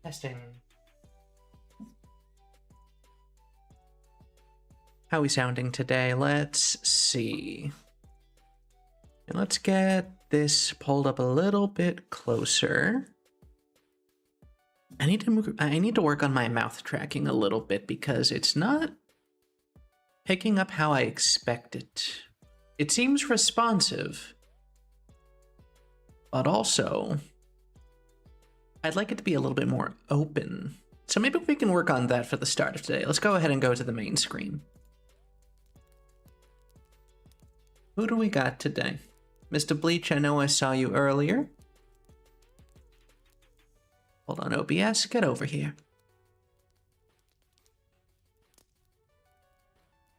Testing. How are we sounding today? Let's see. And let's get this pulled up a little bit closer. I need to work on my mouth tracking a little bit because it's not picking up how I expect it. It seems responsive, but also I'd like it to be a little bit more open. So maybe we can work on that for the start of today. Let's go ahead and go to the main screen. Who do we got today? Mr. Bleach, I know I saw you earlier. Hold on, OBS, get over here.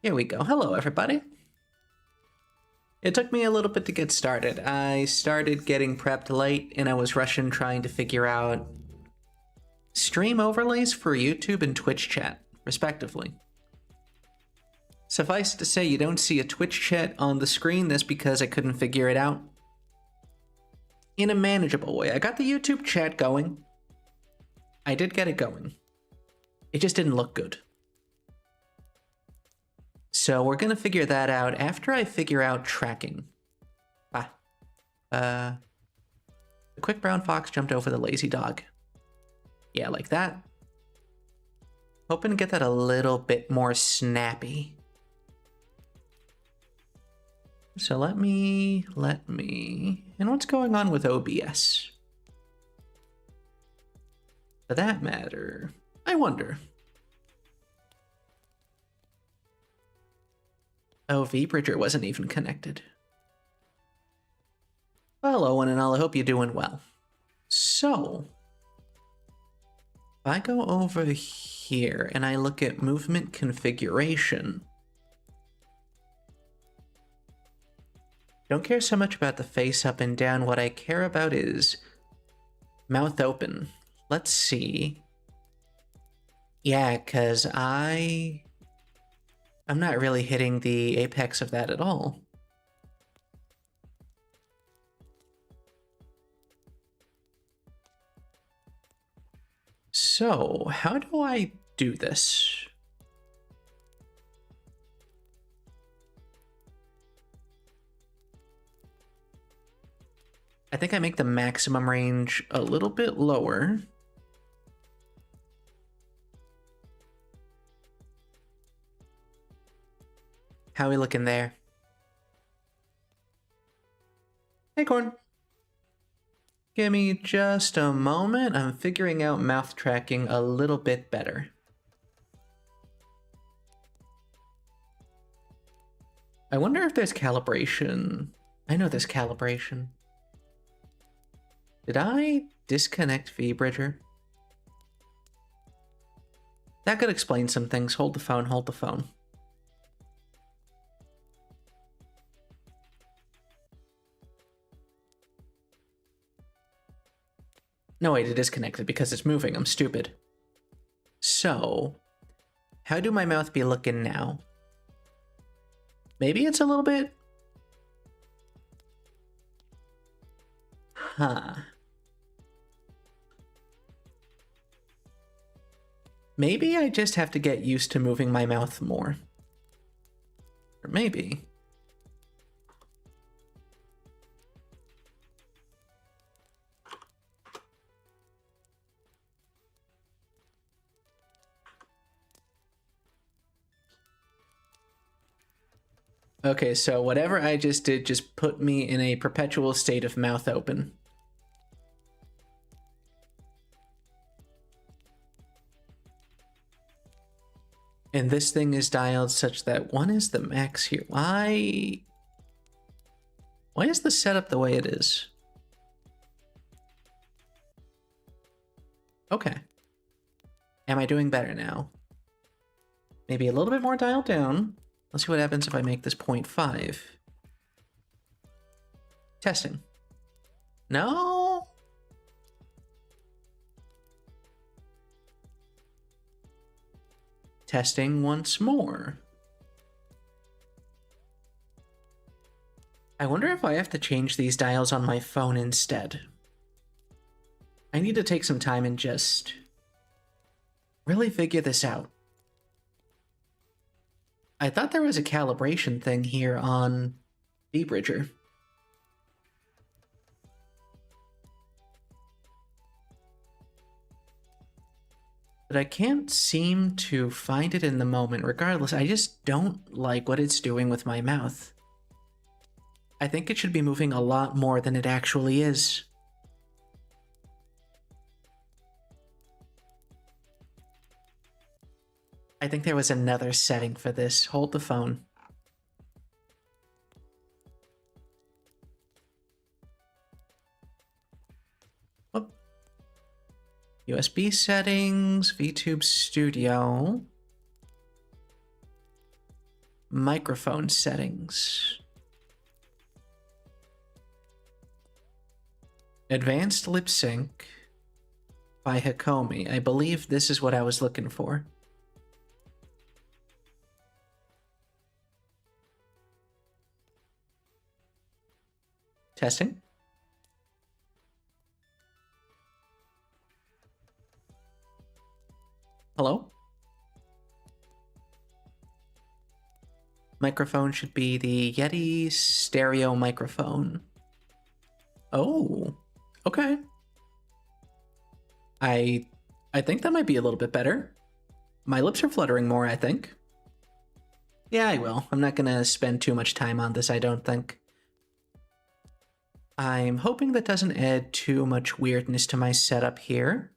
Here we go. Hello, everybody. It took me a little bit to get started. I started getting prepped late, and I was rushing trying to figure out stream overlays for YouTube and Twitch chat, respectively. Suffice to say, you don't see a Twitch chat on the screen. That's because I couldn't figure it out in a manageable way. I got the YouTube chat going. I did get it going. It just didn't look good. So we're gonna figure that out after I figure out tracking. The quick brown fox jumped over the lazy dog. Yeah, like that. Hoping to get that a little bit more snappy. So let me, and what's going on with OBS? For that matter, I wonder. Oh, vBridger wasn't even connected. Well, hello, one and all. I hope you're doing well. So, if I go over here and I look at movement configuration, don't care so much about the face up and down. What I care about is mouth open. Let's see. Yeah, because I'm not really hitting the apex of that at all. So, how do I do this? I think I make the maximum range a little bit lower. How we looking there? Hey, Corn. Give me just a moment. I'm figuring out mouth tracking a little bit better. I wonder if there's calibration. I know there's calibration. Did I disconnect vBridger? That could explain some things. Hold the phone, hold the phone. No, wait, it is connected because it's moving. I'm stupid. So, how do my mouth be looking now? Maybe it's a little bit... Huh. Maybe I just have to get used to moving my mouth more. Or maybe... Okay, so whatever I just did just put me in a perpetual state of mouth open. And this thing is dialed such that 1 is the max here. Why is the setup the way it is? Okay. Am I doing better now? Maybe a little bit more dialed down. Let's see what happens if I make this 0.5. Testing. No? Testing once more. I wonder if I have to change these dials on my phone instead. I need to take some time and just really figure this out. I thought there was a calibration thing here on vBridger. But I can't seem to find it in the moment. Regardless, I just don't like what it's doing with my mouth. I think it should be moving a lot more than it actually is. I think there was another setting for this. Hold the phone. Oh. USB settings, VTube Studio. Microphone settings. Advanced lip sync by Accompany. I believe this is what I was looking for. Testing. Hello? Microphone should be the Yeti stereo microphone. Oh, okay. I think that might be a little bit better. My lips are fluttering more, I think. Yeah, I will. I'm not gonna spend too much time on this, I don't think. I'm hoping that doesn't add too much weirdness to my setup here.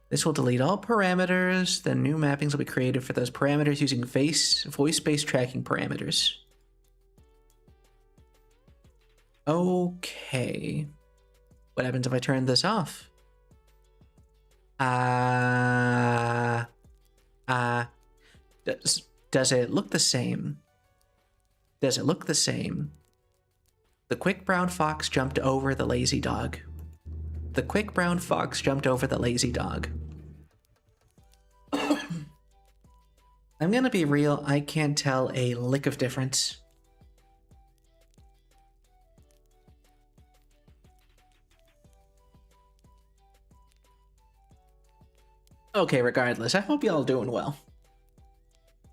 This will delete all parameters. The new mappings will be created for those parameters using voice-based tracking parameters. Okay. What happens if I turn this off? Does it look the same? Does it look the same? The quick brown fox jumped over the lazy dog. The quick brown fox jumped over the lazy dog. I'm gonna be real, I can't tell a lick of difference. Okay, regardless, I hope y'all doing well.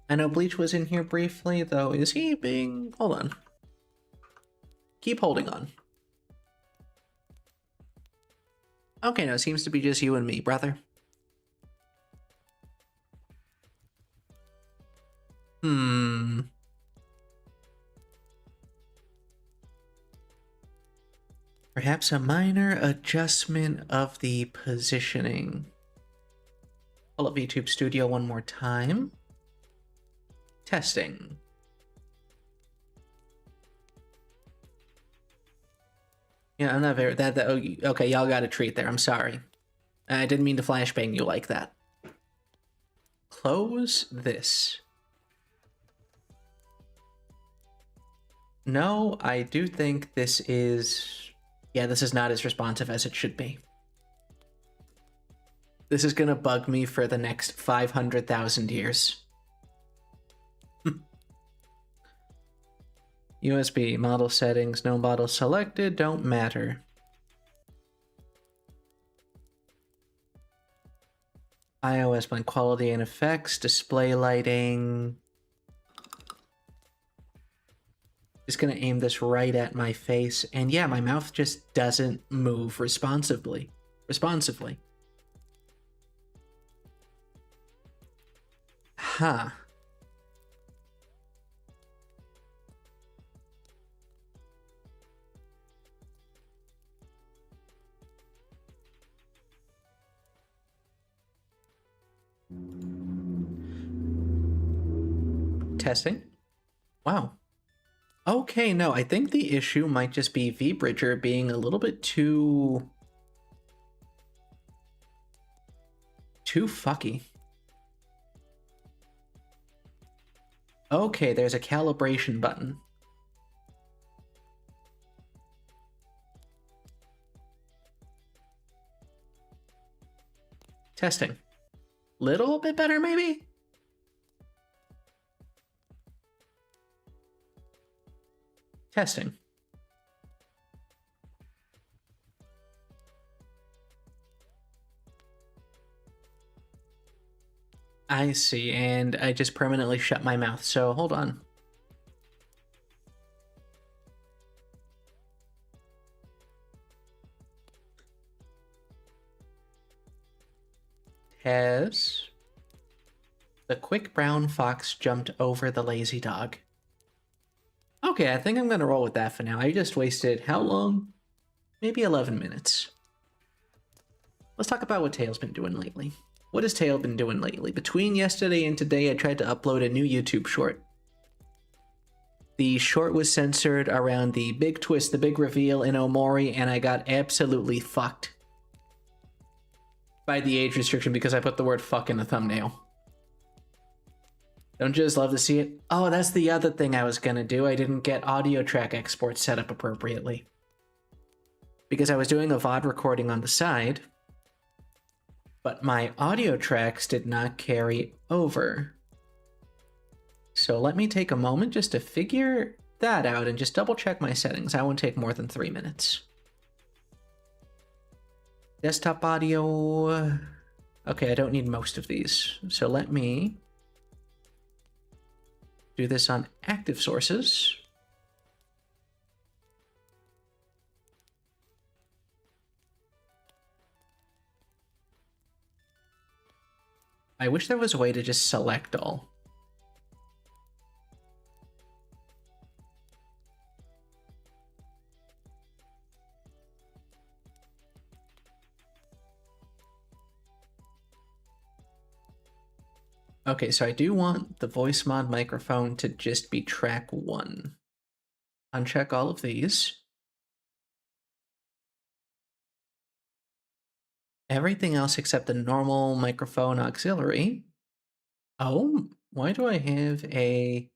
I know Bleach was in here briefly, though. Is he being... Hold on. Keep holding on. Okay, no, it seems to be just you and me, brother. Perhaps a minor adjustment of the positioning. Pull up VTube Studio one more time. Testing. Yeah, I'm not very... okay, y'all got a treat there. I'm sorry. I didn't mean to flashbang you like that. Close this. No, I do think this is... Yeah, this is not as responsive as it should be. This is gonna bug me for the next 500,000 years. USB model settings, no model selected, don't matter. iOS blend quality and effects, display lighting. Just gonna aim this right at my face, and yeah, my mouth just doesn't move responsively. Huh. Testing. Wow. Okay, no, I think the issue might just be vBridger being a little bit too fucky. Okay, there's a calibration button. Testing. Little bit better, maybe? Testing. I see, and I just permanently shut my mouth, so hold on. Has the quick brown fox jumped over the lazy dog? Okay, I think I'm gonna roll with that for now. I just wasted how long? Maybe 11 minutes. Let's talk about what Tayle's been doing lately. What has Tayle been doing lately? Between yesterday and today, I tried to upload a new YouTube short. The short was censored around the big twist, the big reveal in Omori, and I got absolutely fucked by the age restriction because I put the word fuck in the thumbnail. Don't you just love to see it? Oh, that's the other thing I was gonna do. I didn't get audio track exports set up appropriately. Because I was doing a VOD recording on the side, but my audio tracks did not carry over. So let me take a moment just to figure that out and just double check my settings. I won't take more than 3 minutes. Desktop audio. Okay, I don't need most of these. So let me do this on active sources. I wish there was a way to just select all. Okay, so I do want the voice mod microphone to just be track 1. Uncheck all of these. Everything else except the normal microphone auxiliary. Oh, why do I have a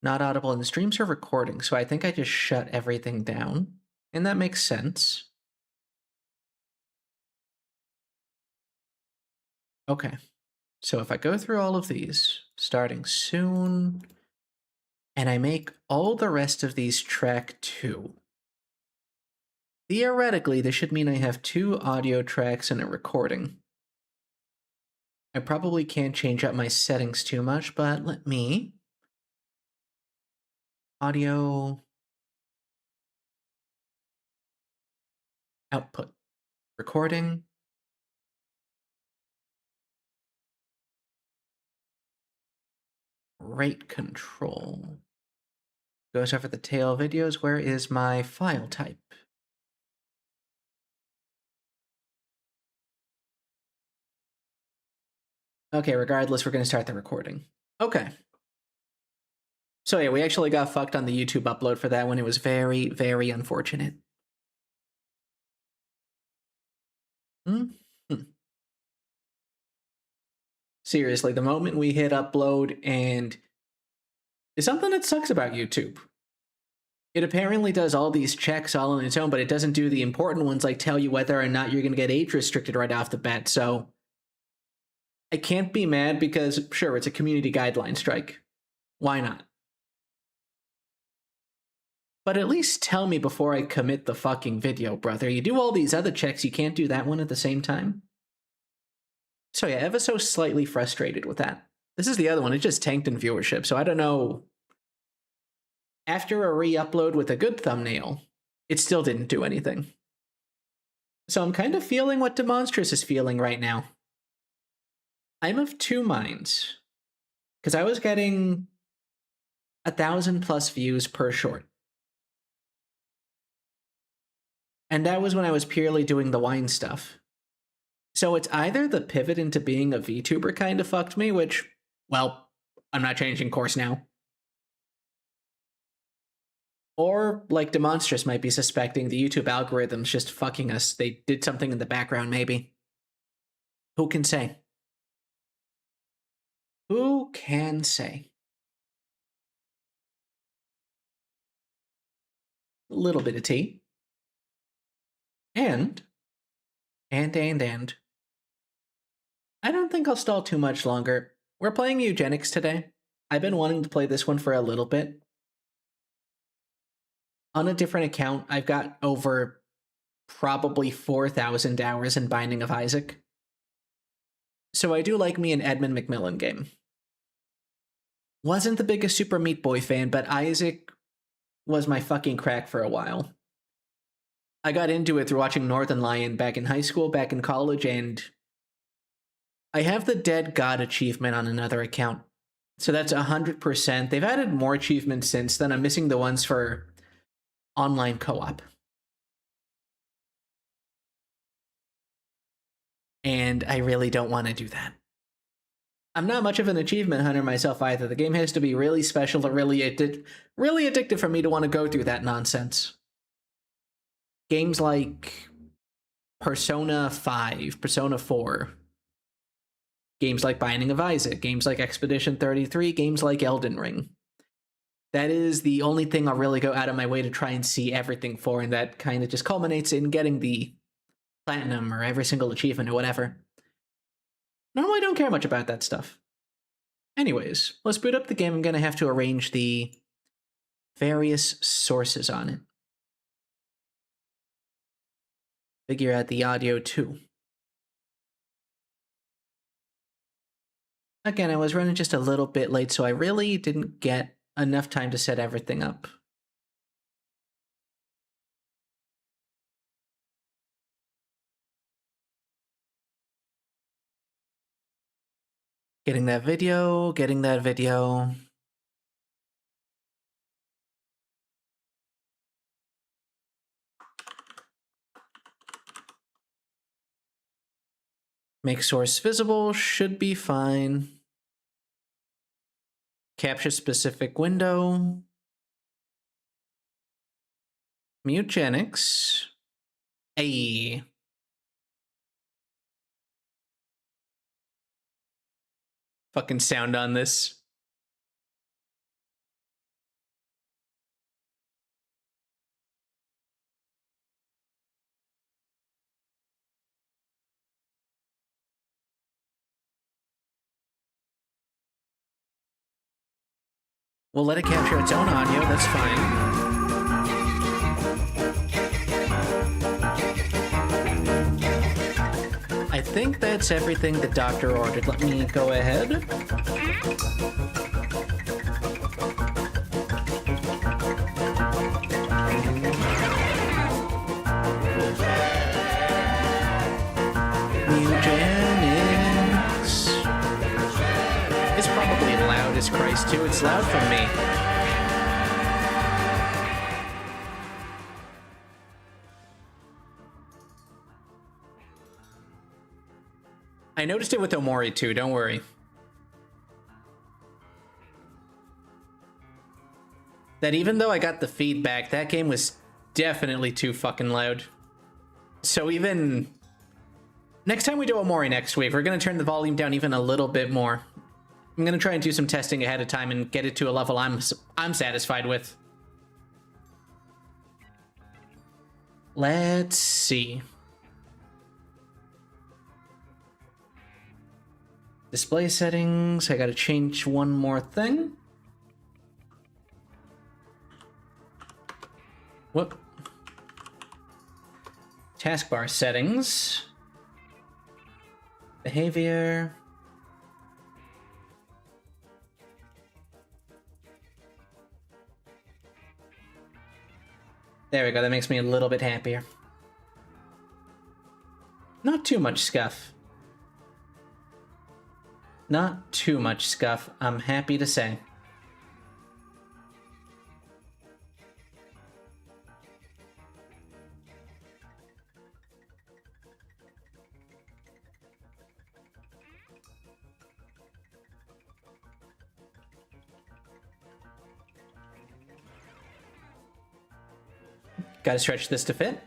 not audible in the streams are recording? So I think I just shut everything down, and that makes sense. Okay, so if I go through all of these, starting soon, and I make all the rest of these track 2, theoretically, this should mean I have 2 audio tracks and a recording. I probably can't change up my settings too much, but let me... Audio... Output. Recording. Rate control. Goes over the Tayle videos. Where is my file type? Okay, regardless, we're going to start the recording. Okay. So yeah, we actually got fucked on the YouTube upload for that one. It was very, very unfortunate. Seriously, the moment we hit upload, and it's something that sucks about YouTube. It apparently does all these checks all on its own, but it doesn't do the important ones like tell you whether or not you're going to get age restricted right off the bat. So I can't be mad because, sure, it's a community guideline strike. Why not? But at least tell me before I commit the fucking video, brother. You do all these other checks, you can't do that one at the same time? So yeah, ever so slightly frustrated with that. This is the other one. It just tanked in viewership, so I don't know. After a re-upload with a good thumbnail, it still didn't do anything. So I'm kind of feeling what Demonstrous is feeling right now. I'm of 2 minds. Because I was getting 1,000+ views per short. And that was when I was purely doing the wine stuff. So it's either the pivot into being a VTuber kind of fucked me, which, well, I'm not changing course now. Or, like Demonstrous might be suspecting, the YouTube algorithm's just fucking us. They did something in the background, maybe. Who can say? Who can say? A little bit of tea. And. I don't think I'll stall too much longer. We're playing Mewgenics today. I've been wanting to play this one for a little bit. On a different account, I've got over probably 4,000 hours in Binding of Isaac. So I do like me an Edmund McMillan game. Wasn't the biggest Super Meat Boy fan, but Isaac was my fucking crack for a while. I got into it through watching Northern Lion back in high school, back in college, and I have the Dead God achievement on another account. So that's 100%. They've added more achievements since then. I'm missing the ones for online co-op. And I really don't want to do that. I'm not much of an achievement hunter myself either. The game has to be really special to really addictive for me to want to go through that nonsense. Games like Persona 5, Persona 4, games like Binding of Isaac, games like Expedition 33, games like Elden Ring. That is the only thing I'll really go out of my way to try and see everything for, and that kind of just culminates in getting the platinum or every single achievement or whatever. Normally I don't care much about that stuff. Anyways, let's boot up the game. I'm going to have to arrange the various sources on it. Figure out the audio too. Again, I was running just a little bit late, so I really didn't get enough time to set everything up. Getting that video. Make source visible, should be fine. Capture specific window. Mewgenics. Ayy. Fucking sound on this. We'll let it capture its own audio, that's fine. I think that's everything the doctor ordered. Let me go ahead. Mewgenics. It's probably loud as Christ too. It's loud for me. I noticed it with Omori too, don't worry. That even though I got the feedback, that game was definitely too fucking loud. So even next time we do Omori next week, we're gonna turn the volume down even a little bit more. I'm gonna try and do some testing ahead of time and get it to a level I'm satisfied with. Let's see. Display settings, I gotta change one more thing. Whoop. Taskbar settings. Behavior. There we go, that makes me a little bit happier. Not too much scuff. Not too much scuff, I'm happy to say. Gotta stretch this to fit.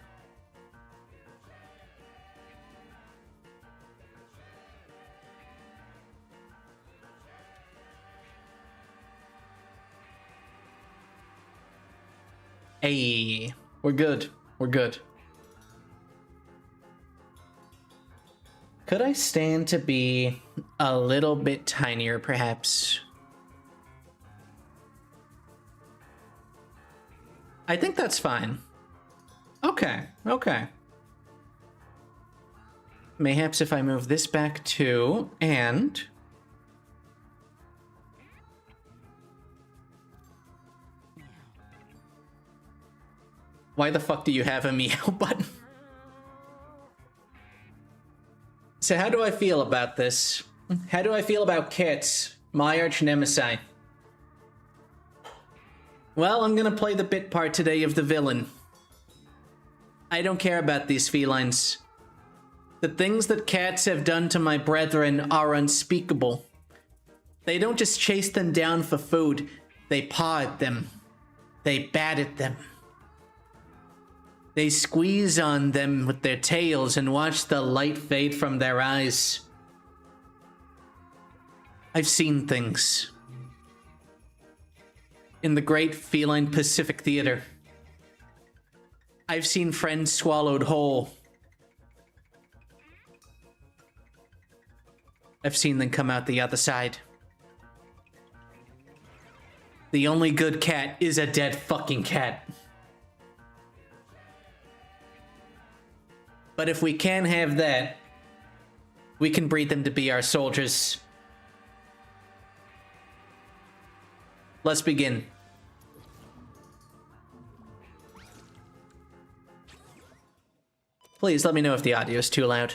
Hey, we're good. We're good. Could I stand to be a little bit tinier, perhaps? I think that's fine. Okay, okay. mayhaps if I move this back too, and... Why the fuck do you have a meow button? So how do I feel about this? How do I feel about cats, my arch nemesis? Well, I'm gonna play the bit part today of the villain. I don't care about these felines. The things that cats have done to my brethren are unspeakable. They don't just chase them down for food, they paw at them. They bat at them. They squeeze on them with their tails and watch the light fade from their eyes. I've seen things. In the great feline Pacific Theater. I've seen friends swallowed whole. I've seen them come out the other side. The only good cat is a dead fucking cat. But if we can have that, we can breed them to be our soldiers. Let's begin. Please let me know if the audio is too loud.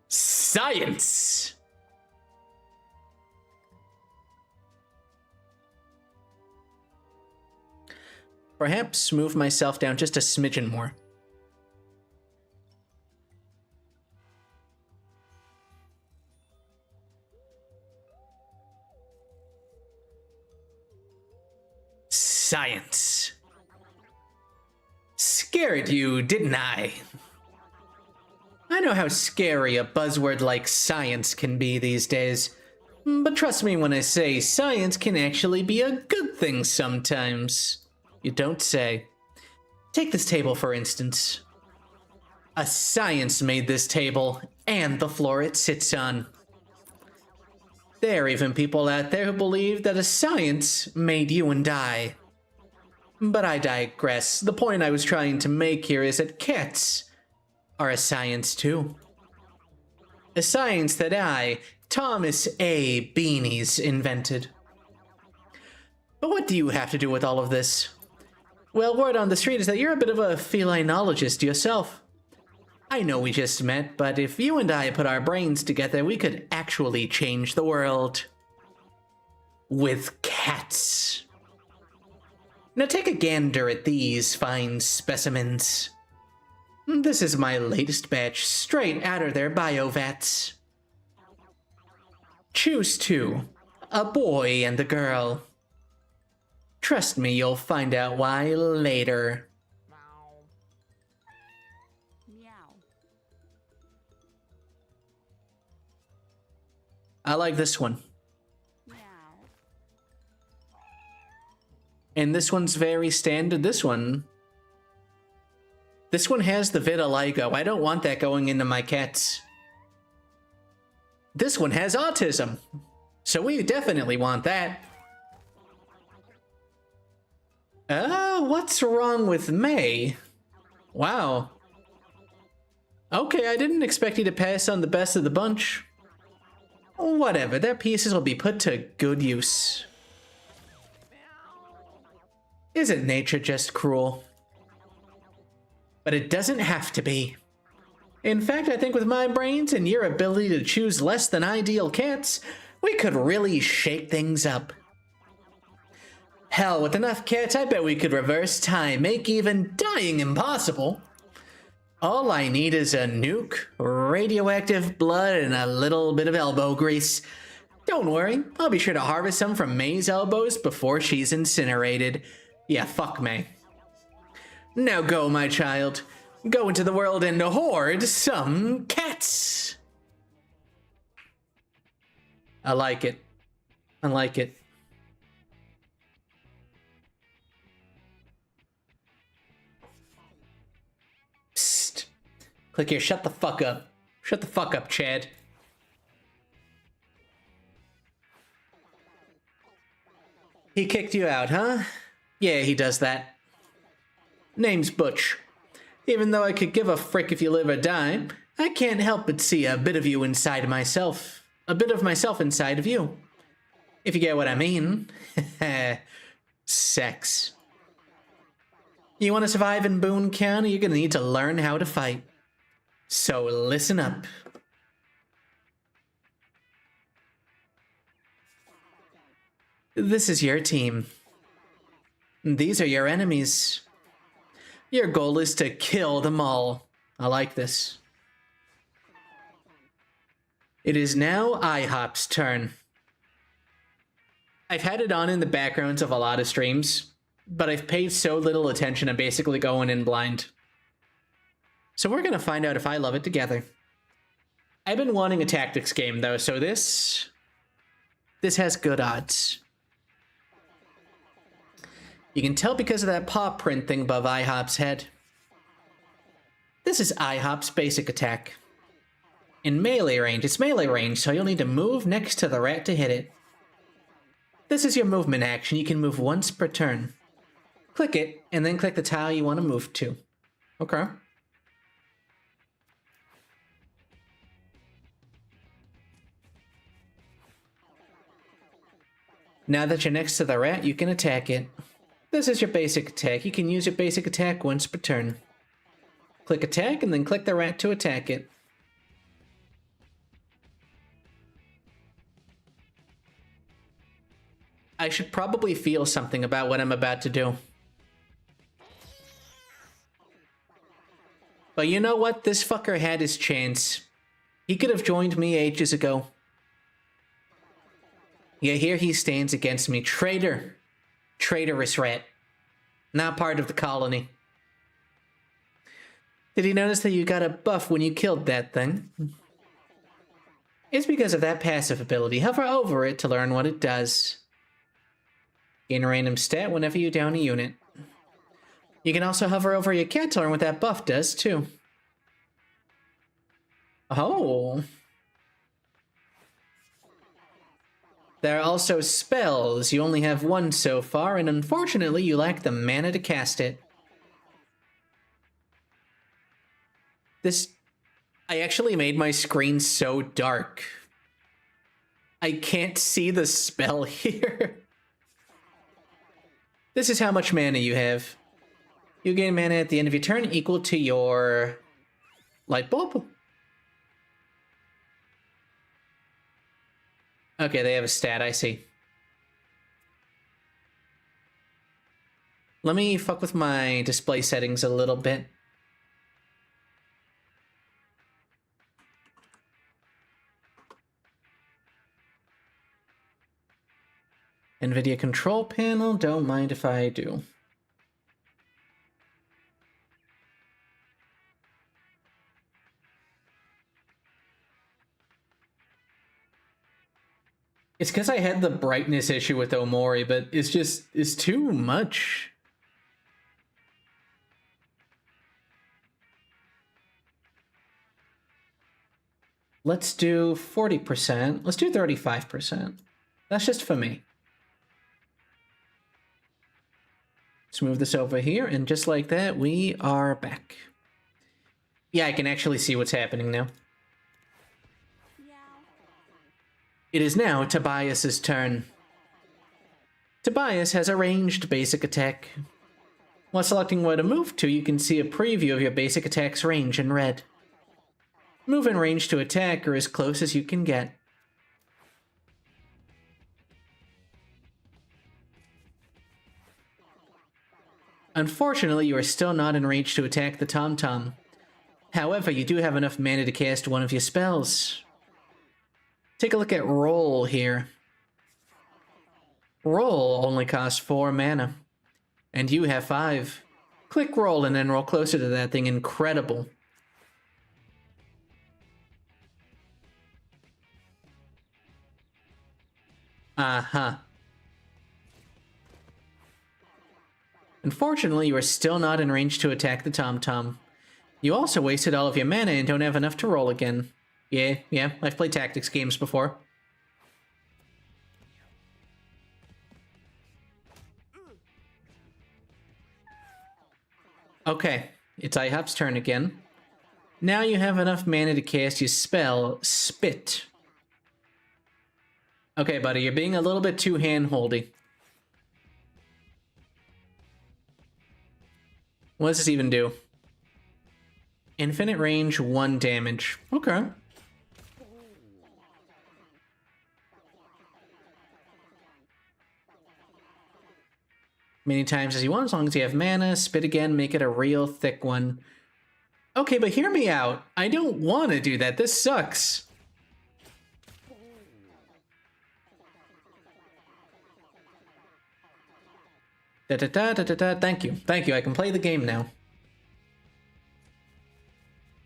Science! Perhaps move myself down just a smidgen more. Science. Scared you, didn't I? I know how scary a buzzword like science can be these days, but trust me when I say science can actually be a good thing sometimes. You don't say. Take this table, for instance. A science made this table and the floor it sits on. There are even people out there who believe that a science made you and I. But I digress. The point I was trying to make here is that cats are a science too. A science that I, Thomas A. Beanies, invented. But what do you have to do with all of this? Well, word on the street is that you're a bit of a felinologist yourself. I know we just met, but if you and I put our brains together, we could actually change the world. With cats. Now take a gander at these fine specimens. This is my latest batch, straight out of their biovats. Choose two, a boy and a girl. Trust me, you'll find out why later. Meow. I like this one. Meow. And this one's very standard. This one has the vitiligo. I don't want that going into my cats. This one has autism. So we definitely want that. What's wrong with May? Wow. Okay, I didn't expect you to pass on the best of the bunch. Whatever, their pieces will be put to good use. Isn't nature just cruel? But it doesn't have to be. In fact, I think with my brains and your ability to choose less than ideal cats, we could really shake things up. Hell, with enough cats, I bet we could reverse time, make even dying impossible. All I need is a nuke, radioactive blood, and a little bit of elbow grease. Don't worry, I'll be sure to harvest some from May's elbows before she's incinerated. Yeah, fuck May. Now go, my child. Go into the world and hoard some cats. I like it. I like it. Psst. Click here, shut the fuck up. Shut the fuck up, Chad. He kicked you out, huh? Yeah, he does that. Name's Butch. Even though I could give a frick if you live or die, I can't help but see a bit of you inside myself. A bit of myself inside of you. If you get what I mean. Sex. You want to survive in Boone County, you're gonna need to learn how to fight. So listen up. This is your team. These are your enemies. Your goal is to kill them all. I like this. It is now IHOP's turn. I've had it on in the backgrounds of a lot of streams, but I've paid so little attention I'm basically going in blind. So we're gonna find out if I love it together. I've been wanting a tactics game though, so this has good odds. You can tell because of that paw print thing above IHOP's head. This is IHOP's basic attack. In melee range, it's melee range, so you'll need to move next to the rat to hit it. This is your movement action. You can move once per turn. Click it, and then click the tile you want to move to. Okay. Now that you're next to the rat, you can attack it. This is your basic attack. You can use your basic attack once per turn. Click attack, and then click the rat to attack it. I should probably feel something about what I'm about to do. But you know what? This fucker had his chance. He could have joined me ages ago. Yeah, here he stands against me. Traitor. Traitorous rat. Not part of the colony. Did you notice that you got a buff when you killed that thing? It's because of that passive ability. Hover over it to learn what it does. Gain a random stat whenever you down a unit. You can also hover over your cat to learn what that buff does, too. Oh. There are also spells. You only have one so far, and unfortunately you lack the mana to cast it. I actually made my screen so dark. I can't see the spell here. This is how much mana you have. You gain mana at the end of your turn equal to your light bulb. Okay, they have a stat, I see. Let me fuck with my display settings a little bit. NVIDIA control panel, don't mind if I do. It's because I had the brightness issue with Omori, but it's too much. Let's do 40%. Let's do 35%. That's just for me. Let's move this over here, and just like that, we are back. Yeah, I can actually see what's happening now. It is now Tobias's turn. Tobias has a ranged basic attack. While selecting where to move to, you can see a preview of your basic attack's range in red. Move in range to attack or as close as you can get. Unfortunately, you are still not in range to attack the Tom-Tom. However, you do have enough mana to cast one of your spells. Take a look at Roll here. Roll only costs 4 mana. And you have 5. Click Roll and then roll closer to that thing. Incredible. Uh-huh. Unfortunately, you are still not in range to attack the Tom-Tom. You also wasted all of your mana and don't have enough to roll again. Yeah, I've played tactics games before. Okay, It's IHOP's turn again. Now you have enough mana to cast your spell, Spit. Okay, buddy, you're being a little bit too hand-holdy. What does this even do? Infinite range, 1 damage. Okay. Many times as you want, as long as you have mana. Spit again, make it a real thick one. Okay, but hear me out. I don't want to do that. This sucks. Da-da-da-da-da-da. Thank you. Thank you. I can play the game now.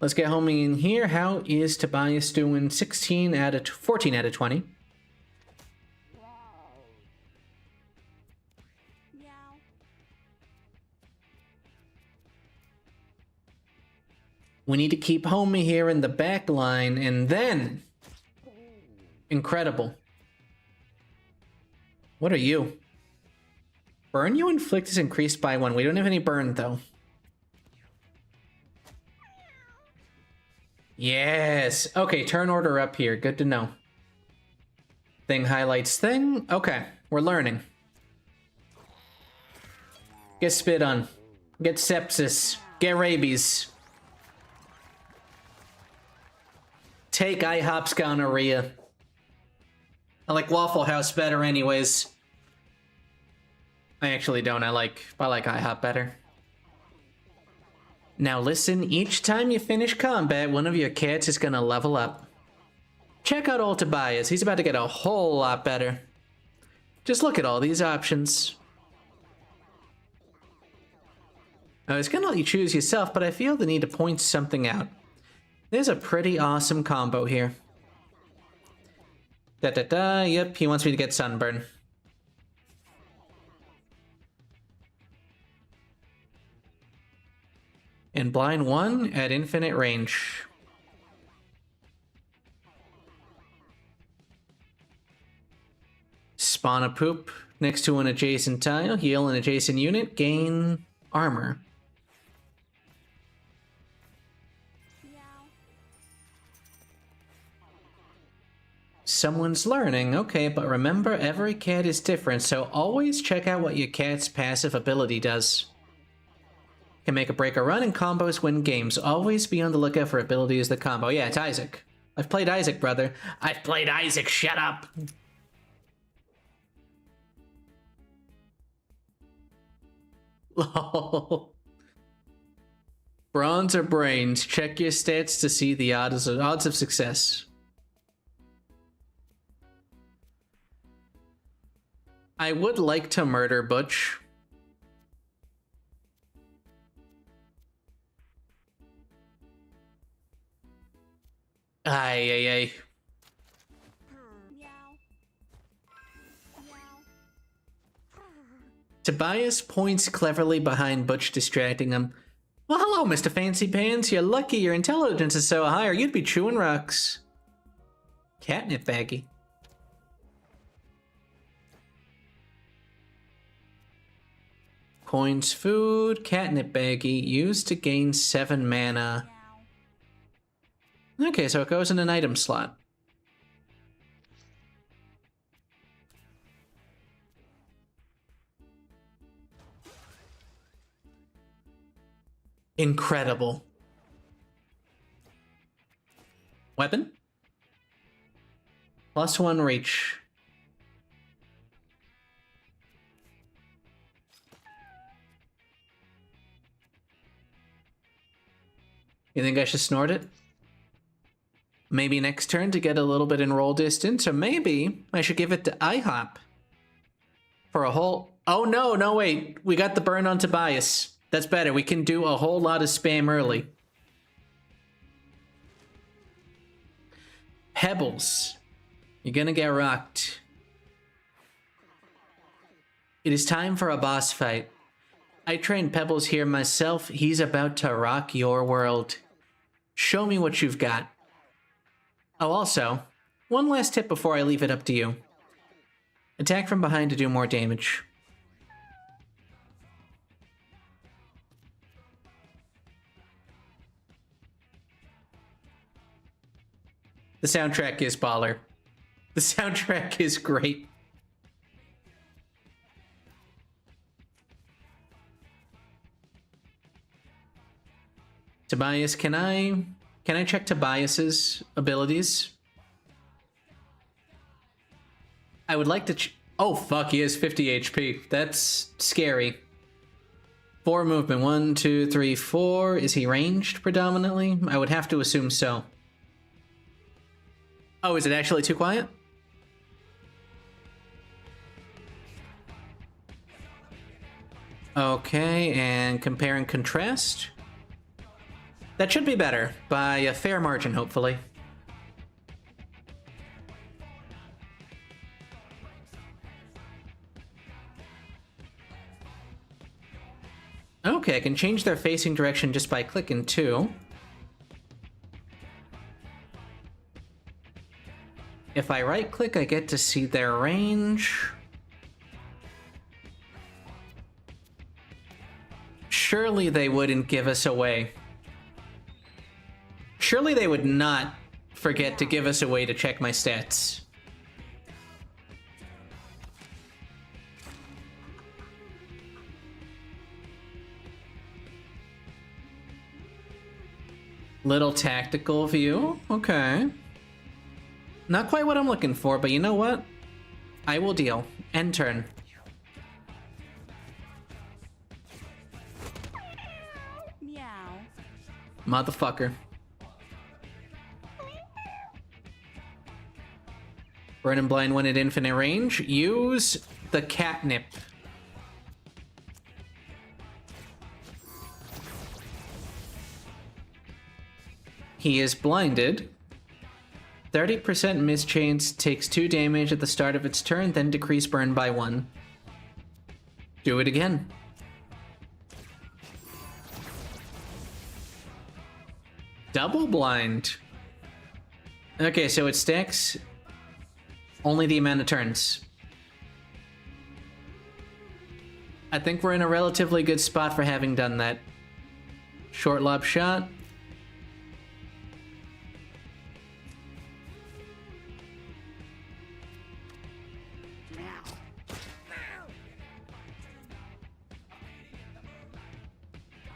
Let's get homie in here. How is Tobias doing? 14 out of 20. We need to keep homie here in the back line, and then... Incredible. What are you? Burn you inflict is increased by 1. We don't have any burn, though. Yes! Okay, turn order up here. Good to know. Thing highlights thing. Okay, we're learning. Get spit on. Get sepsis. Get rabies. Take IHOP's gonorrhea. I like Waffle House better anyways. I actually don't. I like IHOP better. Now listen, each time you finish combat, one of your cats is gonna level up. Check out old Tobias. He's about to get a whole lot better. Just look at all these options. I was gonna let you choose yourself, but I feel the need to point something out. There's a pretty awesome combo here. Da-da-da, yep, he wants me to get sunburn. And blind 1 at infinite range. Spawn a poop next to an adjacent tile, heal an adjacent unit, gain armor. Someone's learning. Okay, but remember, every cat is different, so always check out what your cat's passive ability does. Can make a break or run, and combos win games. Always be on the lookout for abilities that combo. Yeah, it's Isaac. I've played Isaac, brother. I've played Isaac, shut up! Lol. Bronze or brains? Check your stats to see the odds of success. I would like to murder Butch. Ay. Tobias points cleverly behind Butch, distracting him. Well, hello, Mr. Fancy Pants. You're lucky your intelligence is so high, or you'd be chewing rocks. Catnip baggy. Coins, food, catnip baggie, used to gain 7 mana. Okay, so it goes in an item slot. Incredible. Weapon? +1 reach. You think I should snort it? Maybe next turn to get a little bit in roll distance, or maybe I should give it to IHOP. For a whole... Oh no, wait. We got the burn on Tobias. That's better. We can do a whole lot of spam early. Pebbles. You're gonna get rocked. It is time for a boss fight. I trained Pebbles here myself. He's about to rock your world. Show me what you've got. Oh, also, one last tip before I leave it up to you. Attack from behind to do more damage. The soundtrack is baller. The soundtrack is great. Tobias, can I check Tobias's abilities? I would like to oh fuck, he has 50 HP. That's scary. 4 movement, 1, 2, 3, 4. Is he ranged predominantly? I would have to assume so. Oh, is it actually too quiet? Okay, and compare and contrast. That should be better, by a fair margin, hopefully. Okay, I can change their facing direction just by clicking too. If I right-click, I get to see their range. Surely they wouldn't give us away. Surely they would not forget to give us a way to check my stats. Little tactical view, okay. Not quite what I'm looking for, but you know what? I will deal. End turn. Meow. Motherfucker. Burn and blind when at infinite range. Use the catnip. He is blinded. 30% miss chance, takes 2 damage at the start of its turn, then decrease burn by 1. Do it again. Double blind. Okay, so it stacks only the amount of turns. I think we're in a relatively good spot for having done that. Short lob shot.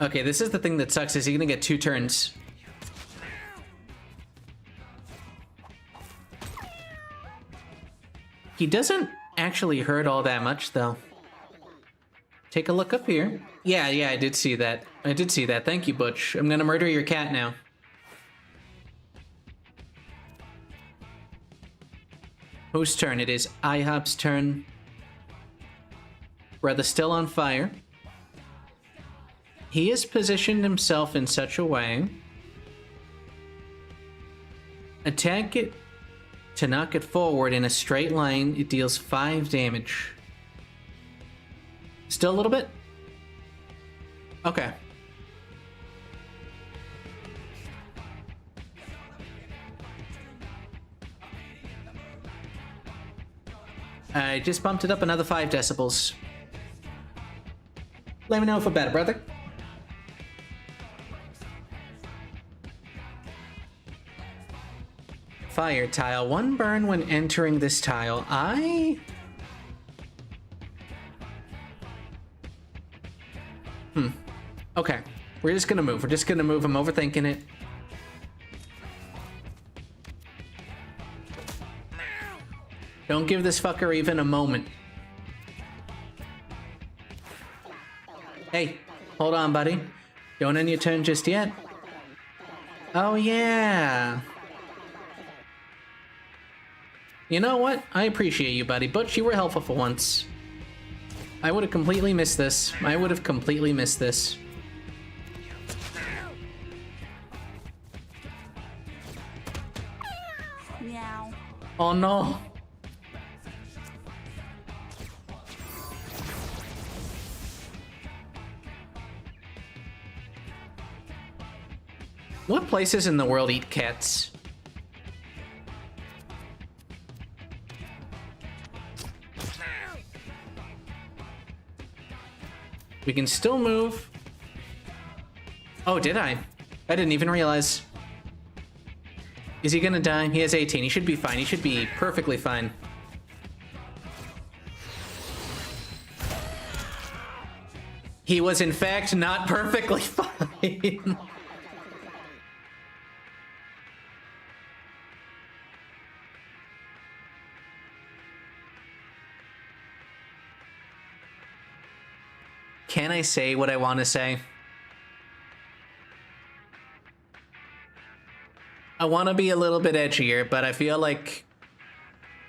Okay, this is the thing that sucks, is he's gonna get 2 turns. He doesn't actually hurt all that much, though. Take a look up here. Yeah, I did see that. I did see that. Thank you, Butch. I'm gonna murder your cat now. Whose turn? It is IHOP's turn. Brother still on fire. He has positioned himself in such a way. Attack it to knock it forward in a straight line. It deals 5 damage. Still a little bit? Okay. I just bumped it up another 5 decibels. Let me know if we're better, brother. Fire tile. 1 burn when entering this tile. Okay. We're just gonna move. We're just gonna move. I'm overthinking it. Don't give this fucker even a moment. Hey, hold on, buddy. Don't end your turn just yet. Oh, yeah. You know what? I appreciate you, buddy. Butch, you were helpful for once. I would have completely missed this. I would have completely missed this. Meow. Oh, no. What places in the world eat cats? We can still move. Oh, did I? I didn't even realize. Is he gonna die? He has 18. He should be fine. He should be perfectly fine. He was, in fact, not perfectly fine. Can I say what I want to say? I want to be a little bit edgier, but I feel like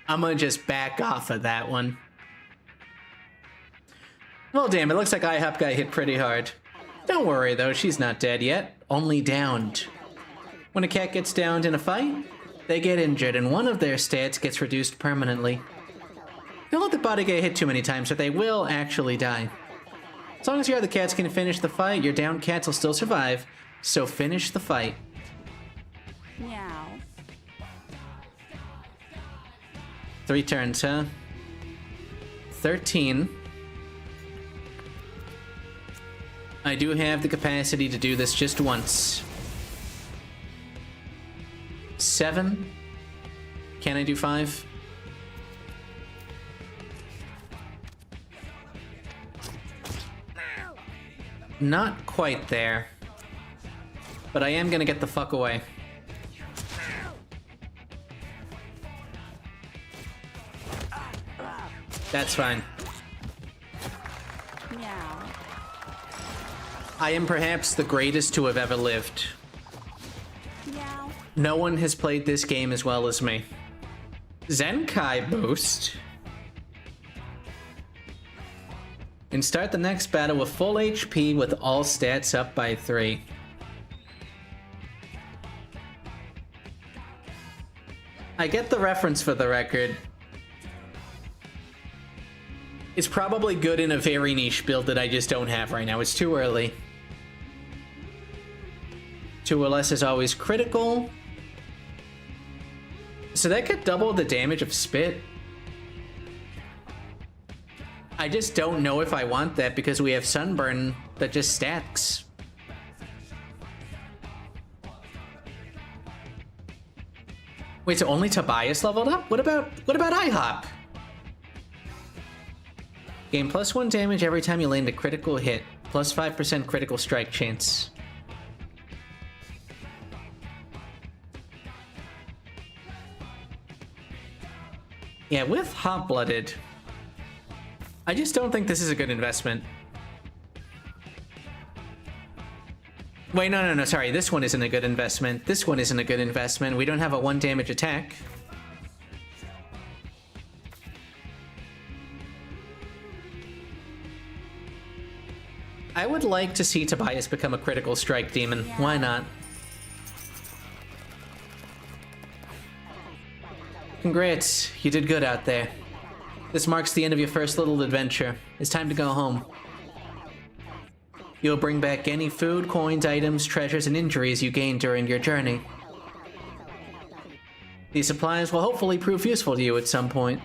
I'm gonna just back off of that one. Well, damn, it looks like IHOP got hit pretty hard. Don't worry, though, she's not dead yet, only downed. When a cat gets downed in a fight, they get injured, and one of their stats gets reduced permanently. Don't let the body get hit too many times, or they will actually die. As long as your other cats can finish the fight, your downed cats will still survive, so finish the fight. Meow. 3 turns, huh? 13. I do have the capacity to do this just once. 7. Can I do 5? Not quite there. But I am gonna get the fuck away. That's fine. Meow. I am perhaps the greatest to have ever lived. Meow. No one has played this game as well as me. Zenkai boost. And start the next battle with full HP with all stats up by 3. I get the reference for the record. It's probably good in a very niche build that I just don't have right now. It's too early. 2 or less is always critical. So that could double the damage of Spit. I just don't know if I want that because we have Sunburn that just stacks. Wait, so only Tobias leveled up? What about IHOP? Gain +1 damage every time you land a critical hit. Plus 5% critical strike chance. Yeah, with Hot-Blooded, I just don't think this is a good investment. Wait, no, sorry. This one isn't a good investment. This one isn't a good investment. We don't have a 1 damage attack. I would like to see Tobias become a critical strike demon. Yeah. Why not? Congrats, you did good out there. This marks the end of your first little adventure. It's time to go home. You'll bring back any food, coins, items, treasures, and injuries you gained during your journey. These supplies will hopefully prove useful to you at some point.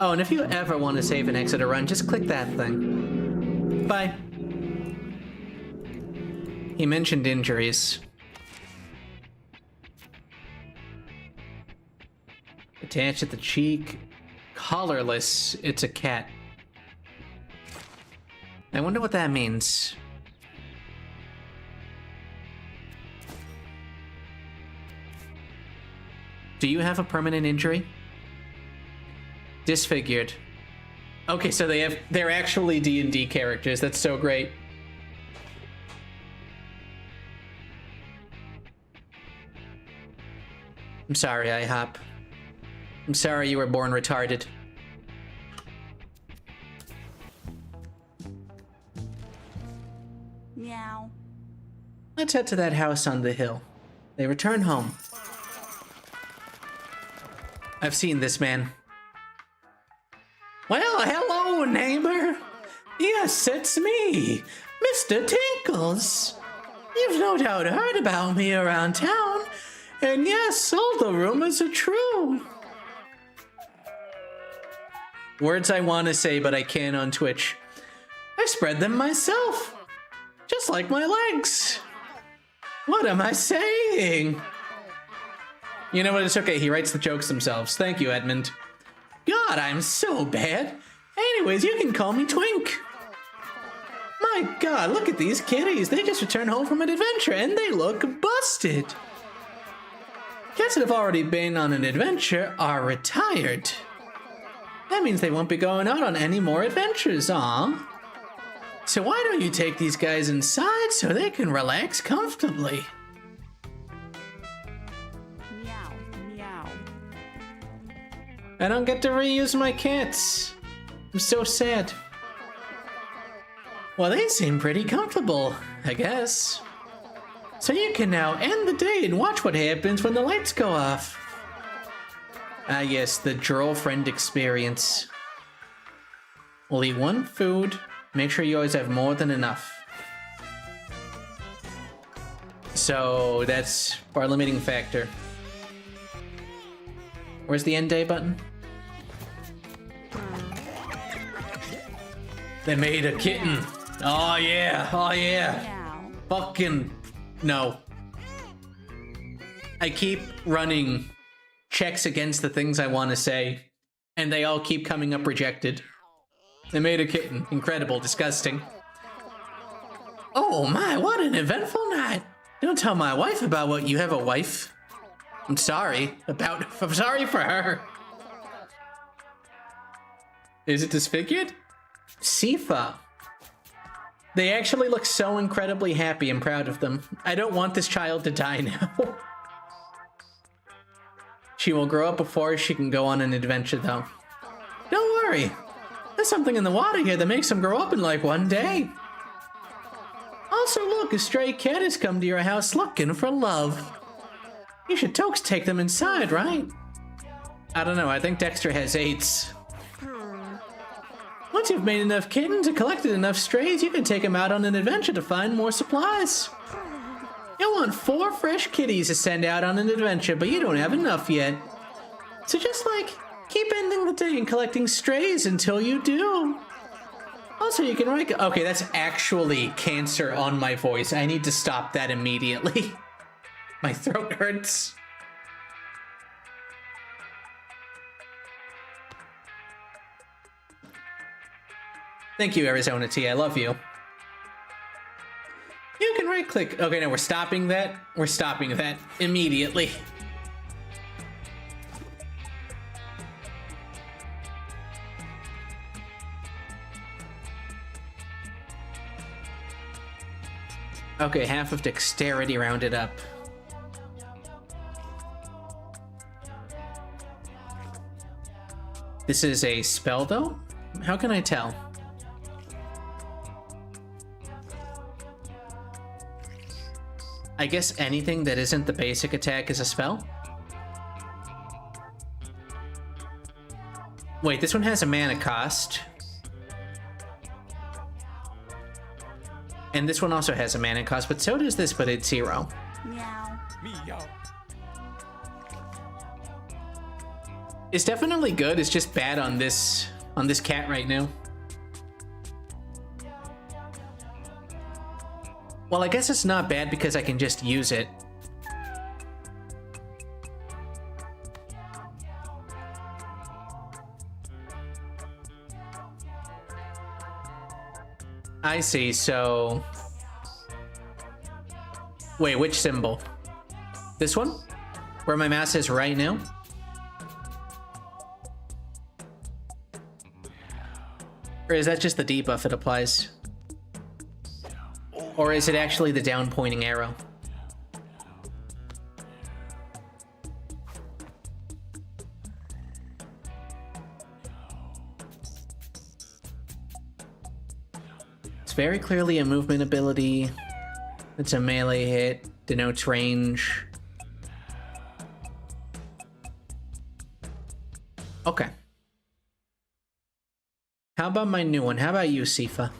Oh, and if you ever want to save and exit a run, just click that thing. Bye. He mentioned injuries. Attached at the cheek. Collarless. It's a cat. I wonder what that means. Do you have a permanent injury? Disfigured. Okay, so they're actually D&D characters. That's so great. I'm sorry, IHOP. I'm sorry you were born retarded. Meow. Let's head to that house on the hill. They return home. I've seen this man. Well, hello, neighbor. Yes, it's me, Mr. Tinkles. You've no doubt heard about me around town. And yes, all the rumors are true. Words I want to say, but I can't on Twitch. I spread them myself. Just like my legs. What am I saying? You know what? It's okay. He writes the jokes themselves. Thank you, Edmund. God, I'm so bad. Anyways, you can call me Twink. My God, look at these kitties. They just returned home from an adventure and they look busted. Cats that have already been on an adventure are retired. That means they won't be going out on any more adventures, aw. So why don't you take these guys inside so they can relax comfortably? Meow. Meow. I don't get to reuse my cats. I'm so sad. Well, they seem pretty comfortable, I guess. So you can now end the day and watch what happens when the lights go off. Ah yes, the girlfriend experience. We'll eat one food. Make sure you always have more than enough. So that's our limiting factor. Where's the end day button? They made a kitten. Oh yeah, oh yeah. Meow. Fucking no. I keep running checks against the things I want to say, and they all keep coming up rejected. They made a kitten. Incredible, disgusting. Oh my, what an eventful night. Don't tell my wife about what you have a wife. I'm sorry for her. Is it disfigured? Sifa. They actually look so incredibly happy and proud of them. I don't want this child to die now. She will grow up before she can go on an adventure, though. Don't worry. There's something in the water here that makes them grow up in like one day. Also, look, a stray cat has come to your house looking for love. You should take them inside, right? I don't know. I think Dexter has AIDS. Once you've made enough kittens and collected enough strays, you can take them out on an adventure to find more supplies. You'll want 4 fresh kitties to send out on an adventure, but you don't have enough yet. So just like, keep ending the day and collecting strays until you do. Also, you can write... Okay, that's actually cancer on my voice. I need to stop that immediately. My throat hurts. Thank you, Arizona T. I love you. You can right-click. Okay, no, we're stopping that. We're stopping that immediately. Okay, half of dexterity rounded up. This is a spell, though? How can I tell? I guess anything that isn't the basic attack is a spell? Wait, this one has a mana cost. And this one also has a mana cost, but so does this, but it's 0. Meow. Meow. It's definitely good, it's just bad on this cat right now. Well, I guess it's not bad because I can just use it. I see, so... Wait, which symbol? This one? Where my mouse is right now? Or is that just the debuff it applies? Or is it actually the down pointing arrow? It's very clearly a movement ability. It's a melee hit, denotes range. Okay. How about my new one? How about you, Sifa?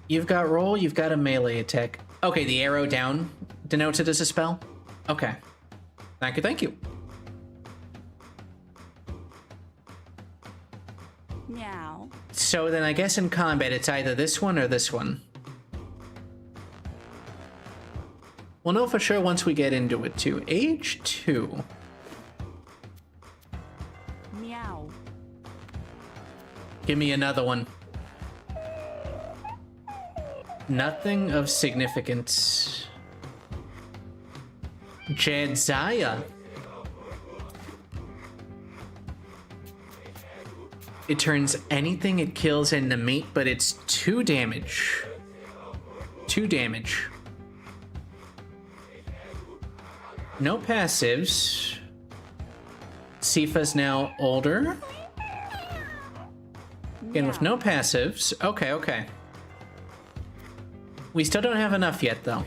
You've got roll, you've got a melee attack. Okay, the arrow down denotes it as a spell? Okay. Thank you, thank you. Meow. So then I guess in combat it's either this one or this one. We'll know for sure once we get into it too. Age 2. Meow. Give me another one. Nothing of significance. Jedzia. It turns anything it kills into meat, but it's 2 damage. 2 damage. No passives. Sifa's now older. Again, with no passives. Okay, okay. We still don't have enough yet, though.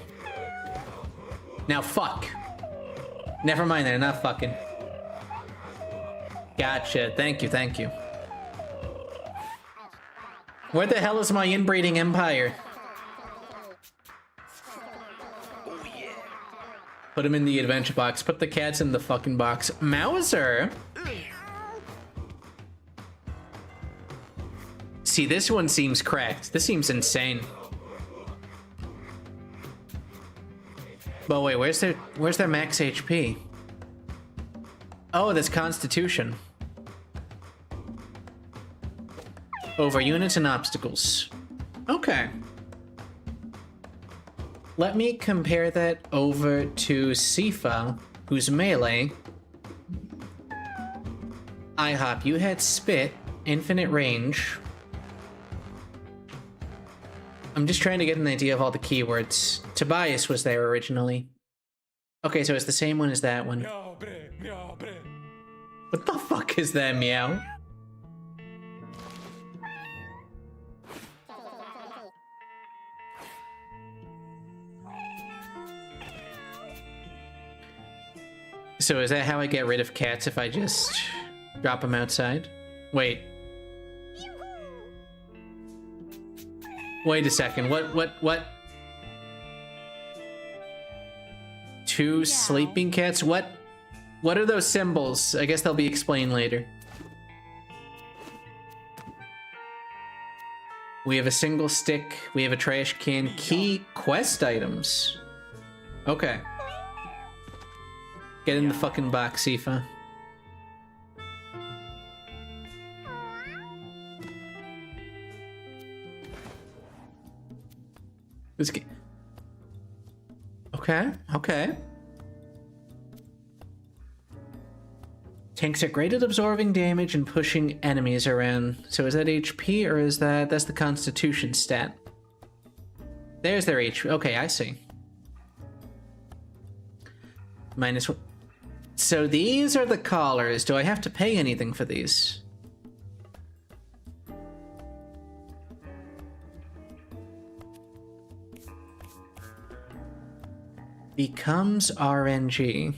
Now, fuck. Never mind, they're not fucking. Gotcha. Thank you, thank you. Where the hell is my inbreeding empire? Put him in the adventure box. Put the cats in the fucking box. Mauser! See, this one seems cracked. This seems insane. But wait, where's their max HP? Oh, that's Constitution. Over units and obstacles. Okay. Let me compare that over to Sifa, who's melee. IHOP, you had spit, infinite range. I'm just trying to get an idea of all the keywords. Tobias was there originally. Okay, so it's the same one as that one. What the fuck is that, meow? So is that how I get rid of cats, if I just drop them outside? Wait. Wait a second, what? 2 sleeping cats? What are those symbols? I guess they'll be explained later. We have a single stick, we have a trash can, key, quest items. Okay. Get in the fucking box, Sifa. Okay, okay. Tanks are great at absorbing damage and pushing enemies around. So is that HP or is that's the Constitution stat? There's their HP. Okay, I see. -1. So these are the collars. Do I have to pay anything for these? Becomes RNG.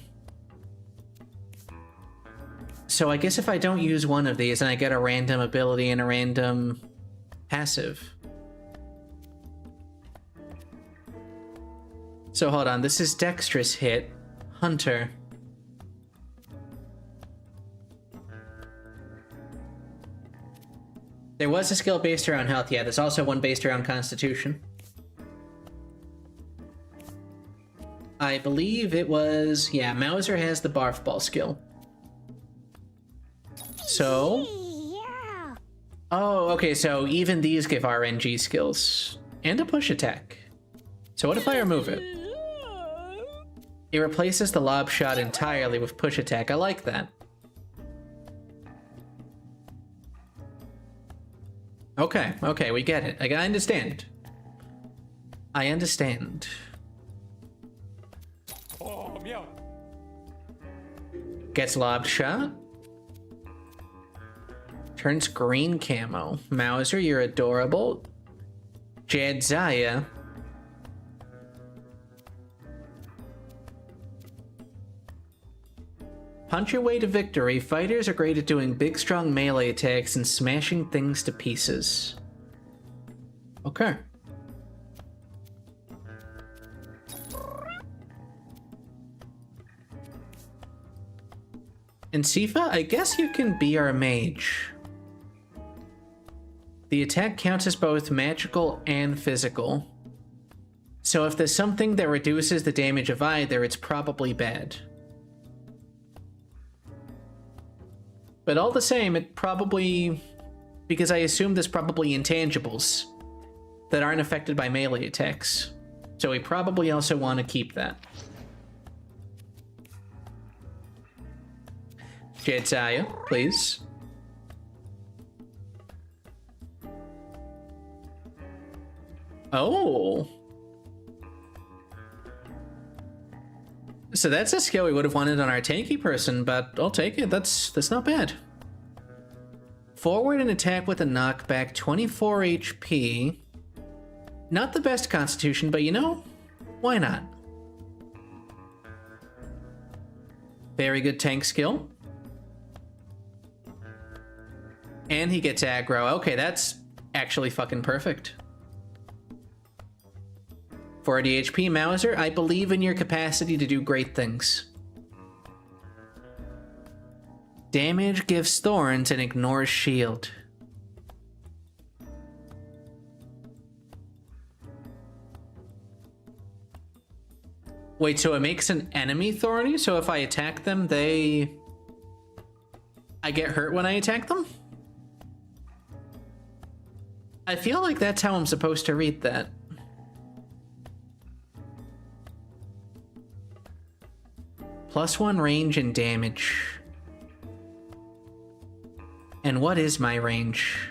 So I guess if I don't use one of these and I get a random ability and a random passive. So hold on, this is dexterous hit, hunter. There was a skill based around health, yeah, there's also one based around constitution. I believe it was, yeah, Mauser has the barf ball skill. So... Oh, okay, so even these give RNG skills. And a push attack. So what if I remove it? It replaces the lob shot entirely with push attack. I like that. Okay, okay, we get it. I understand. I understand. Gets lob shot. Turns green camo. Mauser, you're adorable. Jadzia. Punch your way to victory. Fighters are great at doing big, strong melee attacks and smashing things to pieces. Okay. And Sifa, I guess you can be our mage. The attack counts as both magical and physical. So if there's something that reduces the damage of either, it's probably bad. But all the same, it probably... Because I assume there's probably intangibles that aren't affected by melee attacks. So we probably also want to keep that. Jedediah, please. Oh. So that's a skill we would have wanted on our tanky person, but I'll take it. That's not bad. Forward and attack with a knockback, 24 HP. Not the best constitution, but you know, why not? Very good tank skill. And he gets aggro. Okay, that's actually fucking perfect. 40 HP, Mauser. I believe in your capacity to do great things. Damage gives thorns and ignores shield. Wait, so it makes an enemy thorny? So if I attack them, I get hurt when I attack them? I feel like that's how I'm supposed to read that. +1 range and damage. And what is my range?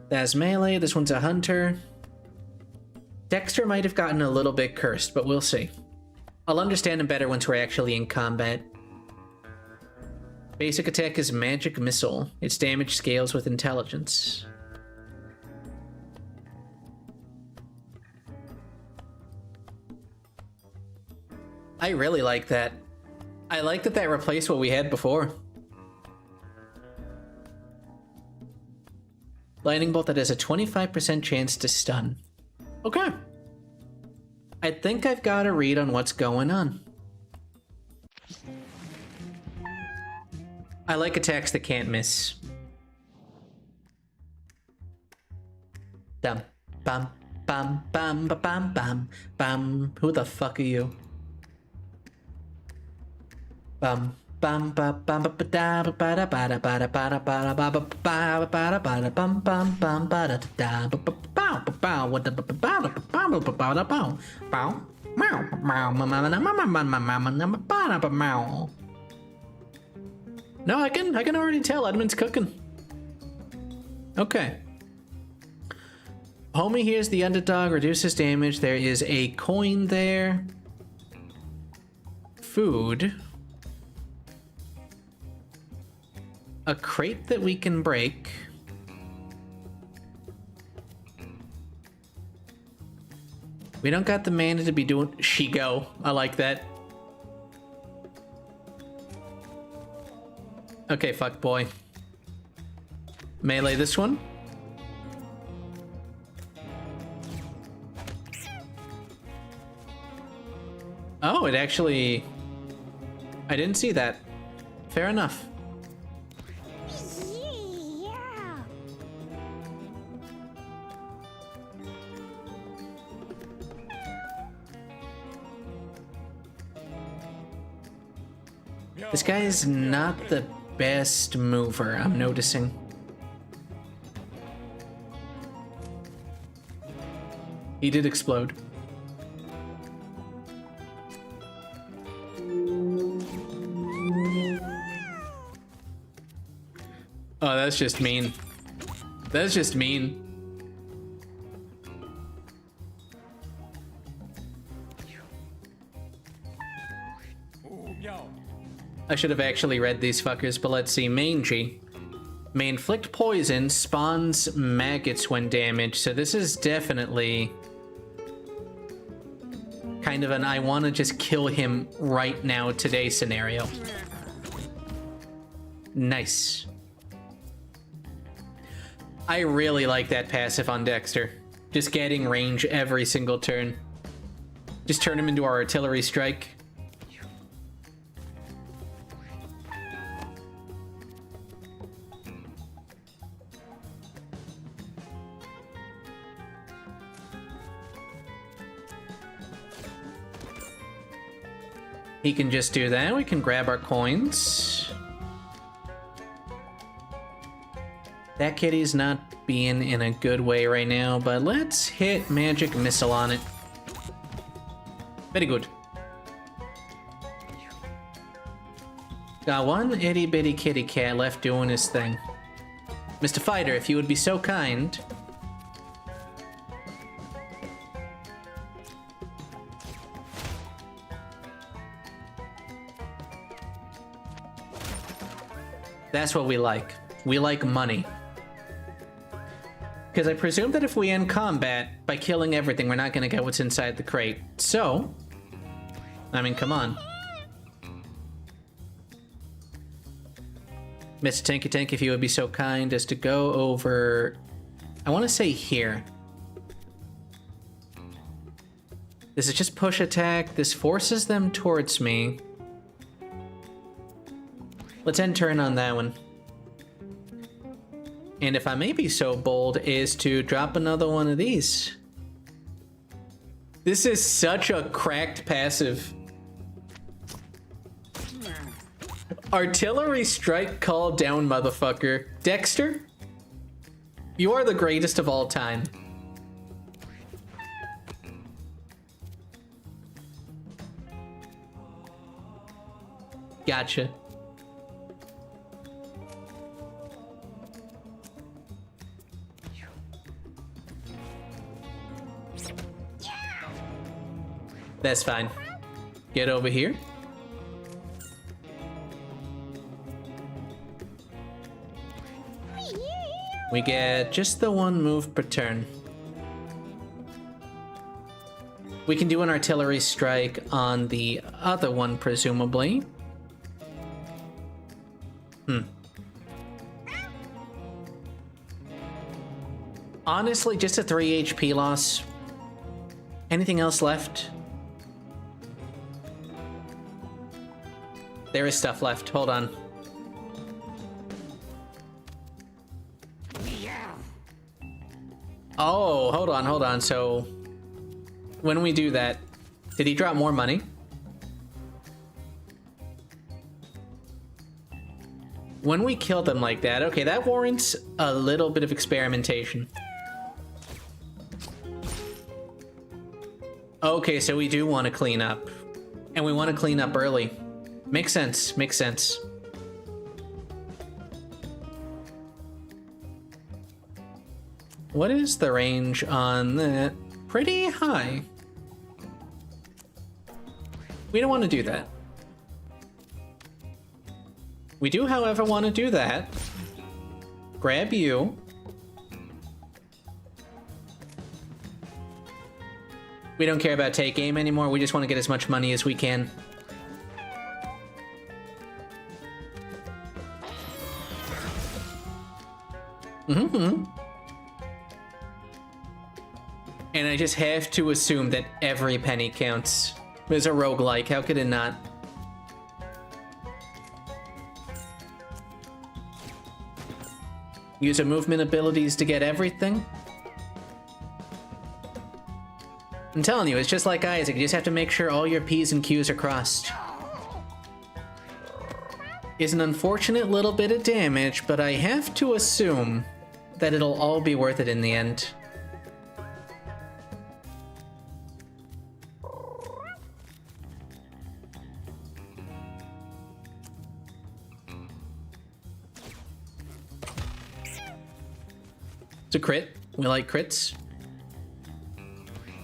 That's melee, this one's a hunter. Dexter might have gotten a little bit cursed, but we'll see. I'll understand him better once we're actually in combat. Basic attack is magic missile. Its damage scales with intelligence. I really like that. I like that that replaced what we had before. Lightning bolt that has a 25% chance to stun. Okay. I think I've got a read on what's going on. I like attacks that can't miss. Dum bum bum bum bum bum bum bum. Who the fuck are you? Bum bum bum bum ba da ba da ba da ba da ba da ba da ba ba ba ba da ba da bum bum bum ba da da ba ba bow bow what da ba ba da ba ba ba da bow bow meow meow meow meow. No, I can already tell Edmund's cooking. Okay. Homie here's the underdog, reduces damage. There is a coin there. Food. A crate that we can break. We don't got the mana to be doing Shigo. I like that. Okay, fuck boy. Melee this one. Oh, it actually... I didn't see that. Fair enough. This guy is not the best mover, I'm noticing. He did explode. Oh, that's just mean. That's just mean. I should have actually read these fuckers, but let's see. Mangy. May inflict poison, spawns maggots when damaged, so this is definitely kind of an I want to just kill him right now today scenario. Nice. I really like that passive on Dexter. Just getting range every single turn. Just turn him into our artillery strike. He can just do that. We can grab our coins. That kitty's not being in a good way right now, but let's hit magic missile on it. Very good. Got one itty bitty kitty cat left doing his thing. Mr. Fighter, if you would be so kind. That's what we like. We like money. Because I presume that if we end combat by killing everything, we're not going to get what's inside the crate. So, I mean, come on. Mr. Tanky Tank, if you would be so kind as to go over... I want to say here. This is just push attack. This forces them towards me. Let's end turn on that one. And if I may be so bold, is to drop another one of these. This is such a cracked passive. Artillery strike call down, motherfucker. Dexter, you are the greatest of all time. Gotcha. That's fine. Get over here. We get just the one move per turn. We can do an artillery strike on the other one, presumably. Honestly, just a 3 HP loss. Anything else left? There is stuff left. Hold on. Oh, hold on. So, when we do that, did he drop more money? When we kill them like that, okay, that warrants a little bit of experimentation. Okay, so we do want to clean up. And we want to clean up early. Makes sense, makes sense. What is the range on that? Pretty high. We don't want to do that. We do, however, want to do that. Grab you. We don't care about take aim anymore. We just want to get as much money as we can. And I just have to assume that every penny counts. There's a roguelike, how could it not? Use your movement abilities to get everything? I'm telling you, it's just like Isaac, you just have to make sure all your P's and Q's are crossed. Is an unfortunate little bit of damage, but I have to assume that it'll all be worth it in the end. It's a crit. We like crits.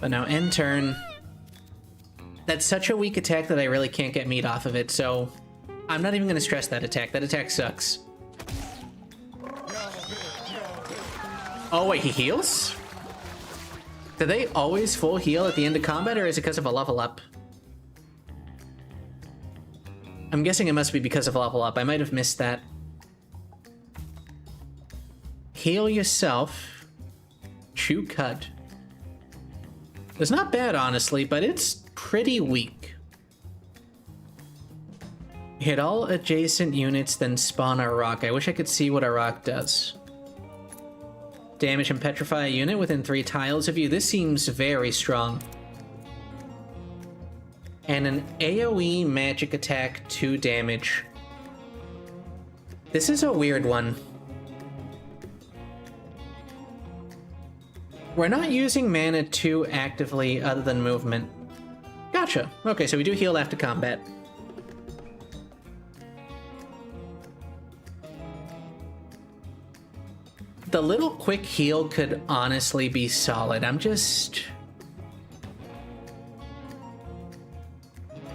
But now end turn. That's such a weak attack that I really can't get meat off of it, so I'm not even going to stress that attack. That attack sucks. Oh, wait, he heals? Do they always full heal at the end of combat, or is it because of a level up? I'm guessing it must be because of a level up. I might have missed that. Heal yourself. Chew cut. It's not bad, honestly, but it's pretty weak. Hit all adjacent units, then spawn a rock. I wish I could see what a rock does. Damage and petrify a unit within 3 tiles of you. This seems very strong. and an AoE magic attack 2 damage. This is a weird one. We're not using mana too actively other than movement. Gotcha. Okay, so we do heal after combat. The little quick heal could honestly be solid. I'm just...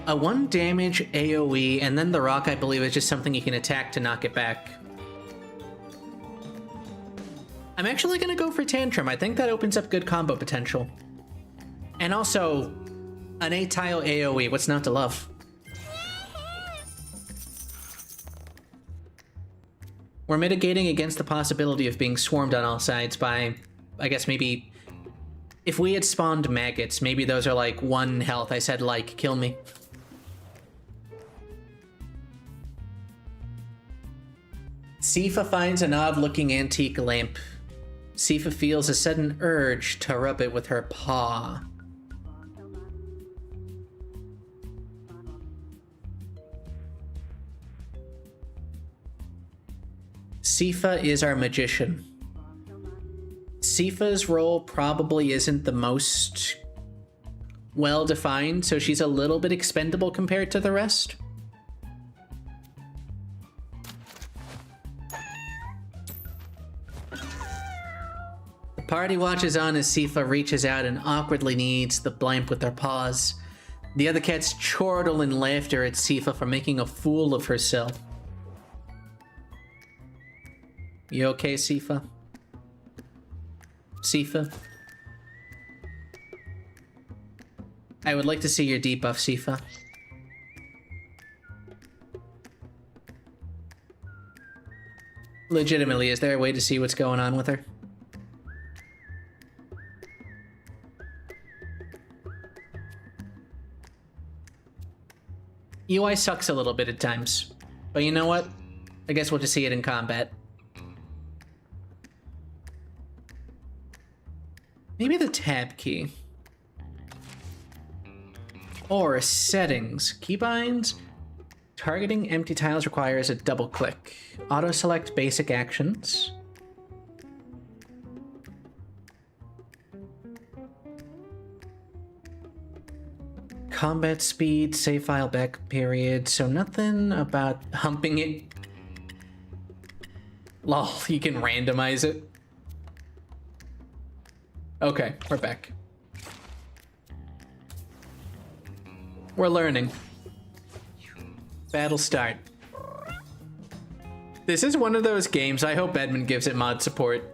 A 1 damage AoE, and then the rock, I believe, is just something you can attack to knock it back. I'm actually gonna go for Tantrum. I think that opens up good combo potential. And also, an 8-tile AoE, what's not to love? We're mitigating against the possibility of being swarmed on all sides by, I guess maybe... If we had spawned maggots, maybe those are like 1 health. I said like, kill me. Sifa finds an odd-looking antique lamp. Sifa feels a sudden urge to rub it with her paw. Sifa is our magician. Sifa's role probably isn't the most well-defined, so she's a little bit expendable compared to the rest. The party watches on as Sifa reaches out and awkwardly kneads the lamp with her paws. The other cats chortle in laughter at Sifa for making a fool of herself. You okay, Sifa? Sifa? I would like to see your debuff, Sifa. Legitimately, is there a way to see what's going on with her? UI sucks a little bit at times, but you know what? I guess we'll just see it in combat. Maybe the tab key. Or settings. Keybinds. Targeting empty tiles requires a double click. Auto select basic actions. Combat speed, save file back period, so nothing about humping it. Lol, you can randomize it. Okay, we're back. We're learning. Battle start. This is one of those games I hope Edmund gives it mod support.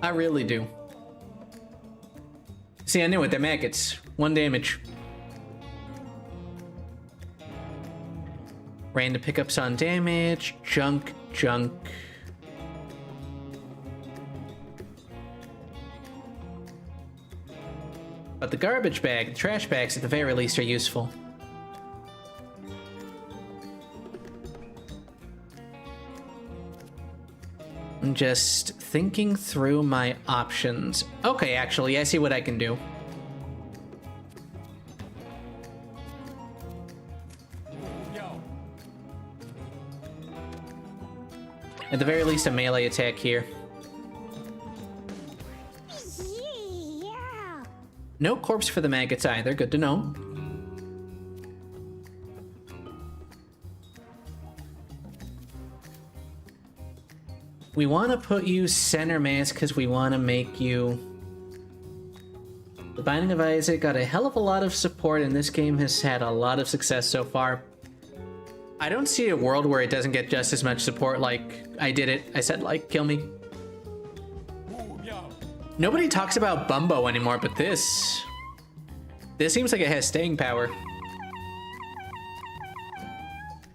I really do. See, I knew it, they're maggots. 1 damage. Random pickups on damage. Junk. But the garbage bag, the trash bags at the very least are useful. I'm just thinking through my options. Okay, actually, I see what I can do. At the very least, a melee attack here. No corpse for the maggots either, good to know. We want to put you center mass because we want to make you... The Binding of Isaac got a hell of a lot of support, and this game has had a lot of success so far. I don't see a world where it doesn't get just as much support. Like, I did it. I said, like, kill me. Nobody talks about Bumbo anymore, but this seems like it has staying power.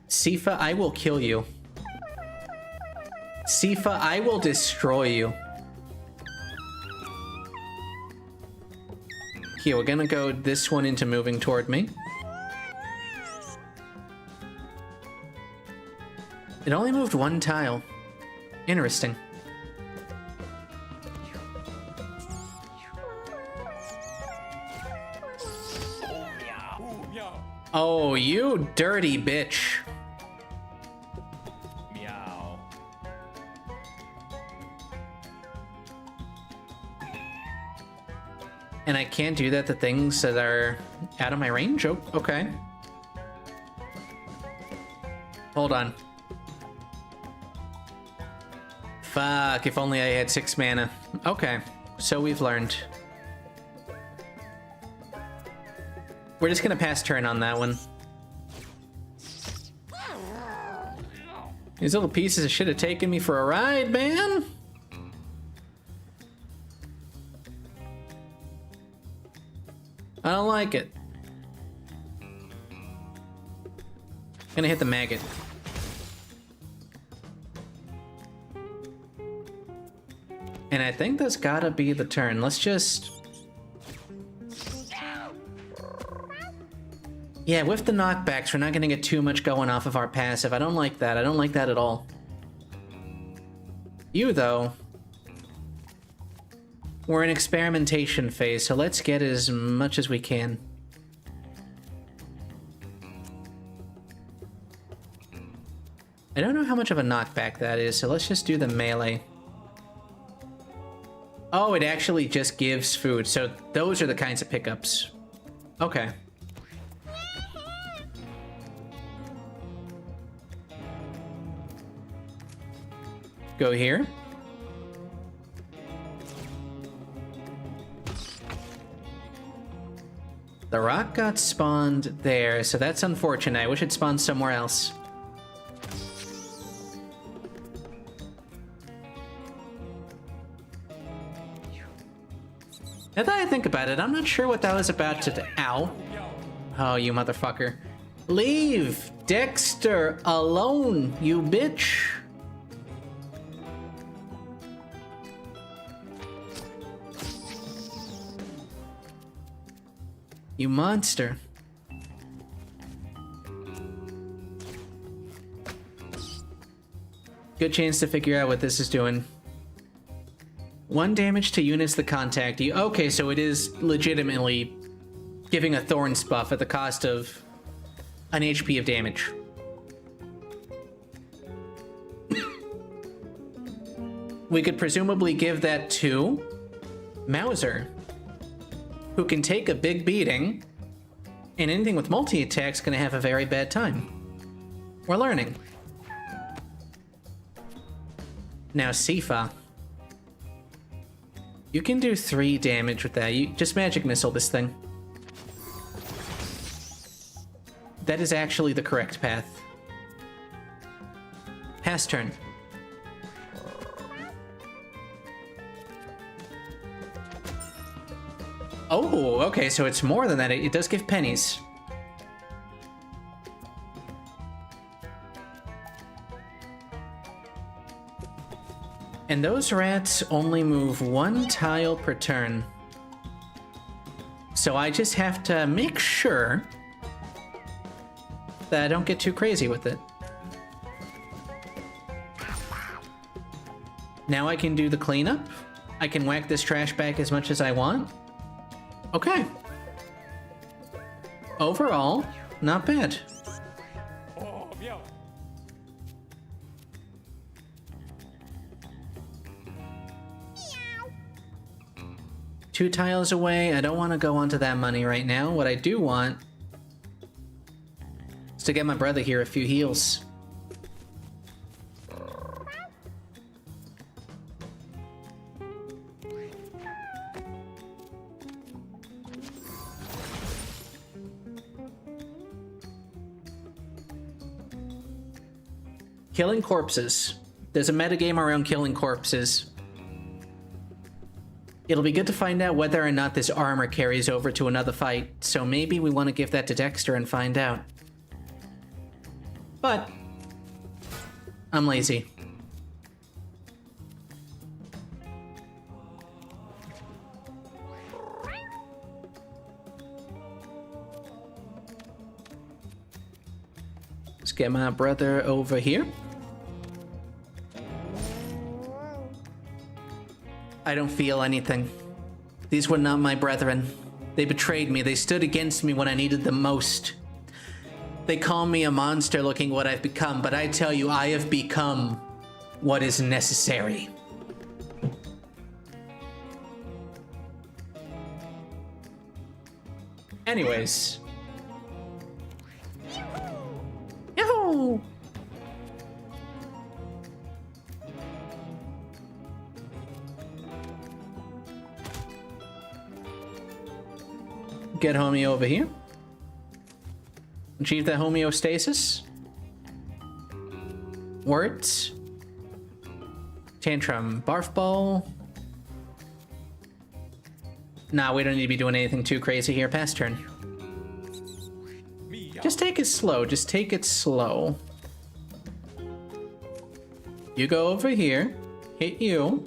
Sifa, I will kill you. Sifa, I will destroy you. Here, we're gonna go this one into moving toward me. It only moved 1 tile. Interesting. Oh, you dirty bitch. Meow. And I can't do that to things that are out of my range? Oh, okay. Hold on. Fuck, if only I had 6 mana. Okay, so we've learned. We're just gonna pass turn on that one. These little pieces of shit have taken me for a ride, man. I don't like it. Gonna hit the maggot. And I think that's gotta be the turn. Let's just... Yeah, with the knockbacks, we're not gonna get too much going off of our passive. I don't like that. I don't like that at all. You, though... We're in experimentation phase, so let's get as much as we can. I don't know how much of a knockback that is, so let's just do the melee. Oh, it actually just gives food, so those are the kinds of pickups. Okay. Go here. The rock got spawned there, so that's unfortunate. I wish it spawned somewhere else. Now that I think about it, I'm not sure what that was about to... Ow. Oh, you motherfucker. Leave Dexter alone, you bitch. You monster. Good chance to figure out what this is doing. 1 damage to units that contact you. Okay, so it is legitimately giving a Thorns buff at the cost of an HP of damage. We could presumably give that to Mauser, who can take a big beating, and anything with multi-attack's gonna have a very bad time. We're learning. Now, Sifa. You can do 3 damage with that. You just magic missile this thing. That is actually the correct path. Pass turn. Oh, okay, so it's more than that. It does give pennies. And those rats only move 1 tile per turn. So I just have to make sure that I don't get too crazy with it. Now I can do the cleanup. I can whack this trash bag as much as I want. Okay. Overall, not bad. Oh, meow. 2 tiles away. I don't want to go onto that money right now. What I do want is to get my brother here a few heals. Killing corpses. There's a metagame around killing corpses. It'll be good to find out whether or not this armor carries over to another fight, so maybe we want to give that to Dexter and find out. But I'm lazy. Let's get my brother over here. I don't feel anything. These were not my brethren. They betrayed me. They stood against me when I needed them most. They call me a monster looking what I've become, but I tell you, I have become what is necessary. Anyways. Yahoo! Get homie over here. Achieve that homeostasis. Words. Tantrum. Barf ball. Nah, we don't need to be doing anything too crazy here. Pass turn. Just take it slow. Just take it slow. You go over here. Hit you.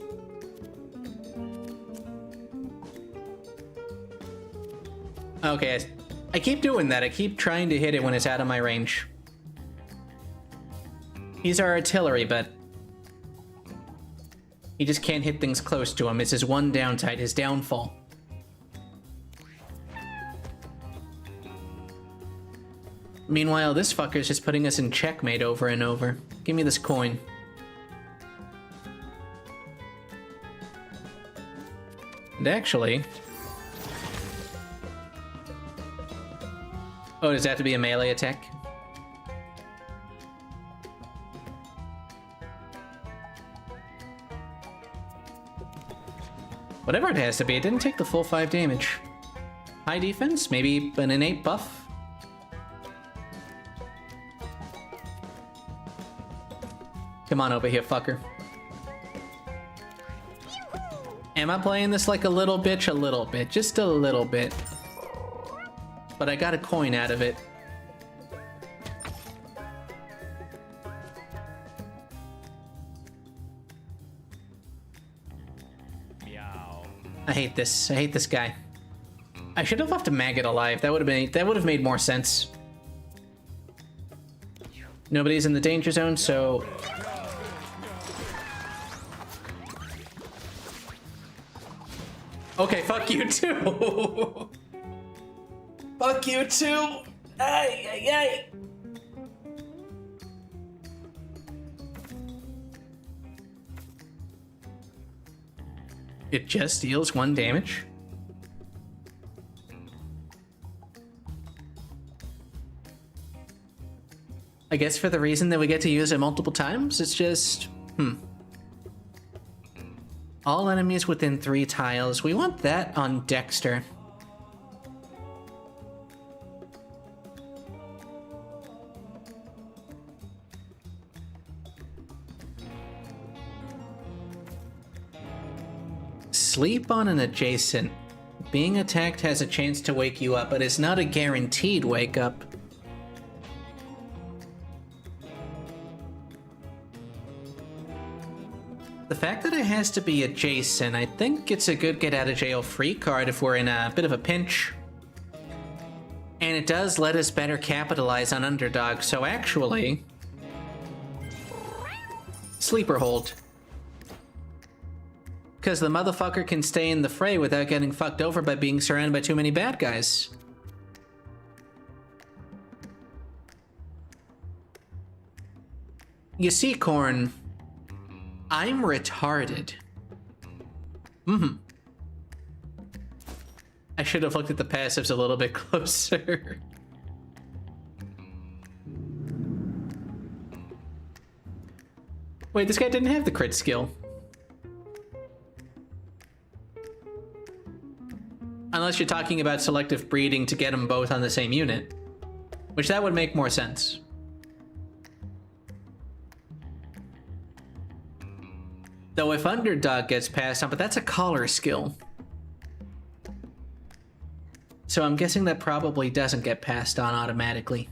Okay, I keep doing that. I keep trying to hit it when it's out of my range. He's our artillery, but he just can't hit things close to him. It's his one downside, his downfall. Meanwhile, this fucker's just putting us in checkmate over and over. Give me this coin. And actually... Oh, does that have to be a melee attack? Whatever it has to be, it didn't take the full 5 damage. High defense? Maybe an innate buff? Come on over here, fucker. Am I playing this like a little bitch? A little bit. Just a little bit. But I got a coin out of it. Meow. I hate this. I hate this guy. I should have left a maggot alive. That would have made more sense. Nobody's in the danger zone, so... Okay, fuck you too. Fuck you too. Ay, ay, ay. It just deals 1 damage. I guess for the reason that we get to use it multiple times, it's just, All enemies within 3 tiles. We want that on Dexter. Sleep on an adjacent. Being attacked has a chance to wake you up, but it's not a guaranteed wake up. The fact that it has to be adjacent, I think it's a good get out of jail free card if we're in a bit of a pinch. And it does let us better capitalize on underdog, so actually... Sleeper hold. Because the motherfucker can stay in the fray without getting fucked over by being surrounded by too many bad guys. You see, Korn, I'm retarded. I should have looked at the passives a little bit closer. Wait, this guy didn't have the crit skill. Unless you're talking about selective breeding to get them both on the same unit. Which that would make more sense. Though if underdog gets passed on, but that's a collar skill. So I'm guessing that probably doesn't get passed on automatically.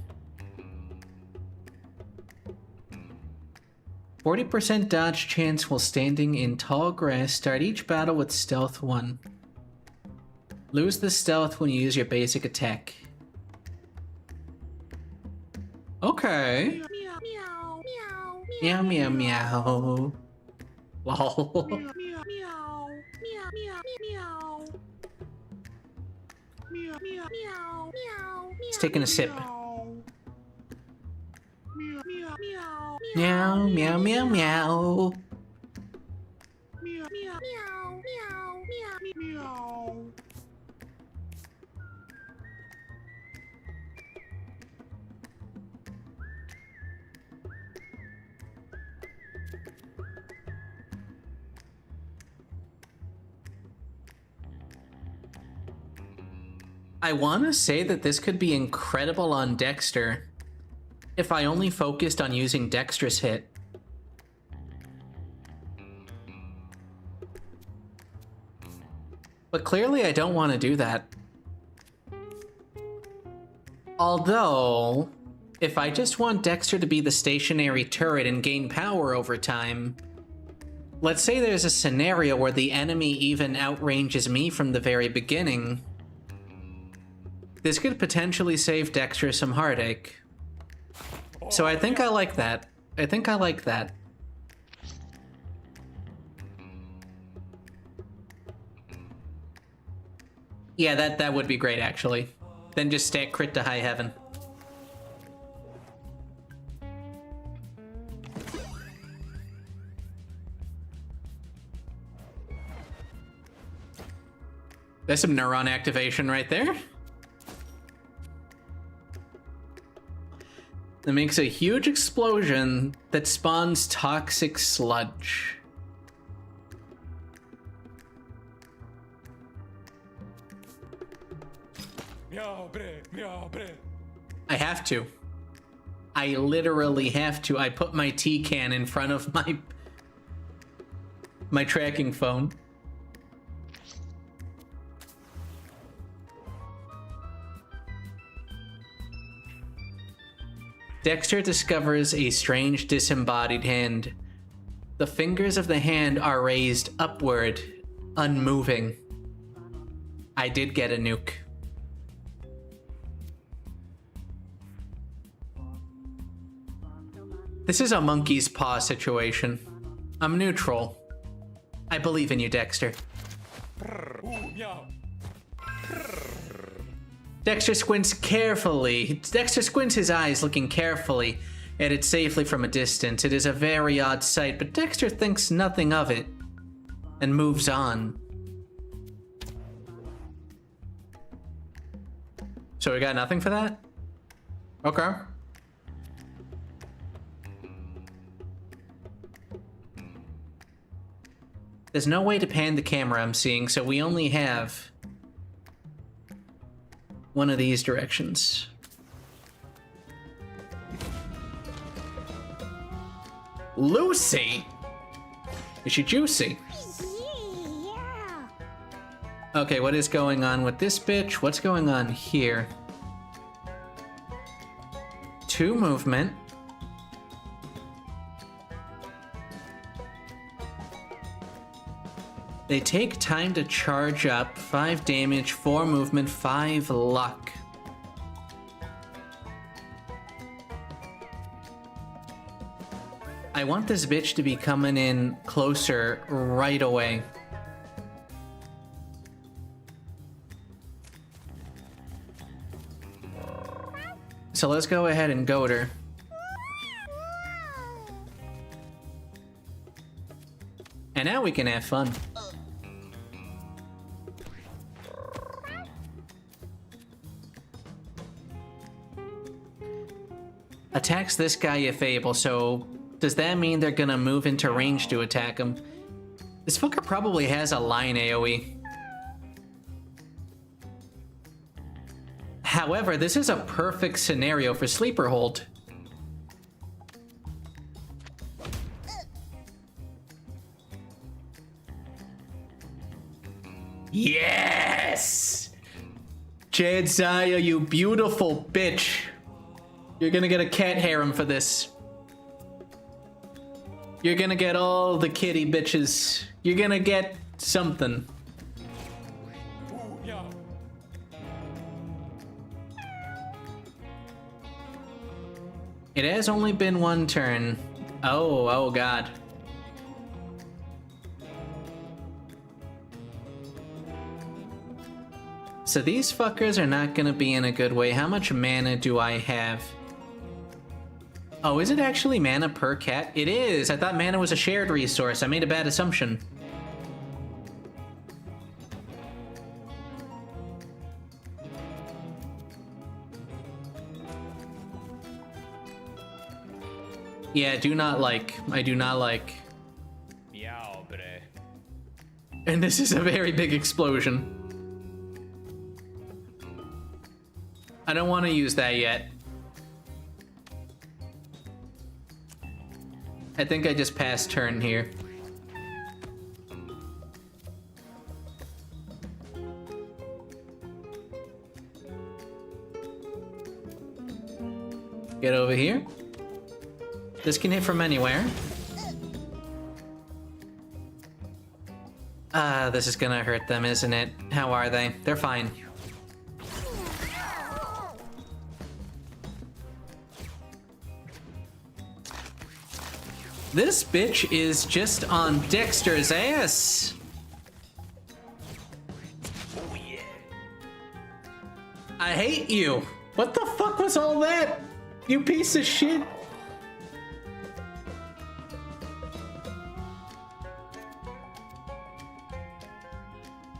40% dodge chance while standing in tall grass. Start each battle with stealth 1. Lose the stealth when you use your basic attack. Okay. Meow meow meow. Lol. He's taking a sip. Meow, meow, meow, meow. I want to say that this could be incredible on Dexter if I only focused on using Dexter's hit. But clearly I don't want to do that. Although, if I just want Dexter to be the stationary turret and gain power over time, let's say there's a scenario where the enemy even outranges me from the very beginning, this could potentially save Dexter some heartache. So I think I like that. I think I like that. Yeah, that would be great, actually. Then just stack crit to high heaven. There's some neuron activation right there. That makes a huge explosion that spawns toxic sludge. I have to. I literally have to. I put my T-can in front of my tracking phone. Dexter discovers a strange disembodied hand. The fingers of the hand are raised upward, unmoving. I did get a nuke. This is a monkey's paw situation. I'm neutral. I believe in you, Dexter. Dexter squints carefully. Dexter squints his eyes, looking carefully at it safely from a distance. It is a very odd sight, but Dexter thinks nothing of it and moves on. So we got nothing for that? Okay. There's no way to pan the camera I'm seeing, so we only have one of these directions. Lucy? Is she juicy? Okay, what is going on with this bitch? What's going on here? 2 movement. They take time to charge up, 5 damage, 4 movement, 5 luck. I want this bitch to be coming in closer right away. So let's go ahead and goad her. And now we can have fun. Attacks this guy if able, so does that mean they're gonna move into range to attack him? This fucker probably has a line AoE. However, this is a perfect scenario for sleeper hold. Yes! Jadzia, you beautiful bitch. You're gonna get a cat harem for this. You're gonna get all the kitty bitches. You're gonna get something. It has only been 1 turn. Oh god. So these fuckers are not gonna be in a good way. How much mana do I have? Oh, is it actually mana per cat? It is! I thought mana was a shared resource. I made a bad assumption. Yeah, I do not like. Meow, bre. And this is a very big explosion. I don't want to use that yet. I think I just passed turn here. Get over here. This can hit from anywhere. This is gonna hurt them, isn't it? How are they? They're fine. This bitch is just on Dexter's ass. Oh yeah. I hate you. What the fuck was all that? You piece of shit.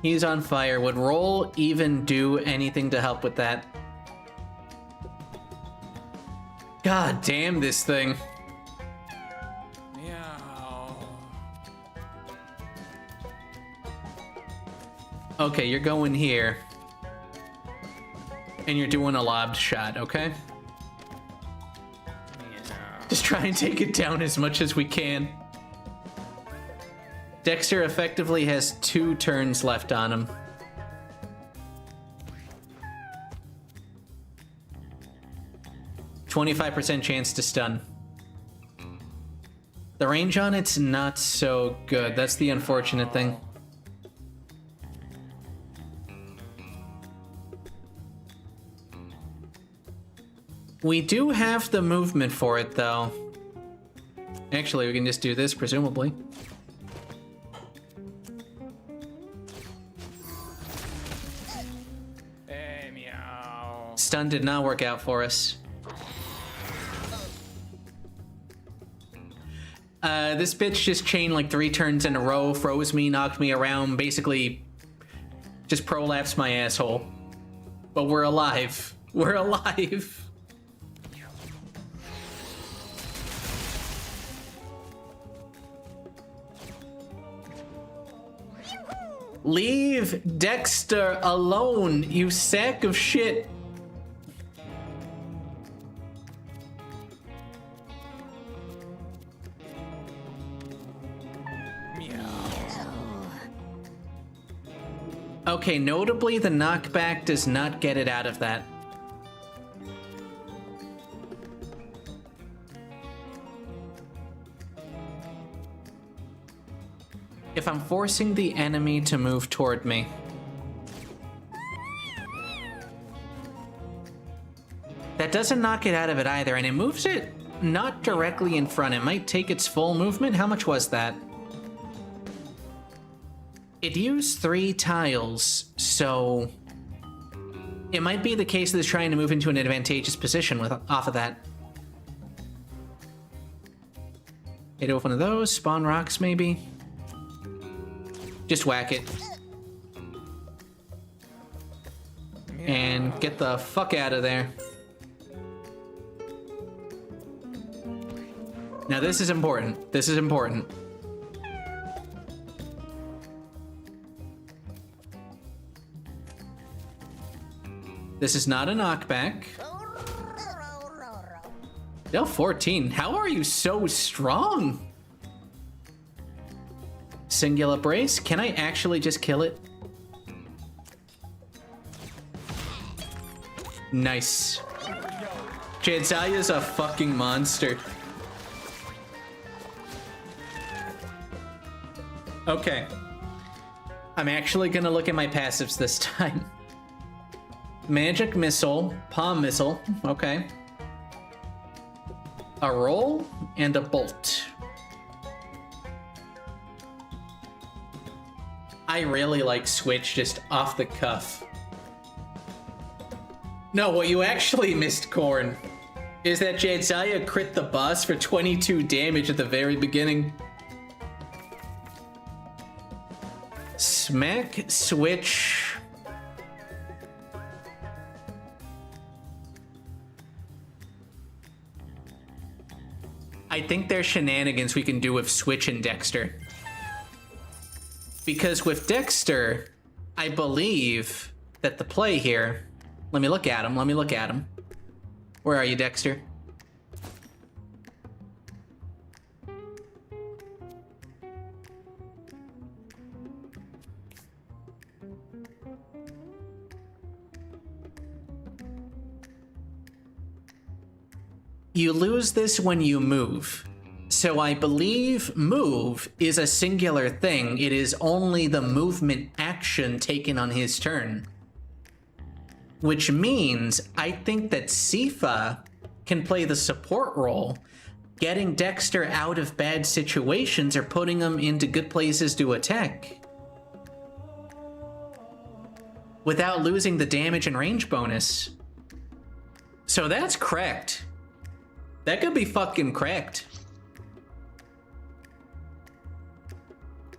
He's on fire. Would roll even do anything to help with that? God damn this thing. Meow. Okay, you're going here. And you're doing a lobbed shot, okay? Meow. Just try and take it down as much as we can. Dexter effectively has 2 turns left on him. %25 chance to stun. The range on it's not so good. That's the unfortunate thing. We do have the movement for it, though. Actually, we can just do this, presumably. Hey, meow. Stun did not work out for us. This bitch just chained like 3 turns in a row, froze me, knocked me around, basically just prolapsed my asshole. But we're alive. We're alive. Leave Dexter alone, you sack of shit. Okay, notably, the knockback does not get it out of that. If I'm forcing the enemy to move toward me, that doesn't knock it out of it either, and it moves it not directly in front. It might take its full movement. How much was that? It used 3 tiles, so it might be the case that it's trying to move into an advantageous position with off of that. Hit off one of those, spawn rocks maybe. Just whack it. And get the fuck out of there. Now this is important. This is important. This is not a knockback. Del 14, how are you so strong? Singular brace, can I actually just kill it? Nice. Jansalia's a fucking monster. Okay. I'm actually gonna look at my passives this time. Magic missile, palm missile, okay. A roll and a bolt. I really like switch just off the cuff. No, well, you actually missed corn. is that Jadzia crit the boss for 22 damage at the very beginning. Smack, switch. I think there's shenanigans we can do with Switch and Dexter. Because with Dexter, I believe that the play here... Let me look at him, let me look at him. Where are you, Dexter? You lose this when you move. So I believe move is a singular thing. It is only the movement action taken on his turn. Which means I think that Sifa can play the support role, getting Dexter out of bad situations or putting him into good places to attack. Without losing the damage and range bonus. So that's correct. That could be fucking cracked.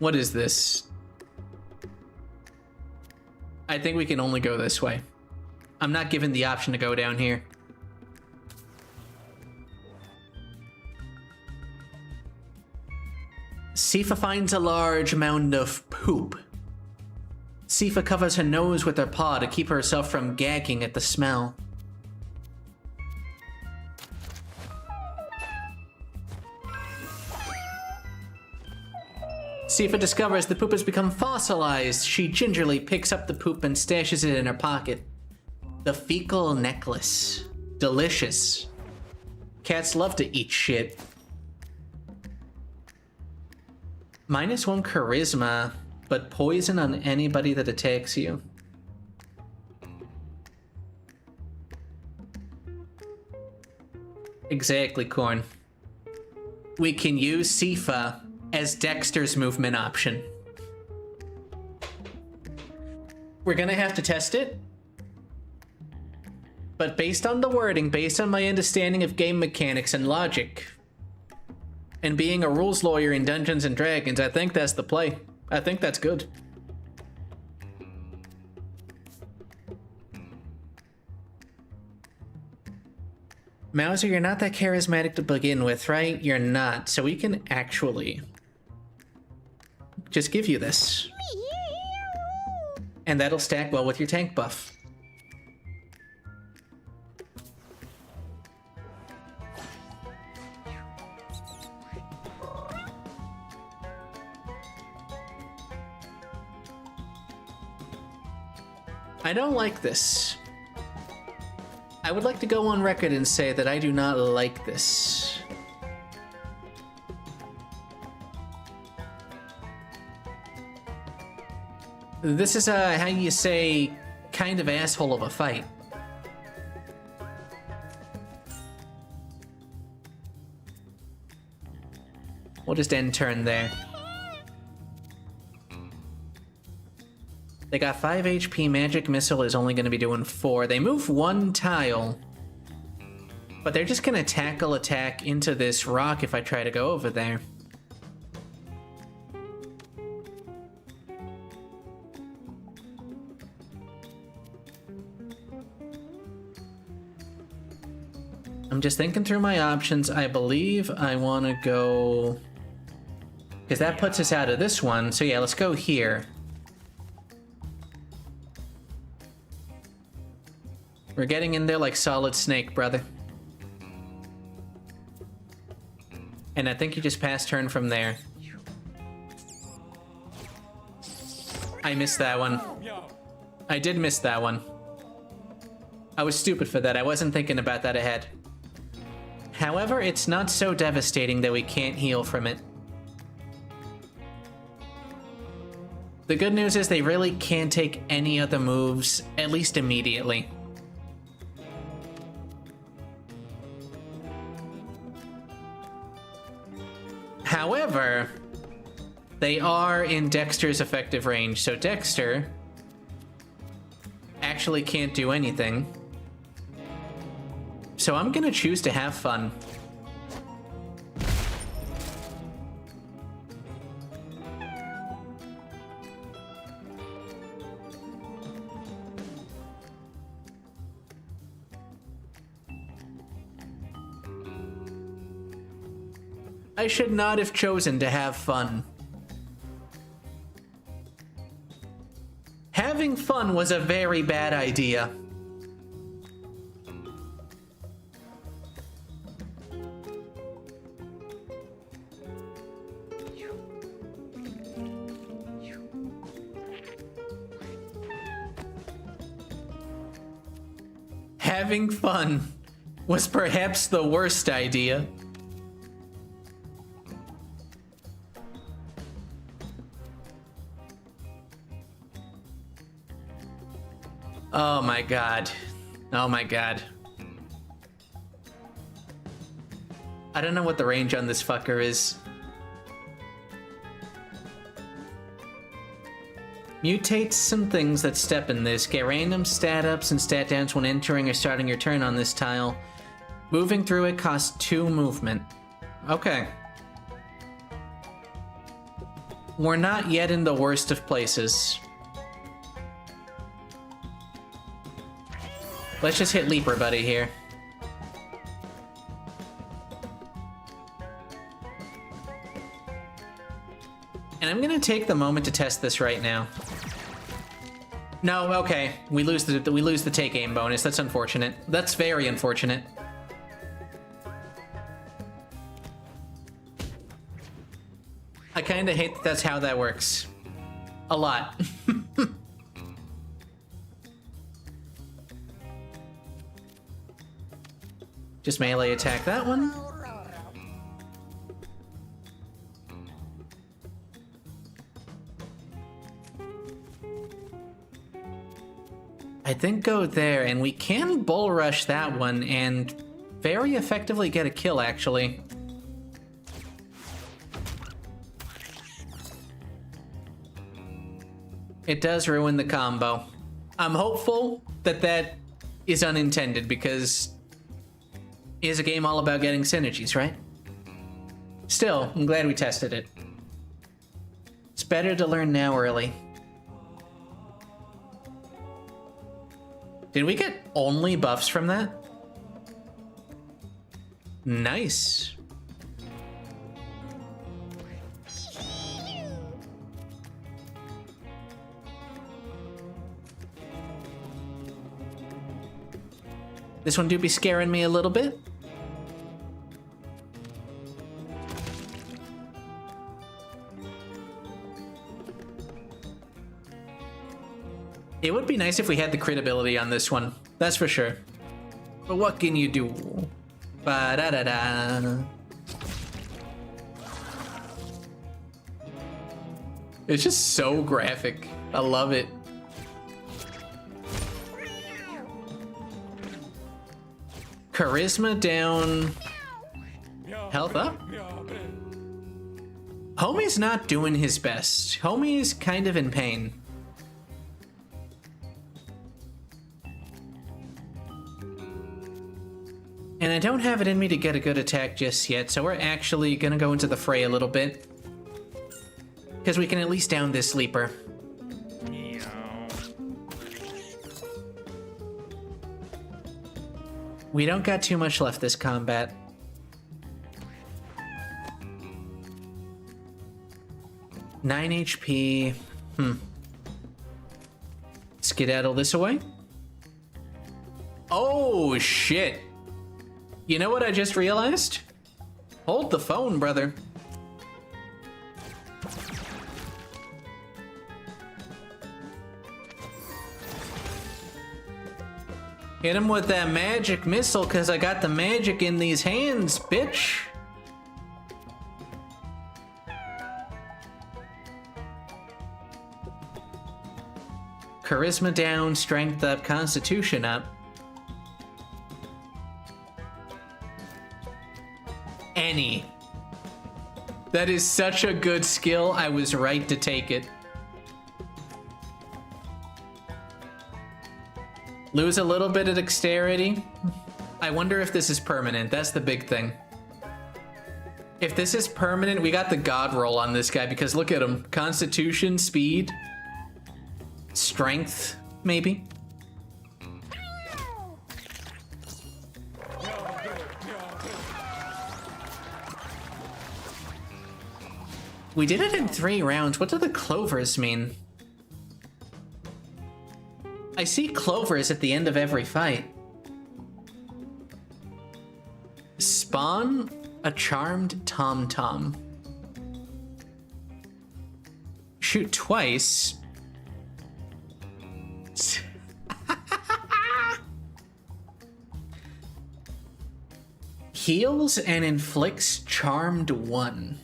What is this? I think we can only go this way. I'm not given the option to go down here. Sifa finds a large mound of poop. Sifa covers her nose with her paw to keep herself from gagging at the smell. Sifa discovers the poop has become fossilized. She gingerly picks up the poop and stashes it in her pocket. The fecal necklace. Delicious. Cats love to eat shit. -1 charisma, but poison on anybody that attacks you. Exactly, Corn. We can use Sifa as Dexter's movement option. We're gonna have to test it. But based on the wording, based on my understanding of game mechanics and logic, and being a rules lawyer in Dungeons and Dragons, I think that's the play. I think that's good. Mauser, you're not that charismatic to begin with, right? You're not. So we can actually just give you this. And that'll stack well with your tank buff. I don't like this. I would like to go on record and say that I do not like this. This is a, how you say, kind of asshole of a fight. We'll just end turn there. They got 5 HP, magic missile is only going to be doing 4. They move 1 tile. But they're just going to tackle attack into this rock if I try to go over there. I'm just thinking through my options. I believe I want to go... because that puts us out of this one. So yeah, let's go here. We're getting in there like Solid Snake, brother. And I think you just pass turn from there. I missed that one. I did miss that one. I was stupid for that. I wasn't thinking about that ahead. However, it's not so devastating that we can't heal from it. The good news is they really can't take any other moves, at least immediately. However, they are in Dexter's effective range, so Dexter actually can't do anything. So I'm gonna choose to have fun. I should not have chosen to have fun. Having fun was a very bad idea. Having fun was perhaps the worst idea. Oh my god. Oh my god. I don't know what the range on this fucker is. Mutate some things that step in this. Get random stat ups and stat downs when entering or starting your turn on this tile. Moving through it costs 2 movement. Okay. We're not yet in the worst of places. Let's just hit Leaper Buddy here. And I'm gonna take the moment to test this right now. No, okay. We lose the take aim bonus. That's unfortunate. That's very unfortunate. I kinda hate that that's how that works. A lot. Just melee attack that one. I think go there, and we can bull rush that one and very effectively get a kill, actually. It does ruin the combo. I'm hopeful that that is unintended, because it is a game all about getting synergies, right? Still, I'm glad we tested it. It's better to learn now early. Did we get only buffs from that? Nice. This one do be scaring me a little bit. It would be nice if we had the crit ability on this one. That's for sure. But what can you do? Ba-da-da-da. It's just so graphic. I love it. Charisma down. Health up. Homie's not doing his best. Homie's kind of in pain. And I don't have it in me to get a good attack just yet, so we're actually gonna go into the fray a little bit. Because we can at least down this sleeper. We don't got too much left this combat. Nine HP. Skedaddle this away. Oh, shit. You know what I just realized? Hold the phone, brother. Hit him with that magic missile, because I got the magic in these hands, bitch. Charisma down, strength up, constitution up. Any. That is such a good skill, I was right to take it. Lose a little bit of dexterity. I wonder if this is permanent. That's the big thing. If this is permanent, we got the god roll on this guy because look at him. Constitution, speed, strength, maybe. We did it in 3 rounds. What do the clovers mean? I see clovers at the end of every fight. Spawn a charmed tom-tom. Shoot twice. Heals and inflicts charmed 1.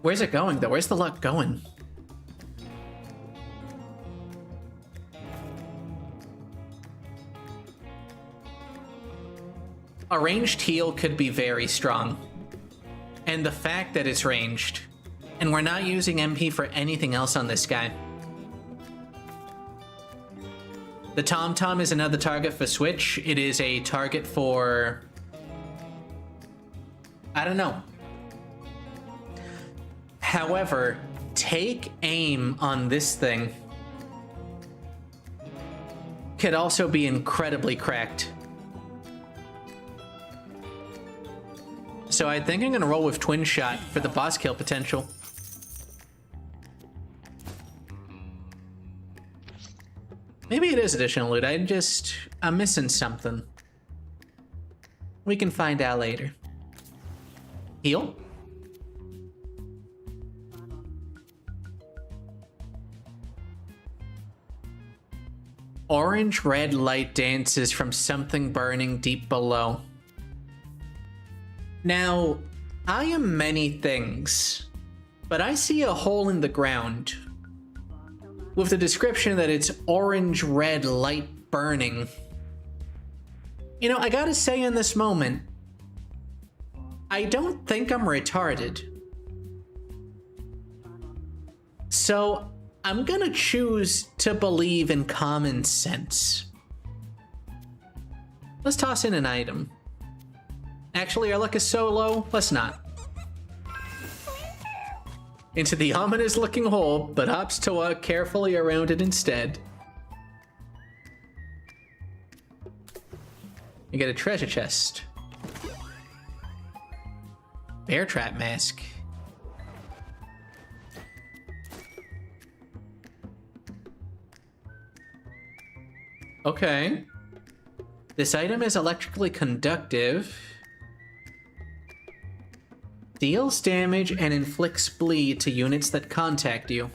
Where's it going, though? Where's the luck going? A ranged heal could be very strong. And the fact that it's ranged, and we're not using MP for anything else on this guy. The Tom-Tom is another target for Switch. It is a target for... I don't know. However, take aim on this thing could also be incredibly cracked. So I think I'm gonna roll with Twin Shot for the boss kill potential. Maybe it is additional loot. I'm missing something. We can find out later. Heal. Orange red light dances from something burning deep below. Now, I am many things, but I see a hole in the ground with the description that it's orange red light burning. You know, I gotta say in this moment, I don't think I'm retarded. So I'm gonna choose to believe in common sense. Let's toss in an item. Actually, our luck is so low, let's not. Into the ominous looking hole, but opts to walk carefully around it instead. You get a treasure chest. Bear trap mask. Okay. This item is electrically conductive. Deals damage and inflicts bleed to units that contact you.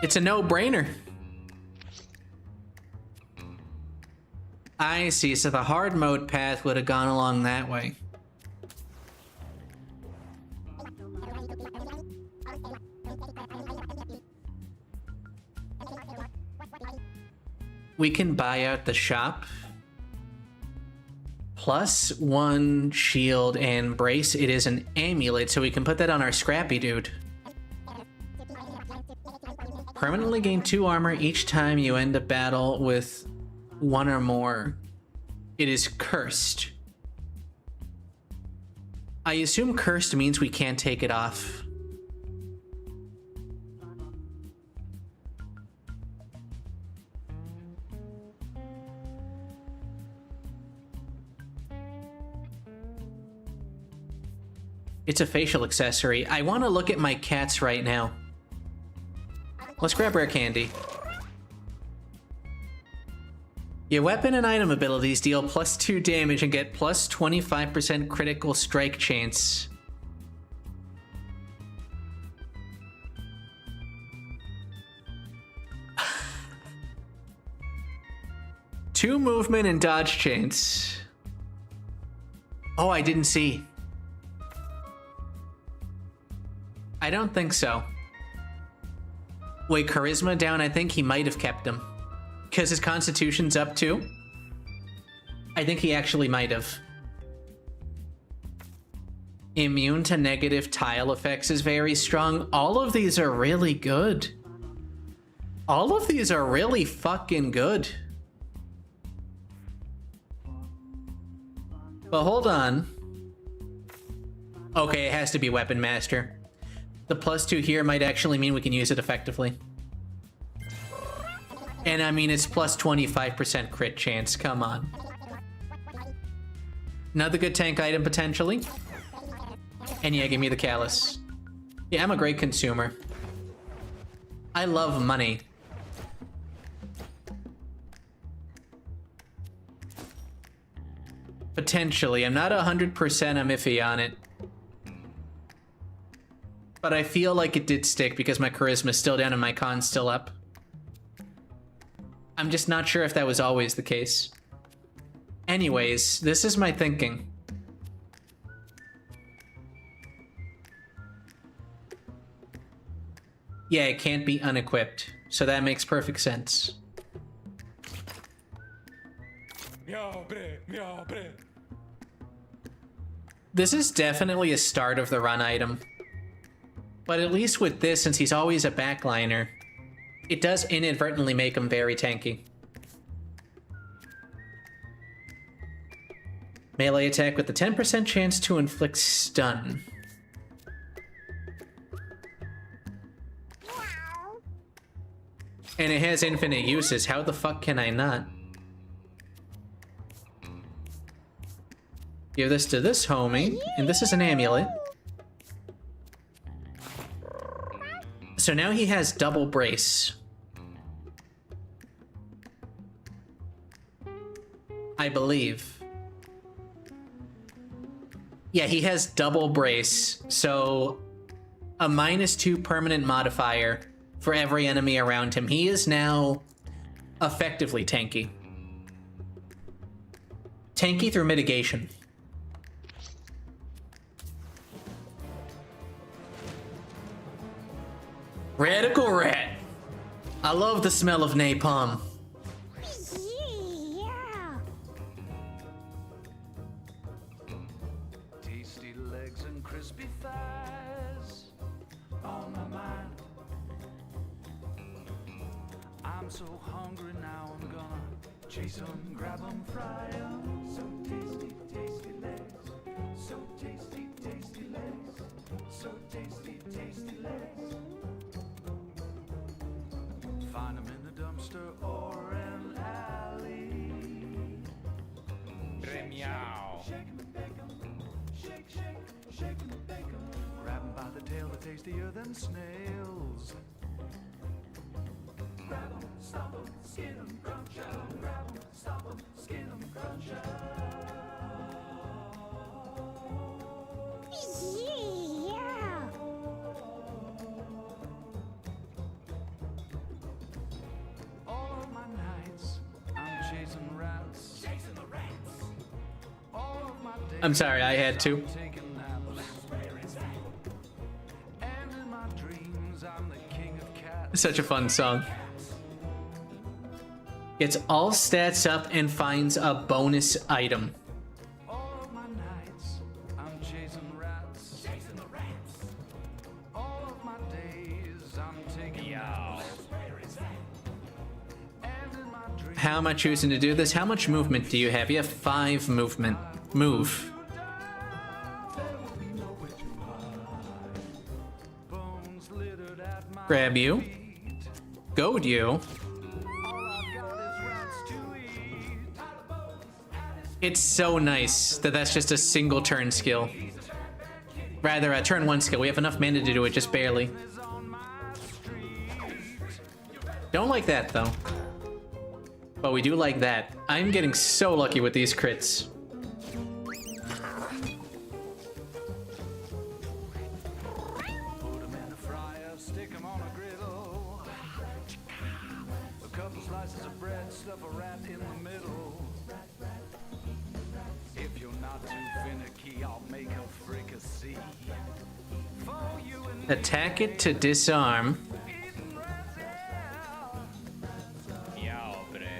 It's a no-brainer. I see, so the hard mode path would have gone along that way. We can buy out the shop. +1 shield and brace. It is an amulet, so we can put that on our scrappy dude. Permanently gain 2 armor each time you end a battle with 1 or more. It is cursed. I assume cursed means we can't take it off. It's a facial accessory. I want to look at my cats right now. Let's grab rare candy. Your weapon and item abilities deal +2 damage and get +25% critical strike chance. Two movement and dodge chance. Oh, I didn't see. I don't think so. Wait, charisma down? I think he might have kept him. because his constitution's up too. I think he actually might have. Immune to negative tile effects is very strong. All of these are really good. All of these are really fucking good. But hold on. Okay, it has to be Weapon Master. The +2 here might actually mean we can use it effectively. And I mean, it's plus 25% crit chance, come on. Another good tank item, potentially. And yeah, give me the Callus. Yeah, I'm a great consumer. I love money. Potentially. I'm not 100%, I'm iffy on it. But I feel like it did stick because my charisma's still down and my con's still up. I'm just not sure if that was always the case. Anyways, this is my thinking. Yeah, it can't be unequipped, so that makes perfect sense. This is definitely a start of the run item. But at least with this, since he's always a backliner, it does inadvertently make him very tanky. Melee attack with the 10% chance to inflict stun. And it has infinite uses. How the fuck can I not? Give this to this homie, and this is an amulet. So now he has double brace. I believe. Yeah, he has double brace, so a -2 permanent modifier for every enemy around him. He is now effectively tanky. Tanky through mitigation. Radical Rat. I love the smell of napalm. Yeah. Tasty legs and crispy thighs on my mind. I'm so hungry now, I'm gonna chase 'em, grab 'em, fry 'em. So tasty, tasty legs. So tasty, tasty legs. So tasty, tasty legs. Find 'em in the dumpster or an alley. Meow. Shake 'em and bake 'em. Shake, shake, shake 'em and bake 'em. Grab 'em by the tail, they're tastier than snails. Grab 'em, stomp 'em, skin 'em, crunch 'em. Grab 'em, stomp 'em, skin 'em, crunch 'em. Yeah. All of my nights, I'm chasing rats. Chasing the rats. All of my days, I'm sorry, I had to. I'm taking naps. And in my dreams, I'm the king of cats. Such a fun song. Gets all stats up and finds a bonus item. All of my nights, I'm chasing rats. Chasing the rats. All of my days, I'm taking Meow. And in my dreams, How am I choosing to do this? How much movement do you have? You have 5 movement. Move. bones littered at my Grab you. feet. Goad you. All I've got is rats to eat. It's so nice that that's just a single turn skill. Rather, a turn 1 skill. We have enough mana to do it, just barely. Is on my street. Don't like that, though. But we do like that. I'm getting so lucky with these crits. Put 'em in the fryer, stick 'em on a griddle. A couple slices of bread, stuff a rat in the middle. If you're not too finicky, I'll make a fricassee. For you and Attack it to disarm. eating rats out. Meow, bre.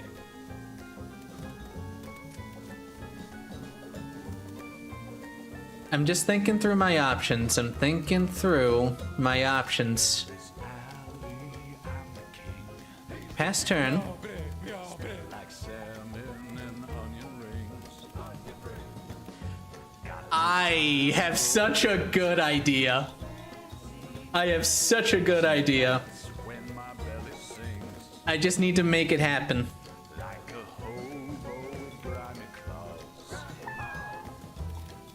I'm just thinking through my options. I'm thinking through my options. Pass turn. Like salmon and onion rings. I have such a good idea. I have such a good idea. When my belly sings I just need to make it happen. like a hobo grimy claws.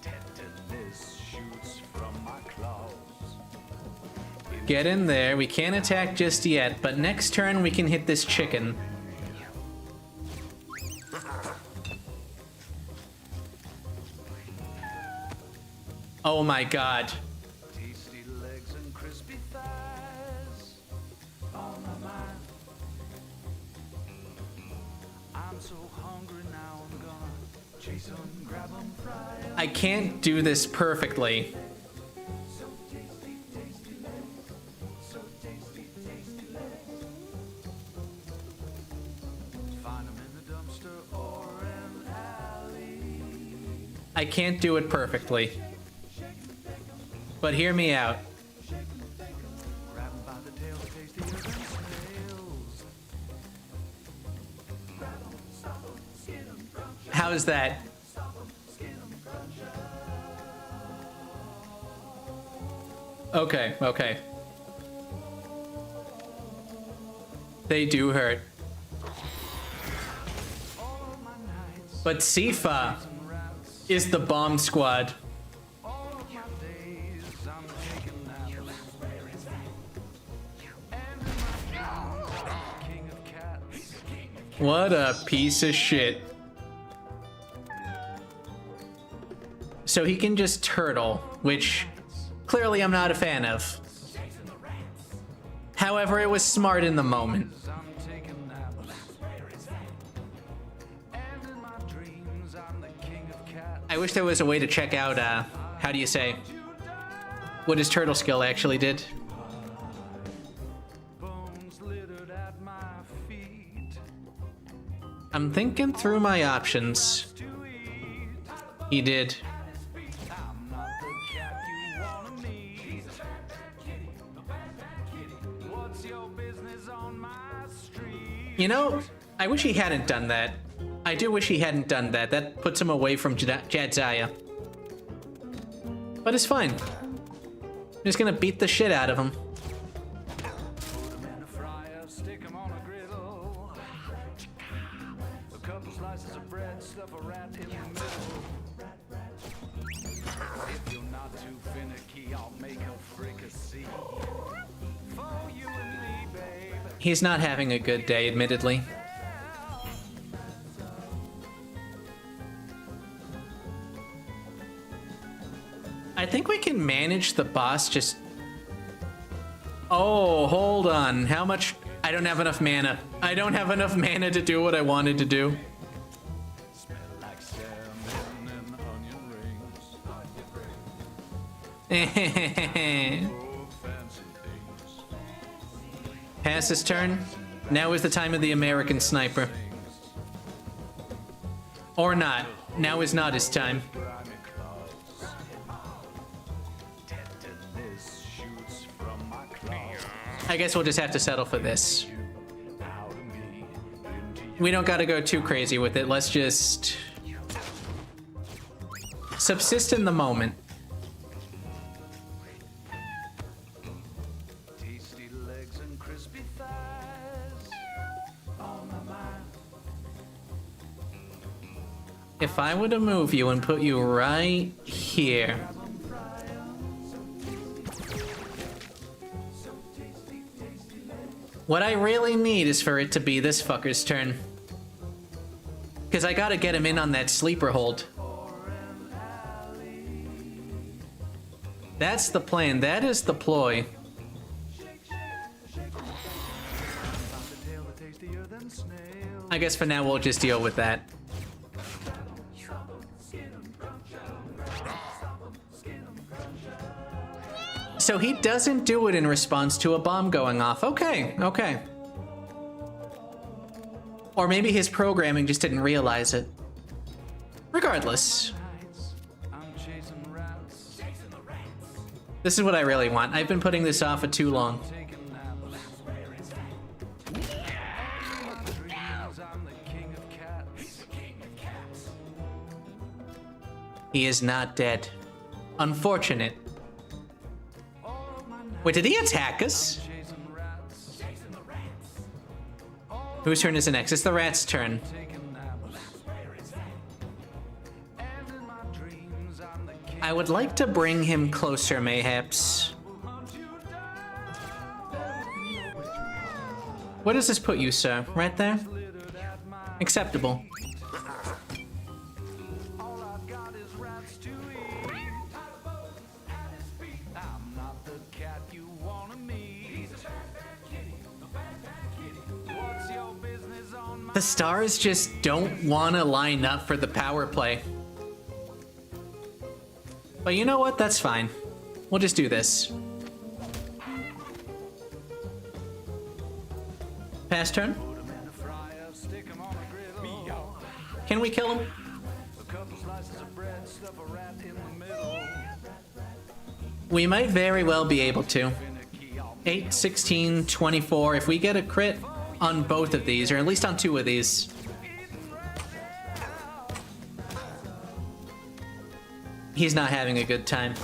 Tenderness shoots from my claws. Get in there. We can't attack just yet, but next turn we can hit this chicken. Oh my god. Tasty legs and crispy thighs on my mind. I'm so hungry now, I'm gonna chase 'em, grab 'em, fry 'em. I can't do this perfectly. So tasty, tasty legs. So tasty, tasty legs. Find 'em in the dumpster or an alley. I can't do it perfectly. But hear me out. Grab 'em by the tail, tastier than snails. How's that? Okay, okay. They do hurt. But Sifa is the bomb squad. All of my days I'm taking naps. And in my dreams, I'm the king of cats. What a piece of shit. So he can just turtle, which clearly I'm not a fan of. However, it was smart in the moment. I'm taking naps. And in my dreams I'm the king of cats. I wish there was a way to check out, how do you say, what his turtle skill actually did. Bones littered at my feet. I'm thinking through my options. To eat. He did. I'm not the cat you wanna meet. What's your business on my street? You know, I wish he hadn't done that. I do wish he hadn't done that. That puts him away from Jadzia. But it's fine. I'm just gonna beat the shit out of him. Put 'em in a fryer, stick 'em on a griddle. A couple slices of bread, stuff a rat in the middle. If you're not too finicky, I'll make a fricassee. For you and me, babe. He's not having a good day, admittedly. I think we can manage the boss just... Oh, hold on. How much... I don't have enough mana. I don't have enough mana to do what I wanted to do. Smell like salmon and onion rings. Oh, fancy things. Pass his turn. Now is the time of the American sniper. Or not. Now is not his time. Grimy claws. Tenderness shoots from my claws. I guess we'll just have to settle for this. Out of me, into you. We don't gotta go too crazy with it. Let's just... subsist in the moment. Tasty legs and crispy thighs on my mind. If I were to move you and put you right here... What I really need is for it to be this fucker's turn. Because I gotta get him in on that sleeper hold. That's the plan. That is the ploy. I guess for now we'll just deal with that. So he doesn't do it in response to a bomb going off. Okay, okay. Or maybe his programming just didn't realize it. Regardless. I'm chasing rats This is what I really want. I've been putting this off for too long. taking naps. In my dreams, I'm the king of cats. He is not dead. Unfortunate. Wait, did he attack us? Chasing rats. Whose turn is it next? It's the rat's turn. Taking naps. And in my dreams, I'm the king. I would like to bring him closer, mayhaps. Where does this put you, sir? Right there? Acceptable. All I've got is rats to eat. I'm not the cat you wanna meet. He's a bad kitty, a bad kitty. What's your business on my The stars just don't want to line up for the power play. But you know what? That's fine. We'll just do this. Pass turn. put 'em in the fryer, stick 'em on a griddle. Can we kill him? A couple slices of bread, stuff a rat in the middle. We might very well be able to. Finicky, I'll 8, 16, 24. If we get a crit on both of these, or at least on 2 of these. He's not having a good time.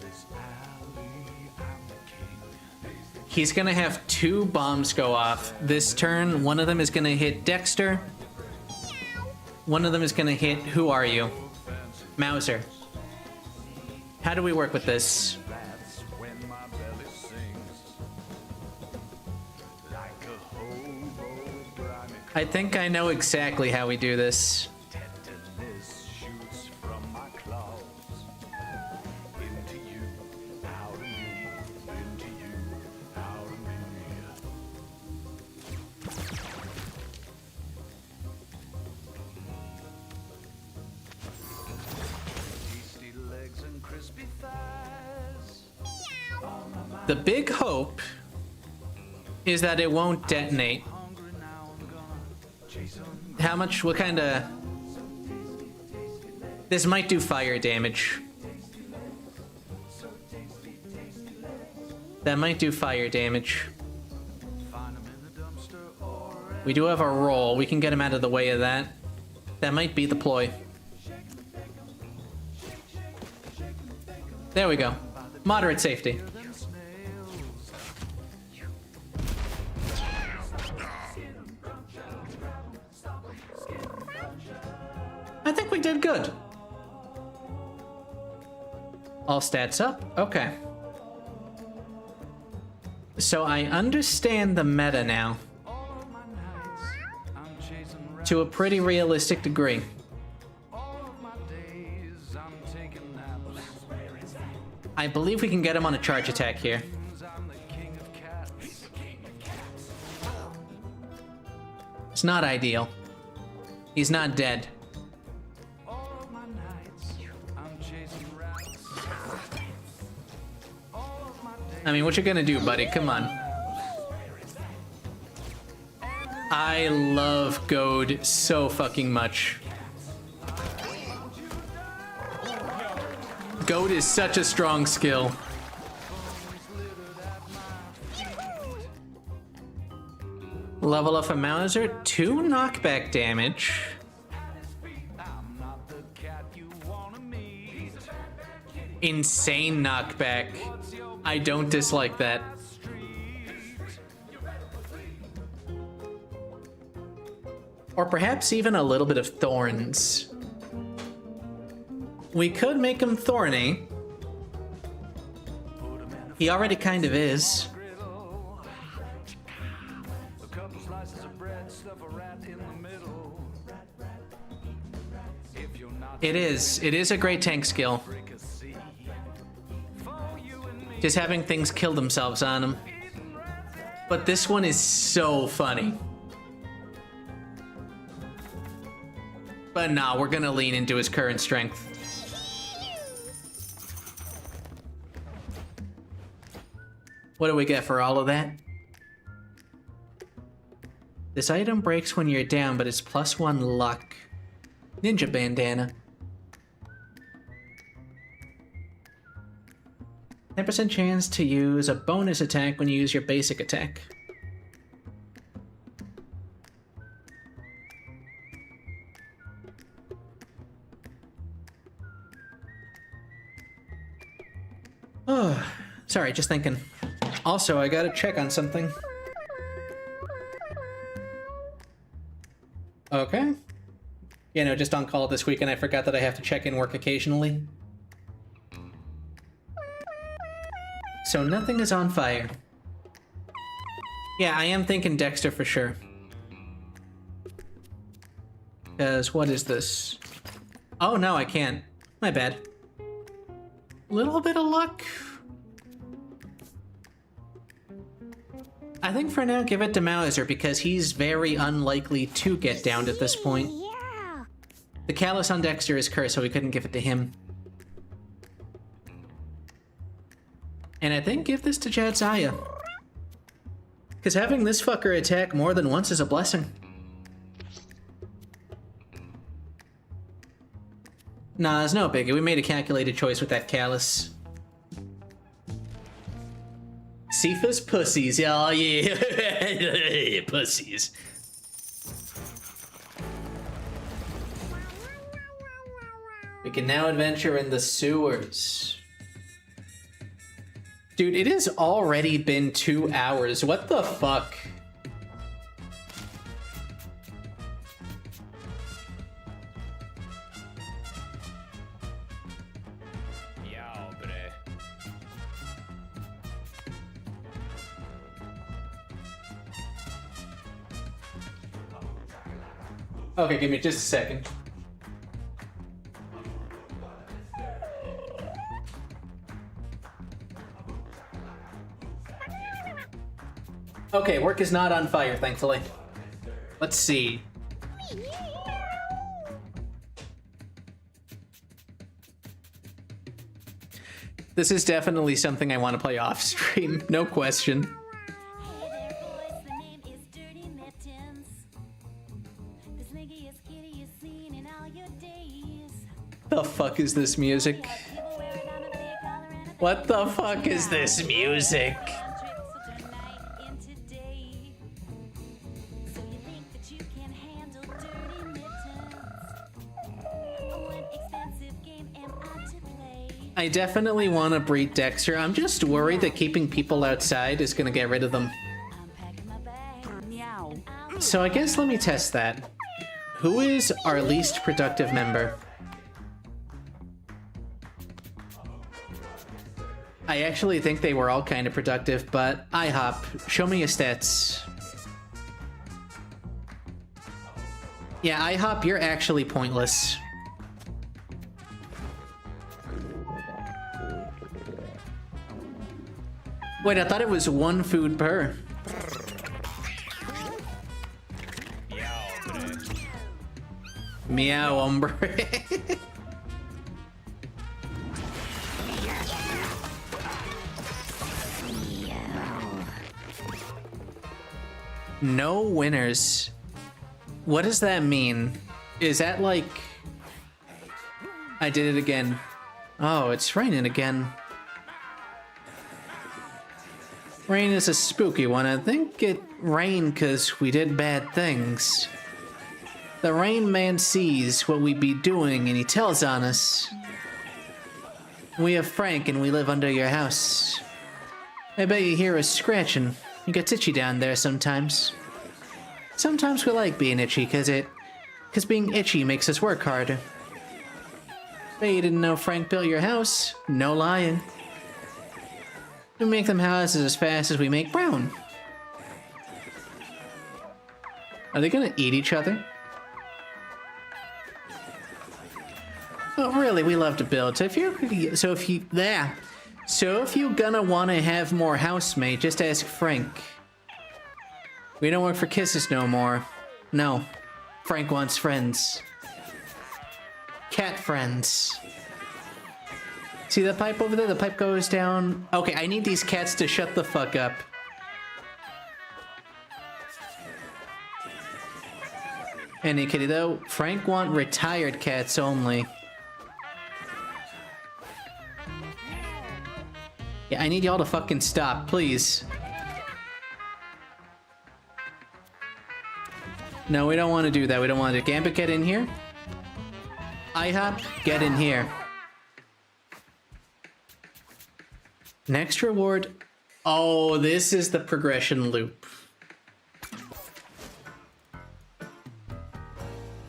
this alley, I'm the king. He's gonna have 2 bombs go off this turn. One of them is gonna hit Dexter. One of them is gonna hit, who are you? Mauser. How do we work with this? That's when my belly sings. Like a hobo with grimy I think I know exactly how we do this. tenderness shoots from my claws. Into you, out of me. Into you, out of me. Tasty legs and crispy thighs. The big hope is that it won't detonate. Hungry now, I'm gonna chase 'em. How much, what kind of... This might do fire damage. That might do fire damage. Find 'em in the dumpster or We do have a roll. We can get him out of the way of that. That might be the ploy. There we go. Moderate safety. than snails. I think we did good. All stats up? Okay. So I understand the meta now All of my nights, I'm chasing rats. to a pretty realistic degree. All of my days, I'm taking naps. I believe we can get him on a charge attack here. I'm the king of cats. It's not ideal. He's not dead. All of my nights, I'm chasing rats. All of my days, I mean, what you gonna do, buddy? Come on. I love Goad so fucking much. Goad is such a strong skill. Level up a Mauser, 2 knockback damage. I'm not the cat you wanna meet. Insane knockback. I don't dislike that. Or perhaps even a little bit of thorns. We could make him thorny. Put 'em in He already kind of is. a griddle. A couple slices of bread, stuff a rat in the middle. If you're not It is a great tank skill. fricassee, for you and me. Just having things kill themselves on him. But this one is so funny. But nah, we're gonna lean into his current strength. What do we get for all of that? This item breaks when you're down, but it's +1 luck. Ninja bandana. 10% chance to use a bonus attack when you use your basic attack. Oh, sorry, just thinking. Also, I gotta check on something. Okay. You know, just on call this week and I forgot that I have to check in work occasionally. So nothing is on fire. Yeah, I am thinking Dexter for sure. Because what is this? Oh no, I can't. My bad. Little bit of luck. I think for now, give it to Mauser because he's very unlikely to get downed at this point. Yeah. The callus on Dexter is cursed, so we couldn't give it to him. And I think give this to Jadzia. Because having this fucker attack more than once is a blessing. Nah, it's no biggie. We made a calculated choice with that callus. Sifa's pussies. Oh, yeah. Pussies. We can now adventure in the sewers. Dude, it has already been 2 hours. What the fuck? Yeah, bre. Okay, give me just a second. Okay, work is not on fire, thankfully. Let's see. This is definitely something I want to play off stream, no question. Hey there, boys, the name is Dirty Mittens. The sniggiest kitty you've seen in all your days. The fuck is this music? People wear it on a big collar and a What the fuck is this music? trip such a night in today. So you think that you can handle Dirty Mittens? One expensive game am I to play? I definitely want to breed Dexter. I'm just worried that keeping people outside is gonna get rid of them. I'm packing my bag. Meow. So I guess let me test that. Who is our least productive member? I actually think they were all kind of productive, but IHOP, show me your stats. Yeah, IHOP, you're actually pointless. Wait, I thought it was 1 food per. Yeah, bre. Meow, hombre. No winners. What does that mean? Is that like... I did it again. Oh, it's raining again. Rain is a spooky one. I think it rained because we did bad things. The Rain Man sees what we be doing and he tells on us. We have Frank and we live under your house. I bet you hear us scratching. It gets itchy down there sometimes. Sometimes we like being itchy cause being itchy makes us work harder. Bet you didn't know Frank built your house. No lying. We make them houses as fast as we make brown. Are they gonna eat each other? Oh, really? We love to build. So if you're gonna want to have more housemate, just ask Frank. We don't work for kisses no more. No, Frank wants friends. Cat friends. See the pipe over there? The pipe goes down. Okay, I need these cats to shut the fuck up. Any kitty though. Frank want retired cats only. Yeah, I need y'all to fucking stop, please. No, we don't want to do that. We don't want to. Gambit, get in here. IHOP, get in here. Next reward. Oh, this is the progression loop.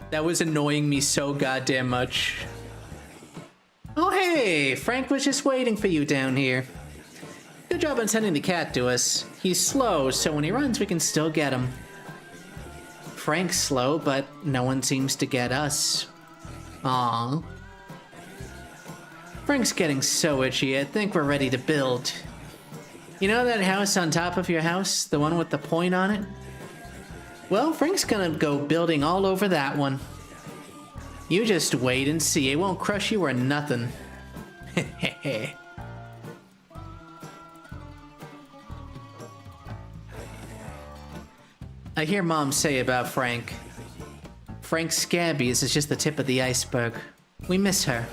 That was annoying me so goddamn much. Oh, hey! Frank was just waiting for you down here. Good job on sending the cat to us. He's slow, so when he runs, we can still get him. Frank's slow, but no one seems to get us. Aww. Frank's getting so itchy, I think we're ready to build. You know that house on top of your house? The one with the point on it? Well, Frank's gonna go building all over that one. You just wait and see. It won't crush you or nothing. Hehehe. I hear Mom say about Frank. Frank's scabies is just the tip of the iceberg. We miss her.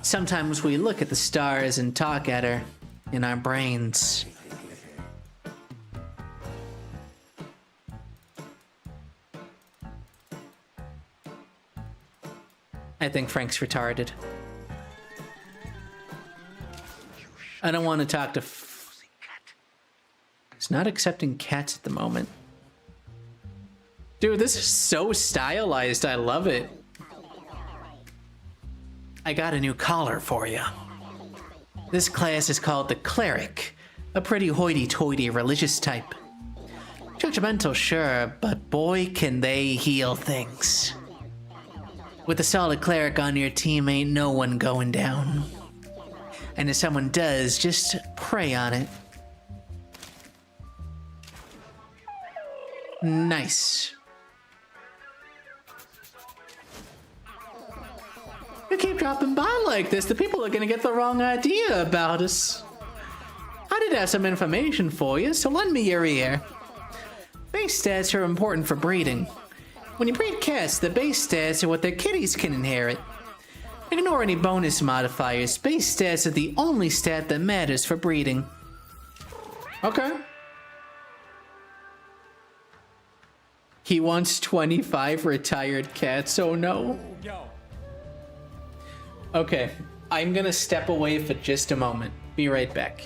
Sometimes we look at the stars and talk at her in our brains. I think Frank's retarded. I don't want to talk to He's not accepting cats at the moment. Dude, this is so stylized. I love it. I got a new collar for you. This class is called the Cleric, a pretty hoity-toity religious type. Judgmental, sure, but boy, can they heal things. With a solid cleric on your team, ain't no one going down. And if someone does, just pray on it. Nice. You keep dropping by like this, the people are gonna get the wrong idea about us. I did have some information for you, so lend me your ear. Base stats are important for breeding. When you breed cats, the base stats are what their kitties can inherit. Ignore any bonus modifiers. Base stats are the only stat that matters for breeding. Okay. He wants 25 retired cats, oh no. Okay, I'm gonna step away for just a moment. Be right back.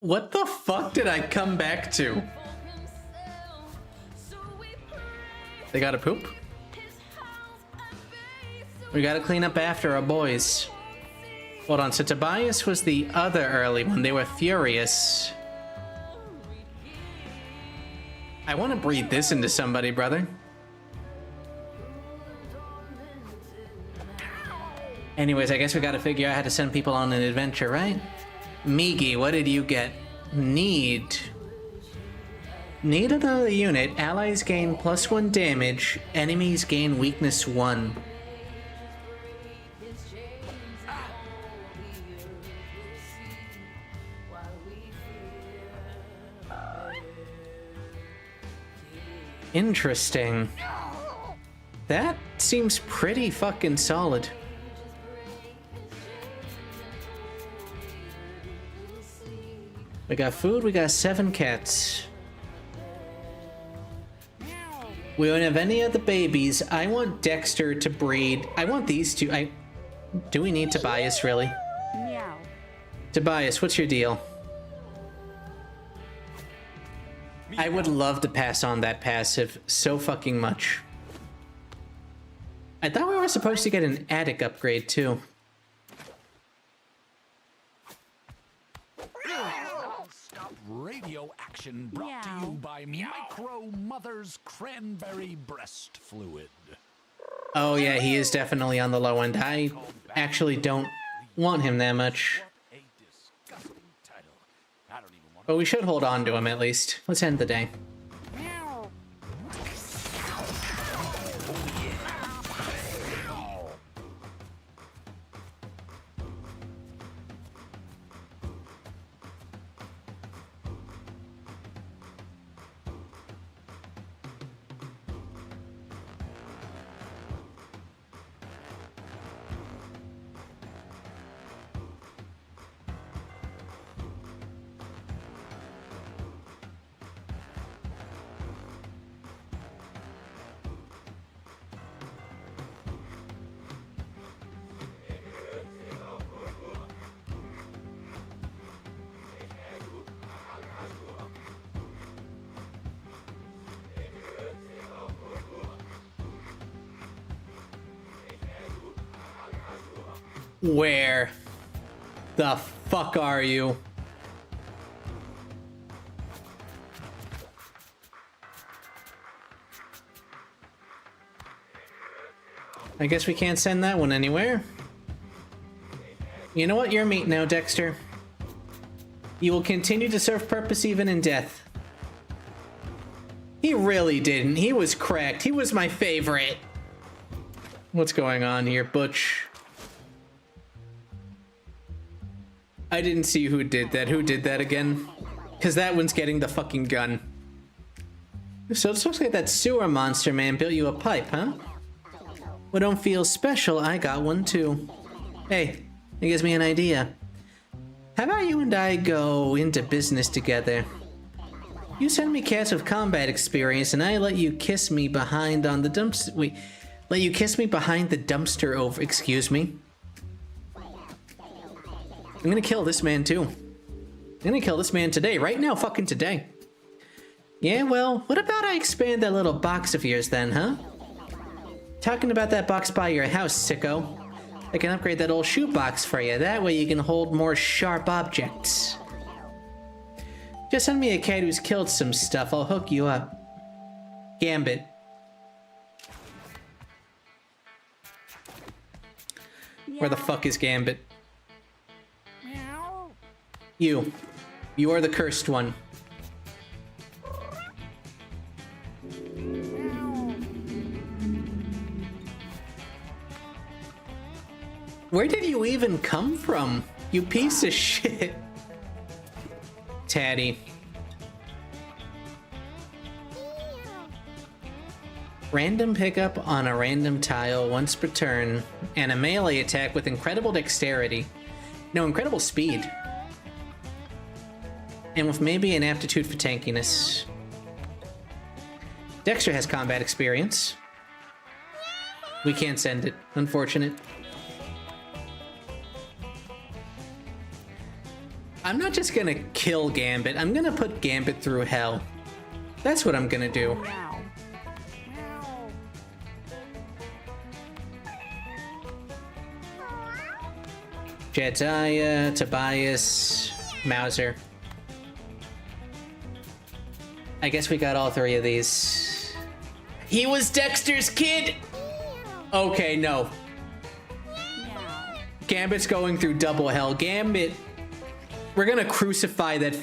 What the fuck did I come back to? They gotta poop? We gotta clean up after our boys. Hold on, so Tobias was the other early one. They were furious. I want to breed this into somebody, brother. Anyways, I guess we gotta figure out how to send people on an adventure, right? Migi, what did you get? Need. Need another unit. Allies gain +1 damage. Enemies gain weakness 1. Interesting. That seems pretty fucking solid. We got food, we got 7 cats. We don't have any of the babies. I want Dexter to breed. I want these two. Do we need Tobias, really? Meow. Tobias, what's your deal? I would love to pass on that passive so fucking much. I thought we were supposed to get an attic upgrade, too. Radio action brought to you by Micro Mother's Cranberry Breast Fluid. Oh yeah, he is definitely on the low end. I actually don't want him that much. A disgusting title. I don't even want But we should hold on to him at least. Let's end the day. Where the fuck are you? I guess we can't send that one anywhere. You know what? You're meat now, Dexter. You will continue to serve purpose even in death. He really didn't. He was cracked. He was my favorite. What's going on here, Butch? I didn't see who did that. Who did that again? Because that one's getting the fucking gun. So it looks like that sewer monster man built you a pipe, huh? Well, don't feel special. I got one too. Hey, it gives me an idea. How about you and I go into business together? You send me cats with combat experience, and I let you kiss me behind on the dumpster. Wait, let you kiss me behind the dumpster over. Excuse me. I'm gonna kill this man too. I'm gonna kill this man today, right now, fucking today. Yeah, well, what about I expand that little box of yours then, huh? Talking about that box by your house, sicko. I can upgrade that old shoebox for you. That way you can hold more sharp objects. Just send me a cat who's killed some stuff. I'll hook you up. Gambit. Where the fuck is Gambit? You. You are the cursed one. Where did you even come from? You piece of shit. Tatty. Random pickup on a random tile once per turn, and a melee attack with incredible dexterity. No, incredible speed. And with maybe an aptitude for tankiness. Dexter has combat experience. We can't send it. Unfortunate. I'm not just gonna kill Gambit. I'm gonna put Gambit through hell. That's what I'm gonna do. Meow. Jedediah, Tobias, Mauser. I guess we got all three of these. He was Dexter's kid! Okay, no. Meow. Gambit's going through double hell. Gambit, we're gonna crucify that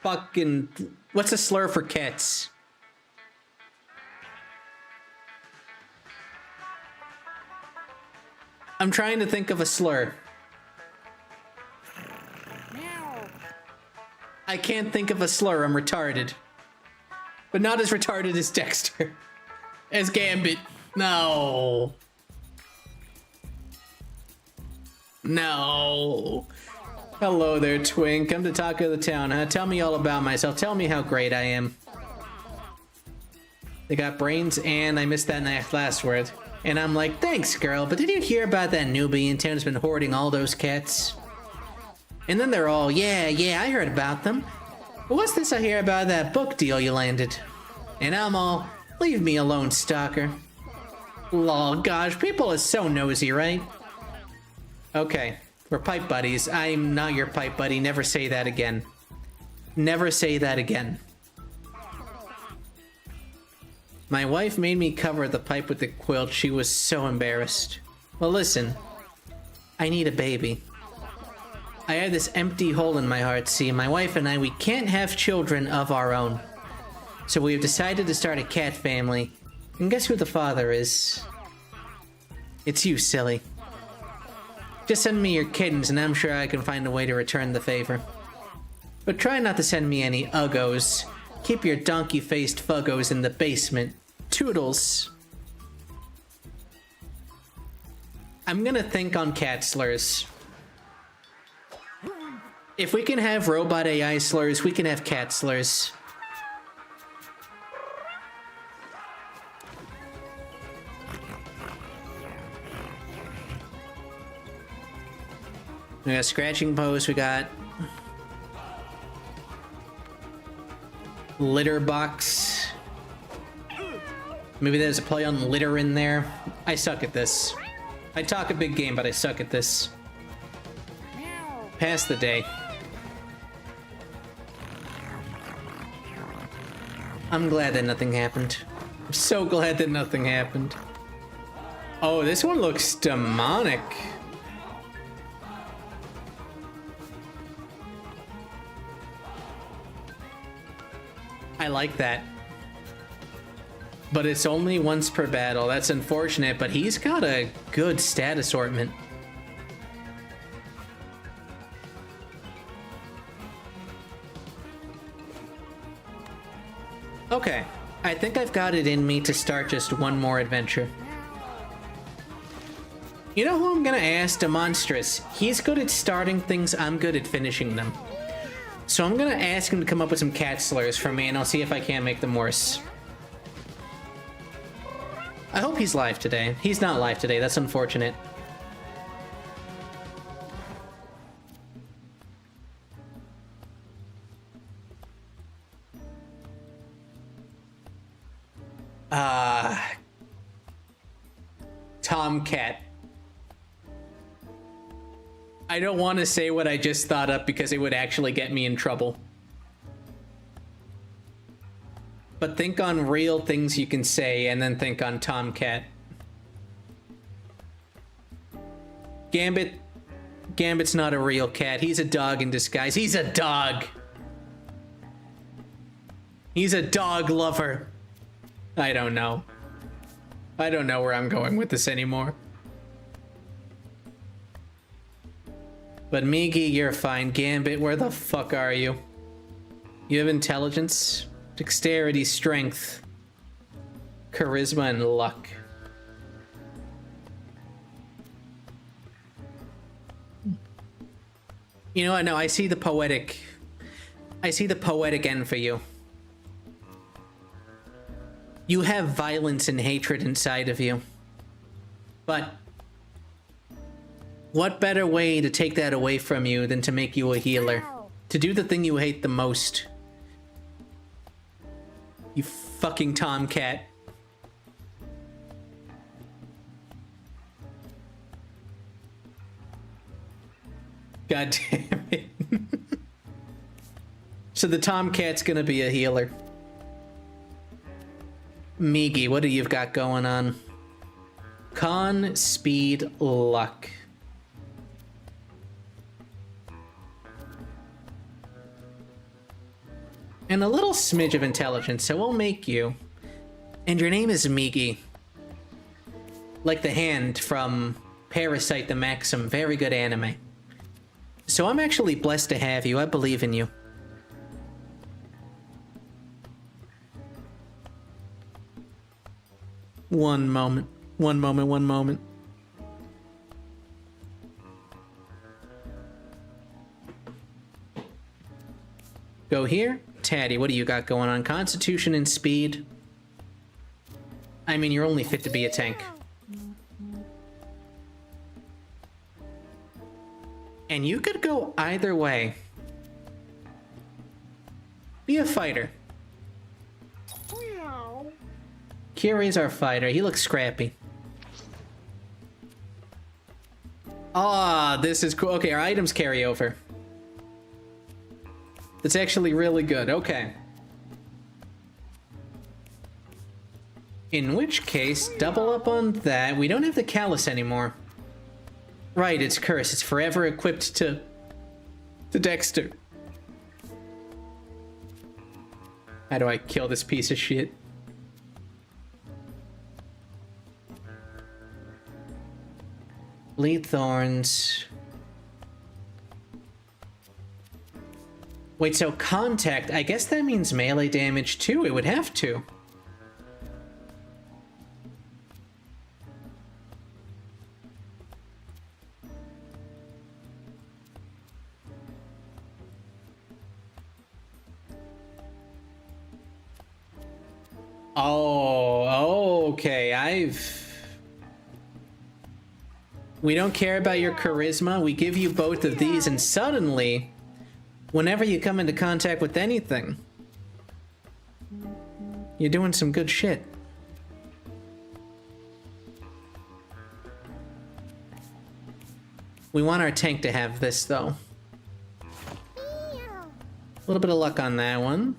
fucking... What's a slur for cats? I'm trying to think of a slur. Meow. I can't think of a slur. I'm retarded. But not as retarded as Dexter. As Gambit. No. No. Hello there, Twink. I'm the talk of the town, huh? Tell me all about myself. Tell me how great I am. They got brains, and I missed that last word. And I'm like, thanks, girl, but did you hear about that newbie in town who's been hoarding all those cats? And then they're all, yeah, I heard about them. But what's this I hear about that book deal you landed? And I'm all, leave me alone, stalker. Lol, gosh, people are so nosy, right? Okay, we're pipe buddies. I'm not your pipe buddy. Never say that again. Never say that again. My wife made me cover the pipe with the quilt. She was so embarrassed. Well, listen. I need a baby. I have this empty hole in my heart. See, my wife and I, we can't have children of our own. So we've decided to start a cat family. And guess who the father is? It's you, silly. Just send me your kittens and I'm sure I can find a way to return the favor. But try not to send me any uggos. Keep your donkey-faced fuggos in the basement. Toodles. I'm gonna think on cat slurs. If we can have robot AI slurs, we can have cat slurs. We got scratching post, we got litter box. Maybe there's a play on litter in there. I suck at this. I talk a big game, but I suck at this. Meow. Pass the day. I'm glad that nothing happened. I'm so glad that nothing happened. Oh, this one looks demonic. I like that. But it's only once per battle. That's unfortunate, but he's got a good stat assortment. Okay, I think I've got it in me to start just one more adventure. You know who I'm gonna ask? Demonstrous. He's good at starting things, I'm good at finishing them. So I'm gonna ask him to come up with some cat slurs for me, and I'll see if I can't make them worse. I hope he's live today. He's not live today, that's unfortunate. Tomcat. I don't want to say what I just thought up because it would actually get me in trouble. But think on real things you can say and then think on Tomcat. Gambit's not a real cat. He's a dog in disguise. He's a dog. He's a dog lover. I don't know. I don't know where I'm going with this anymore. But Migi, you're fine. Gambit, where the fuck are you? You have intelligence, dexterity, strength, charisma, and luck. You know what? No, I see the poetic end for you. You have violence and hatred inside of you. But what better way to take that away from you than to make you a healer? Ow. To do the thing you hate the most. You fucking tomcat. God damn it. So the tomcat's gonna be a healer. Migi, what do you've got going on? Con, speed, luck. And a little smidge of intelligence, so we'll make you. And your name is Migi. Like the hand from Parasite the Maxim, very good anime. So I'm actually blessed to have you, I believe in you. One moment. Go here. Taddy, what do you got going on? Constitution and speed. I mean, you're only fit to be a tank. And you could go either way. Be a fighter. Kiri's our fighter. He looks scrappy. Ah, this is cool. Okay, our items carry over. That's actually really good. Okay. In which case, double up on that. We don't have the callus anymore. Right, it's cursed. It's forever equipped to Dexter. How do I kill this piece of shit? Bleed thorns. Wait, so contact, I guess that means melee damage too. It would have to. Oh, okay. We don't care about your charisma. We give you both of these, and suddenly, whenever you come into contact with anything, you're doing some good shit. We want our tank to have this, though. A little bit of luck on that one.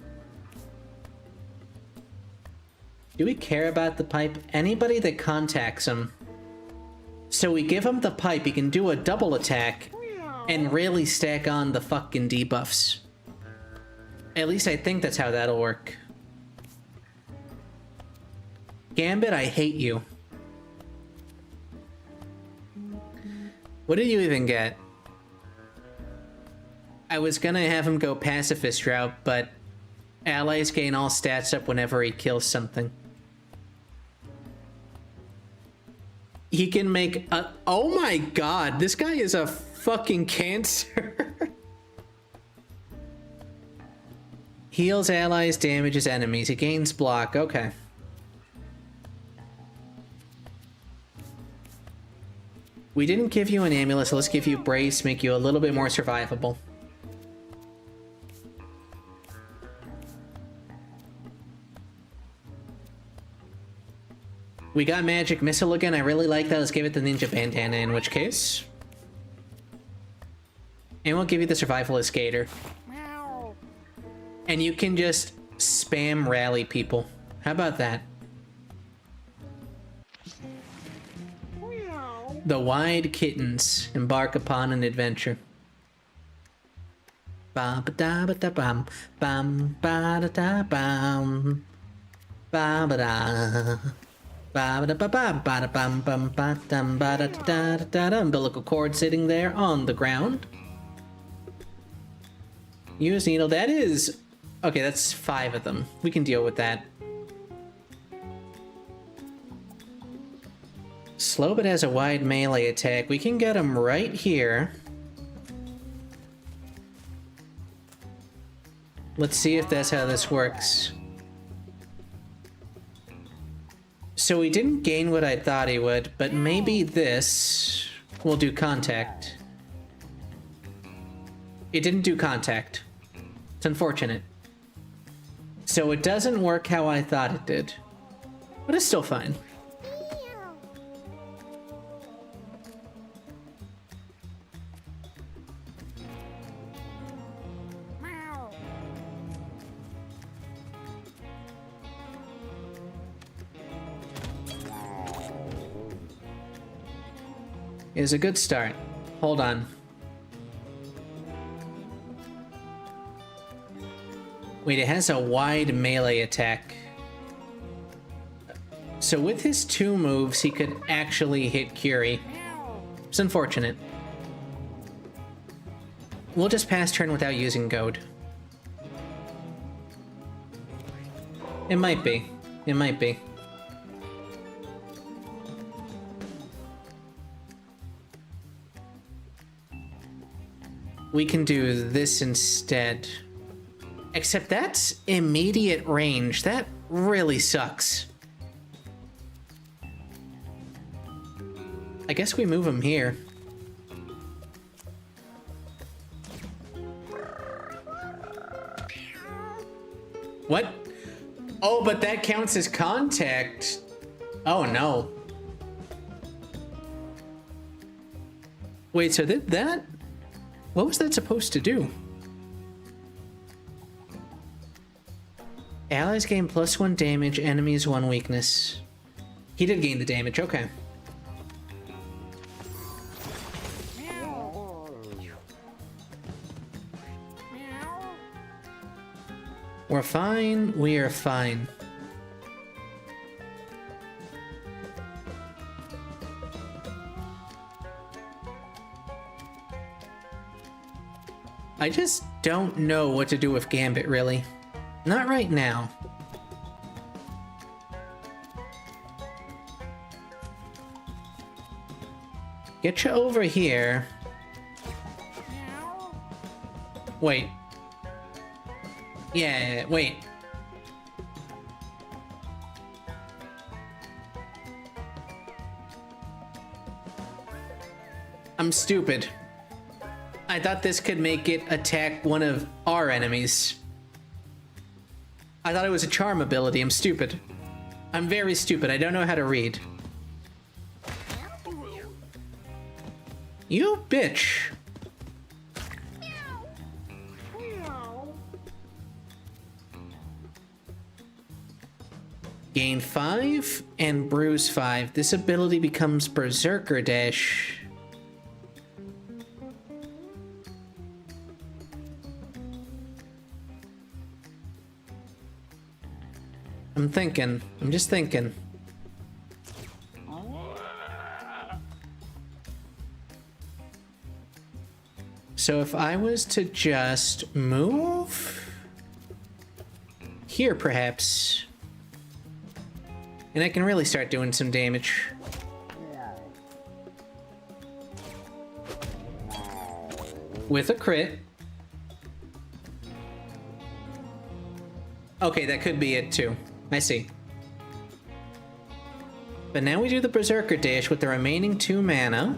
Do we care about the pipe? Anybody that contacts him. So we give him the pipe, he can do a double attack and really stack on the fucking debuffs. At least I think that's how that'll work. Gambit, I hate you. What did you even get? I was gonna have him go pacifist route, but allies gain all stats up whenever he kills something. He can make a... Oh my god, this guy is a fucking cancer. Heals allies, damages enemies. It gains block. Okay. We didn't give you an amulet, so let's give you brace, make you a little bit more survivable. We got magic missile again. I really like that. Let's give it the ninja bandana in which case. And we'll give you the survivalist gator. And you can just spam rally people. How about that? The wide kittens embark upon an adventure. Ba ba da ba da bam bam ba da da bam ba ba da. Umbilical cord sitting there on the ground. Use needle. That is... Okay, that's 5 of them. We can deal with that. Slow but has a wide melee attack. We can get him right here. Let's see if that's how this works. So he didn't gain what I thought he would, but maybe this will do contact. It didn't do contact. It's unfortunate. So it doesn't work how I thought it did. But it's still fine. Is a good start. Hold on. Wait, it has a wide melee attack. So with his 2 moves, he could actually hit Curie. It's unfortunate. We'll just pass turn without using Goad. It might be. It might be. We can do this instead. Except that's immediate range. That really sucks. I guess we move him here. What? Oh, but that counts as contact. Oh no. Wait, so that? What was that supposed to do? Allies gain +1 damage, enemies 1 weakness. He did gain the damage, okay. We're fine, we are fine. I just don't know what to do with Gambit, really. Not right now. Get you over here. Wait. Yeah, wait. I'm stupid. I thought this could make it attack one of our enemies. I thought it was a charm ability. I'm stupid. I'm very stupid. I don't know how to read. You bitch. Gain 5 and bruise 5. This ability becomes Berserker Dash. I'm thinking. I'm just thinking. So if I was to just move here, perhaps, and I can really start doing some damage. With a crit. Okay, that could be it too. I see. But now we do the Berserker Dash with the remaining 2 mana.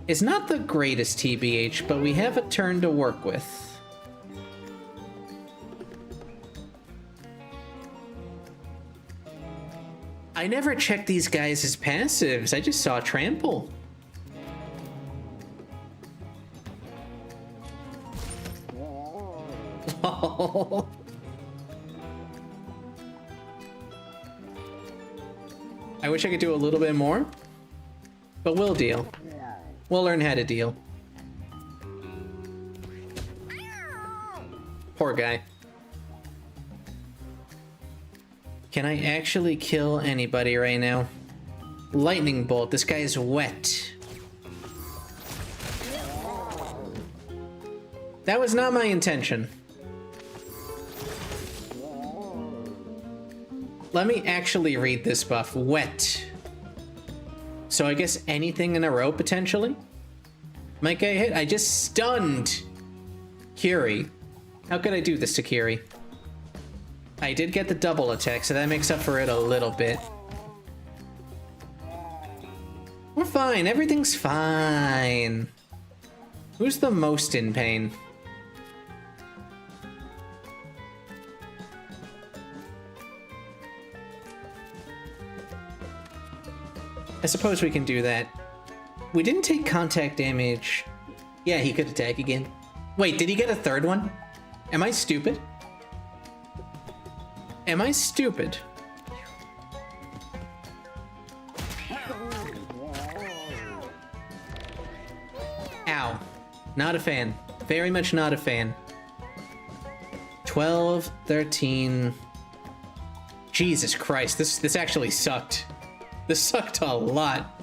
It's not the greatest TBH, but we have a turn to work with. I never checked these guys' passives. I just saw Trample. I wish I could do a little bit more, but we'll deal. We'll learn how to deal. Poor guy. Can I actually kill anybody right now? Lightning bolt. This guy is wet. That was not my intention. Let me actually read this buff. Wet. So I guess anything in a row, potentially? Might get hit. I just stunned Curie. How could I do this to Curie? I did get the double attack, so that makes up for it a little bit. We're fine. Everything's fine. Who's the most in pain? I suppose we can do that. We didn't take contact damage. Yeah, he could attack again. Wait, did he get a third one? Am I stupid? Am I stupid? Ow. Not a fan. Very much not a fan. 12, 13... Jesus Christ, this actually sucked. This sucked a lot.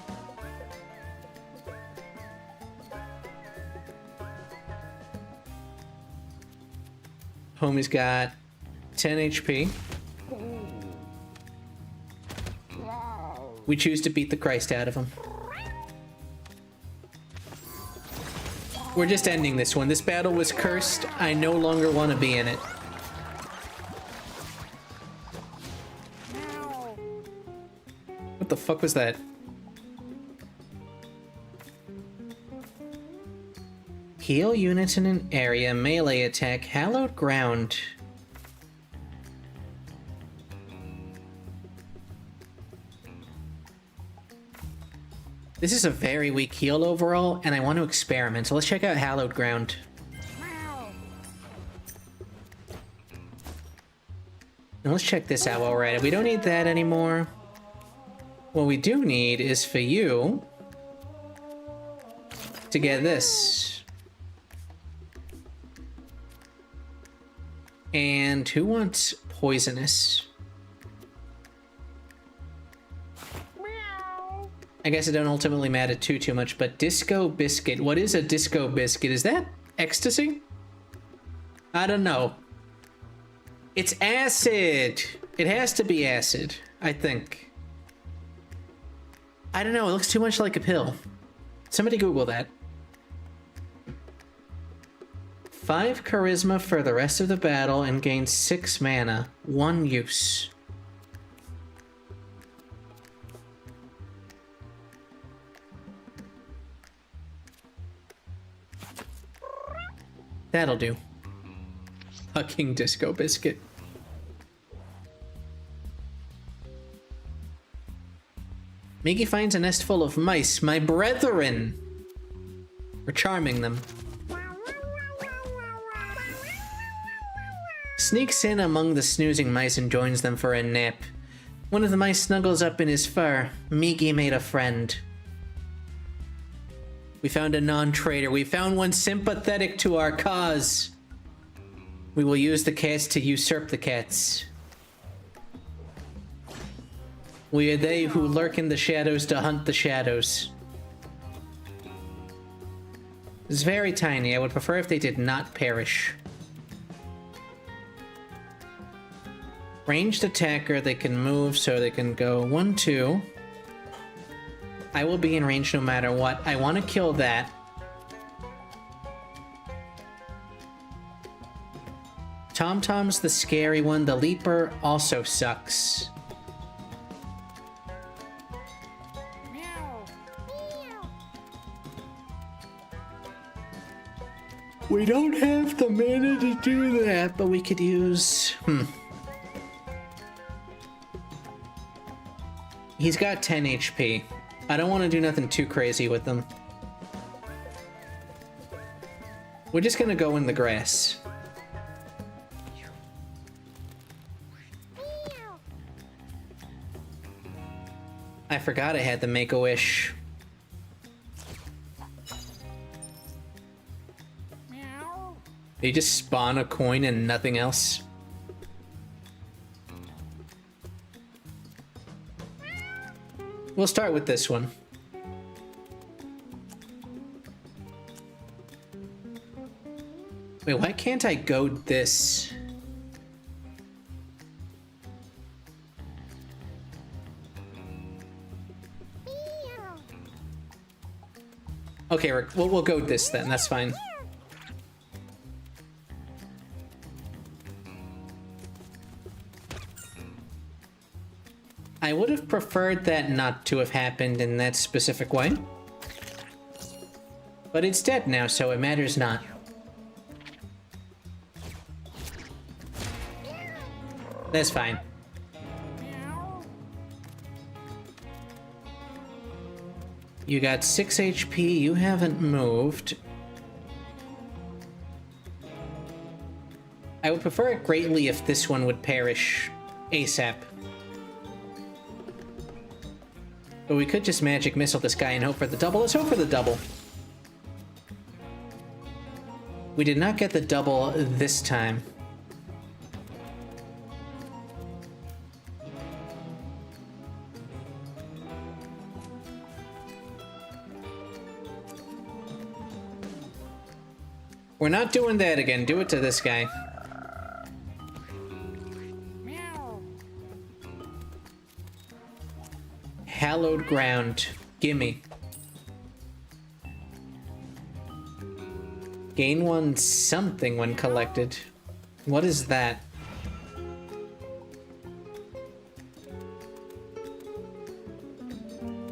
Homie's got 10 HP. We choose to beat the Christ out of him. We're just ending this one. This battle was cursed. I no longer want to be in it. What the fuck was that? Heal units in an area, melee attack, hallowed ground. This is a very weak heal overall, and I want to experiment, so let's check out hallowed ground. Now let's check this out while we're at it. We don't need that anymore. What we do need is for you to get this. And who wants poisonous? I guess it don't ultimately matter too much, but disco biscuit. What is a disco biscuit? Is that ecstasy? I don't know. It's acid. It has to be acid, I think. I don't know, it looks too much like a pill. Somebody Google that. 5 charisma for the rest of the battle and gain 6 mana. 1 use. That'll do. Fucking disco biscuit. Miggy finds a nest full of mice, my brethren! We're charming them. Sneaks in among the snoozing mice and joins them for a nap. One of the mice snuggles up in his fur. Miggy made a friend. We found a non-traitor. We found one sympathetic to our cause. We will use the cats to usurp the cats. We are they who lurk in the shadows to hunt the shadows. It's very tiny. I would prefer if they did not perish. Ranged attacker, they can move, so they can go 1, 2. I will be in range no matter what. I want to kill that. Tom-Tom's the scary one. The Leaper also sucks. We don't have the mana to do that, but we could use... He's got 10 HP. I don't want to do nothing too crazy with them. We're just gonna go in the grass. I forgot I had the Make-A-Wish. They just spawn a coin and nothing else. We'll start with this one. Wait, why can't I goad this? Okay, we'll goad this then, that's fine. I I would have preferred that not to have happened in that specific way. But it's dead now, so it matters not. That's fine. You got 6 HP, you haven't moved. I would prefer it greatly if this one would perish ASAP. But we could just magic missile this guy and hope for the double. Let's hope for the double. We did not get the double this time. We're not doing that again. Do it to this guy. Hallowed ground. Gimme. Gain 1 something when collected. What is that?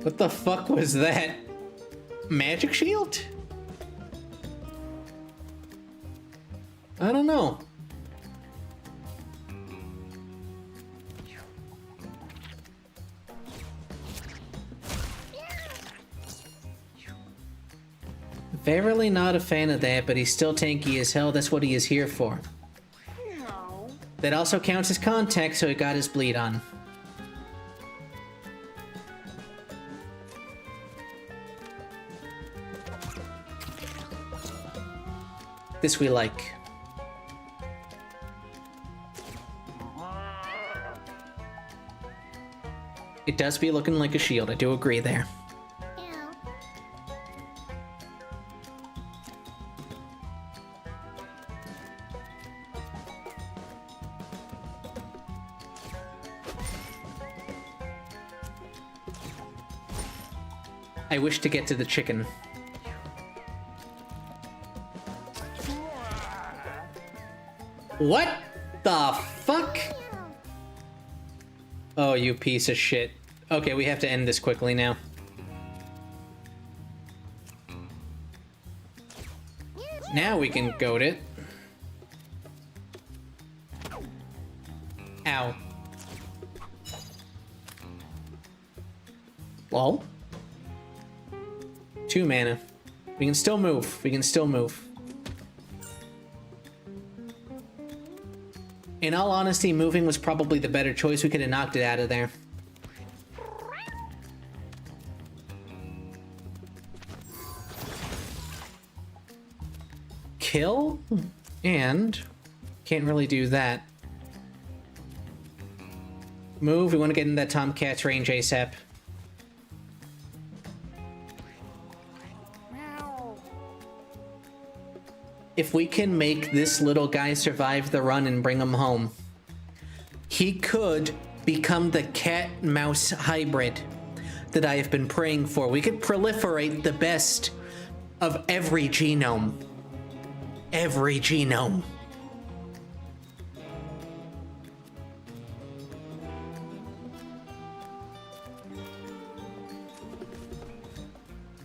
What the fuck was that? Magic shield? I don't know. Verily not a fan of that, but he's still tanky as hell. That's what he is here for. That also counts as contact, so he got his bleed on. This we like. It does be looking like a shield, I do agree there. I wish to get to the chicken. What the fuck? Oh, you piece of shit. Okay, we have to end this quickly now. Now we can goad it. Ow. Lol. 2 mana. We can still move. We can still move. In all honesty, moving was probably the better choice. We could have knocked it out of there. Kill? And can't really do that. Move. We want to get in that Tomcat's range ASAP. If we can make this little guy survive the run and bring him home, he could become the cat-mouse hybrid that I have been praying for. We could proliferate the best of every genome. Every genome.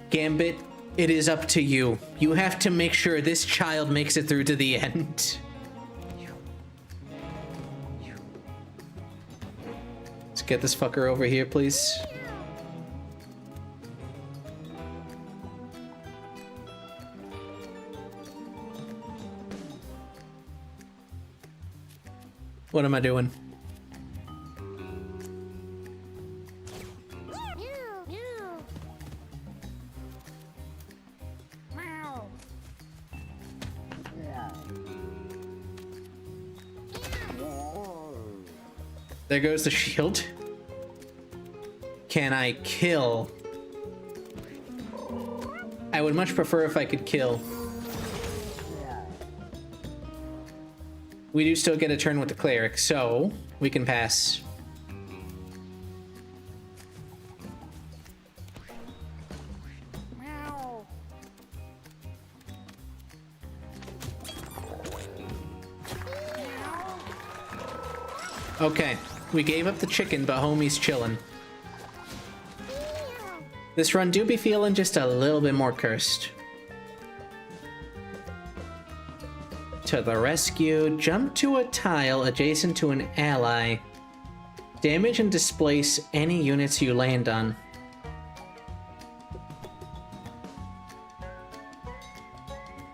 Gambit, it is up to you. You have to make sure this child makes it through to the end. Let's get this fucker over here, please. What am I doing? There goes the shield. Can I kill? I would much prefer if I could kill. We do still get a turn with the cleric, so we can pass. Okay. We gave up the chicken, but homie's chillin'. This run do be feeling just a little bit more cursed. To the rescue, jump to a tile adjacent to an ally. Damage and displace any units you land on.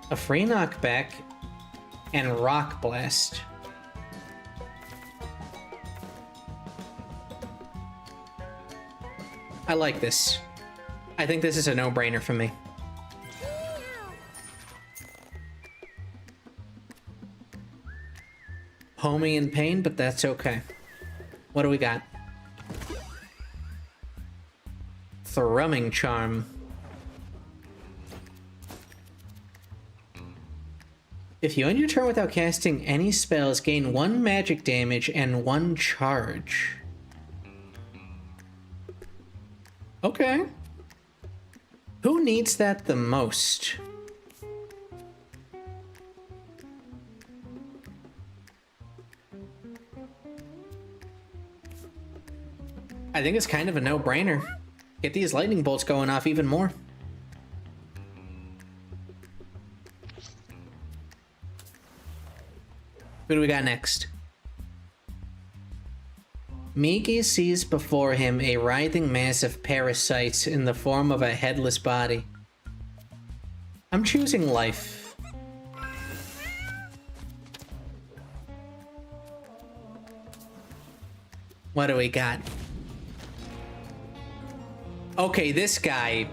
A free knockback and rock blast. I like this. I think this is a no-brainer for me. Homie in pain, but that's okay. What do we got? Thrumming Charm. If you end your turn without casting any spells, gain 1 magic damage and 1 charge. Okay. Who needs that the most? I think it's kind of a no-brainer. Get these lightning bolts going off even more. Who do we got next? Migi sees before him a writhing mass of parasites in the form of a headless body. I'm choosing life. What do we got? Okay, this guy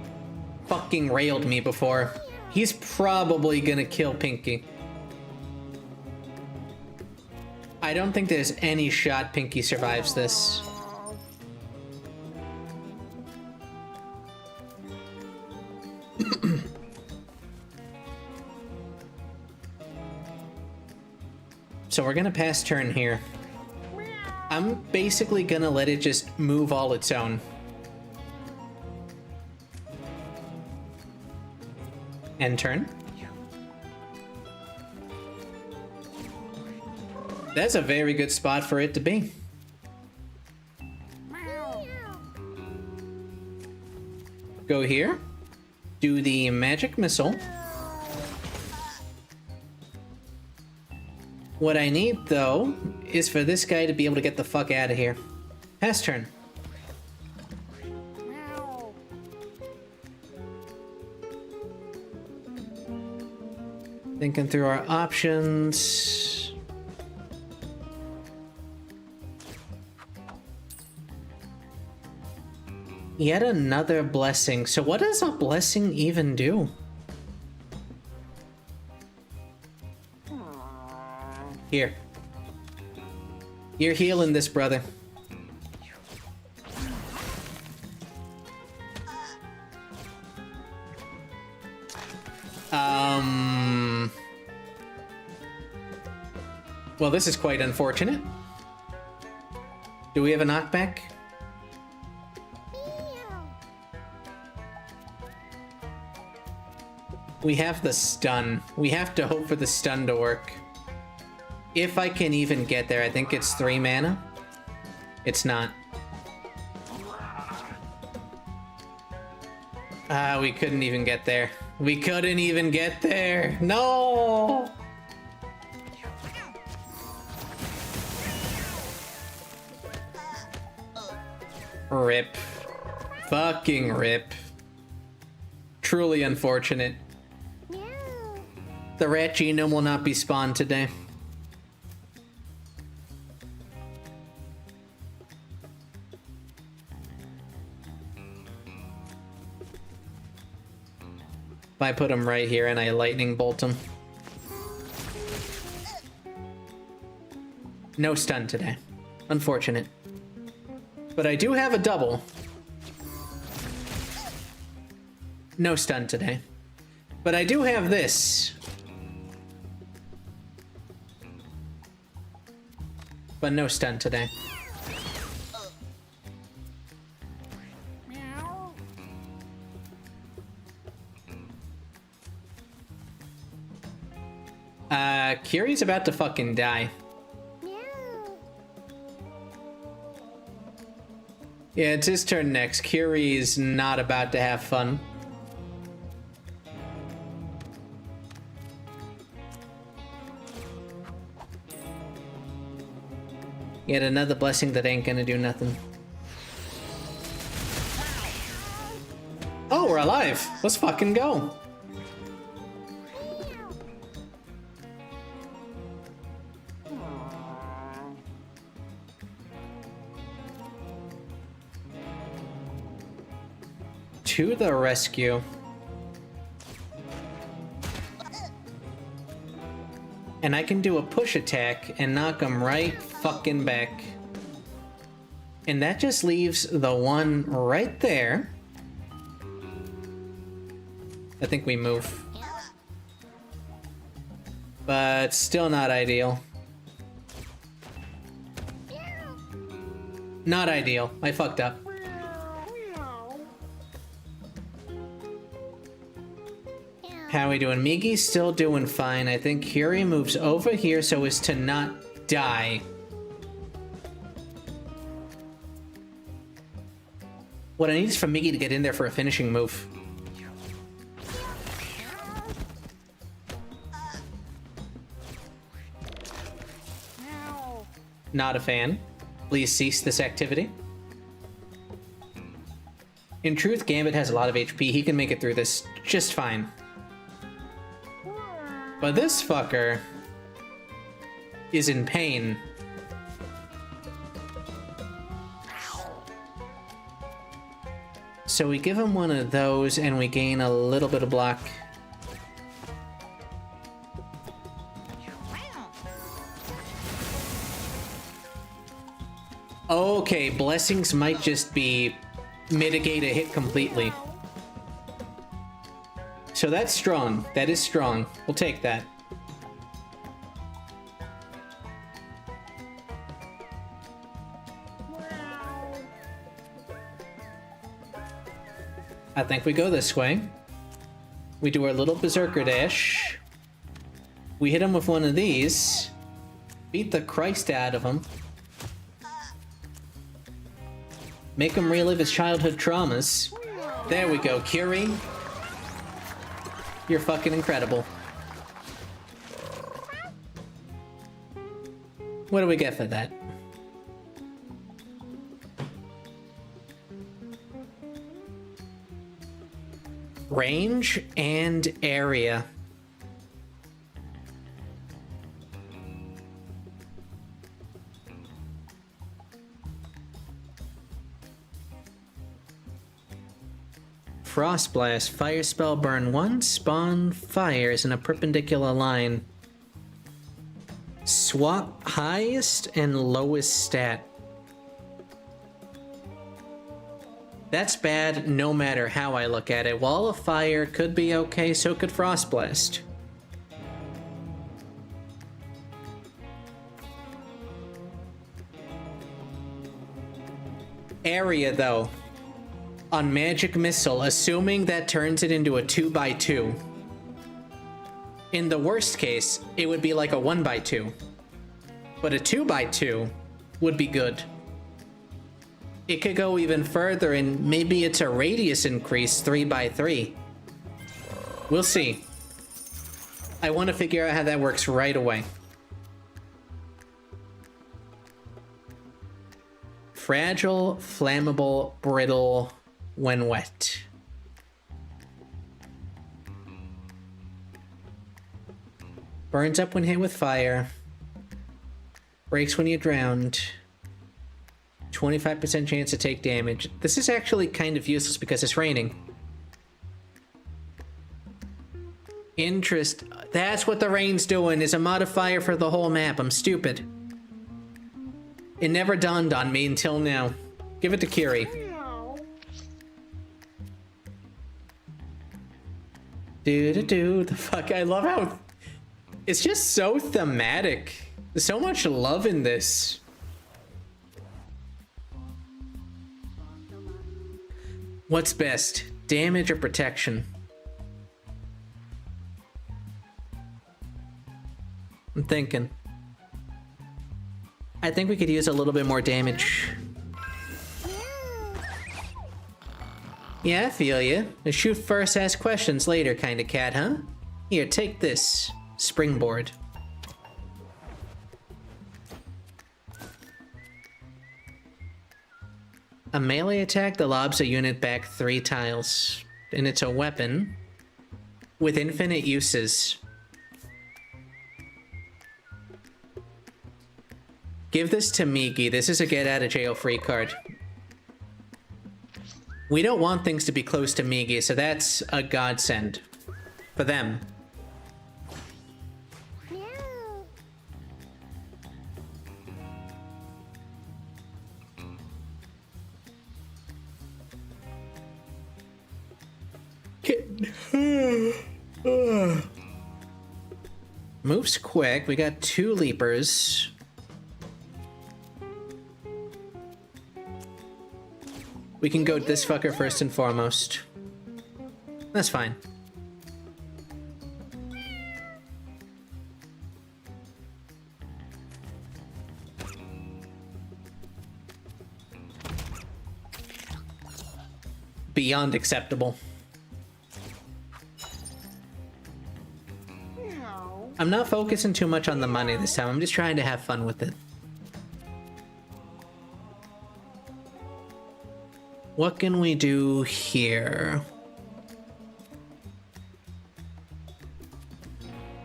fucking railed me before. He's probably gonna kill Pinky. I don't think there's any shot Pinky survives this. So we're gonna pass turn here. I'm basically gonna let it just move all its own. End turn. That's a very good spot for it to be. Go here. Do the magic missile. What I need, though, is for this guy to be able to get the fuck out of here. Pass turn. Thinking through our options. Yet another blessing. So what does a blessing even do? Here. You're healing this, brother. Well, this is quite unfortunate. Do we have a knockback? We have the stun. We have to hope for the stun to work. If I can even get there, I think it's 3 mana. It's not. We couldn't even get there. We couldn't even get there. No! Rip. Fucking rip. Truly unfortunate. The rat genome will not be spawned today. If I put him right here and I lightning bolt him. No stun today. Unfortunate. But I do have a double. No stun today. But I do have this. But no stun today. Kiri's about to fucking die. Yeah, it's his turn next. Curie's not about to have fun. Yet another blessing that ain't gonna do nothing. Oh, we're alive. Let's fucking go. To the rescue. And I can do a push attack and knock him right fucking back. And that just leaves the one right there. I think we move. But still not ideal. Not ideal. I fucked up. How are we doing? Migi's still doing fine. I think Curie moves over here so as to not die. What I need is for Migi to get in there for a finishing move. Not a fan. Please cease this activity. In truth, Gambit has a lot of HP. He can make it through this just fine. But this fucker is in pain. So we give him one of those and we gain a little bit of block. Okay, blessings might just be mitigate a hit completely. So that's strong. That is strong. We'll take that. I think we go this way. We do our little berserker dash. We hit him with one of these. Beat the Christ out of him. Make him relive his childhood traumas. There we go, Curie. You're fucking incredible. What do we get for that? Range and area. Frost Blast, fire spell, burn one, spawn fires in a perpendicular line. Swap highest and lowest stat. That's bad no matter how I look at it. Wall of Fire could be okay, so could Frost Blast. Area though. On Magic Missile, assuming that turns it into a 2x2. In the worst case, it would be like a 1x2. But a 2x2 would be good. It could go even further and maybe it's a radius increase 3x3. We'll see. I want to figure out how that works right away. Fragile, flammable, brittle when wet. Burns up when hit with fire. Breaks when you're drowned. 25% chance to take damage. This is actually kind of useless because it's raining. Interest. That's what the rain's doing, is a modifier for the whole map. I'm stupid. It never dawned on me until now. Give it to Curie. The fuck, I love how it's just so thematic. There's so much love in this. What's best, damage or protection? I'm thinking. I think we could use a little bit more damage. Yeah, I feel you. A shoot first, ask questions later kind of cat, huh? Here, take this. Springboard. A melee attack that lobs a unit back 3 tiles. And it's a weapon with infinite uses. Give this to Migi. This is a get out of jail free card. We don't want things to be close to Migi, so that's a godsend for them. Moves quick. We got 2 leapers. We can goad this fucker first and foremost. That's fine. Beyond acceptable. I'm not focusing too much on the money this time. I'm just trying to have fun with it. What can we do here?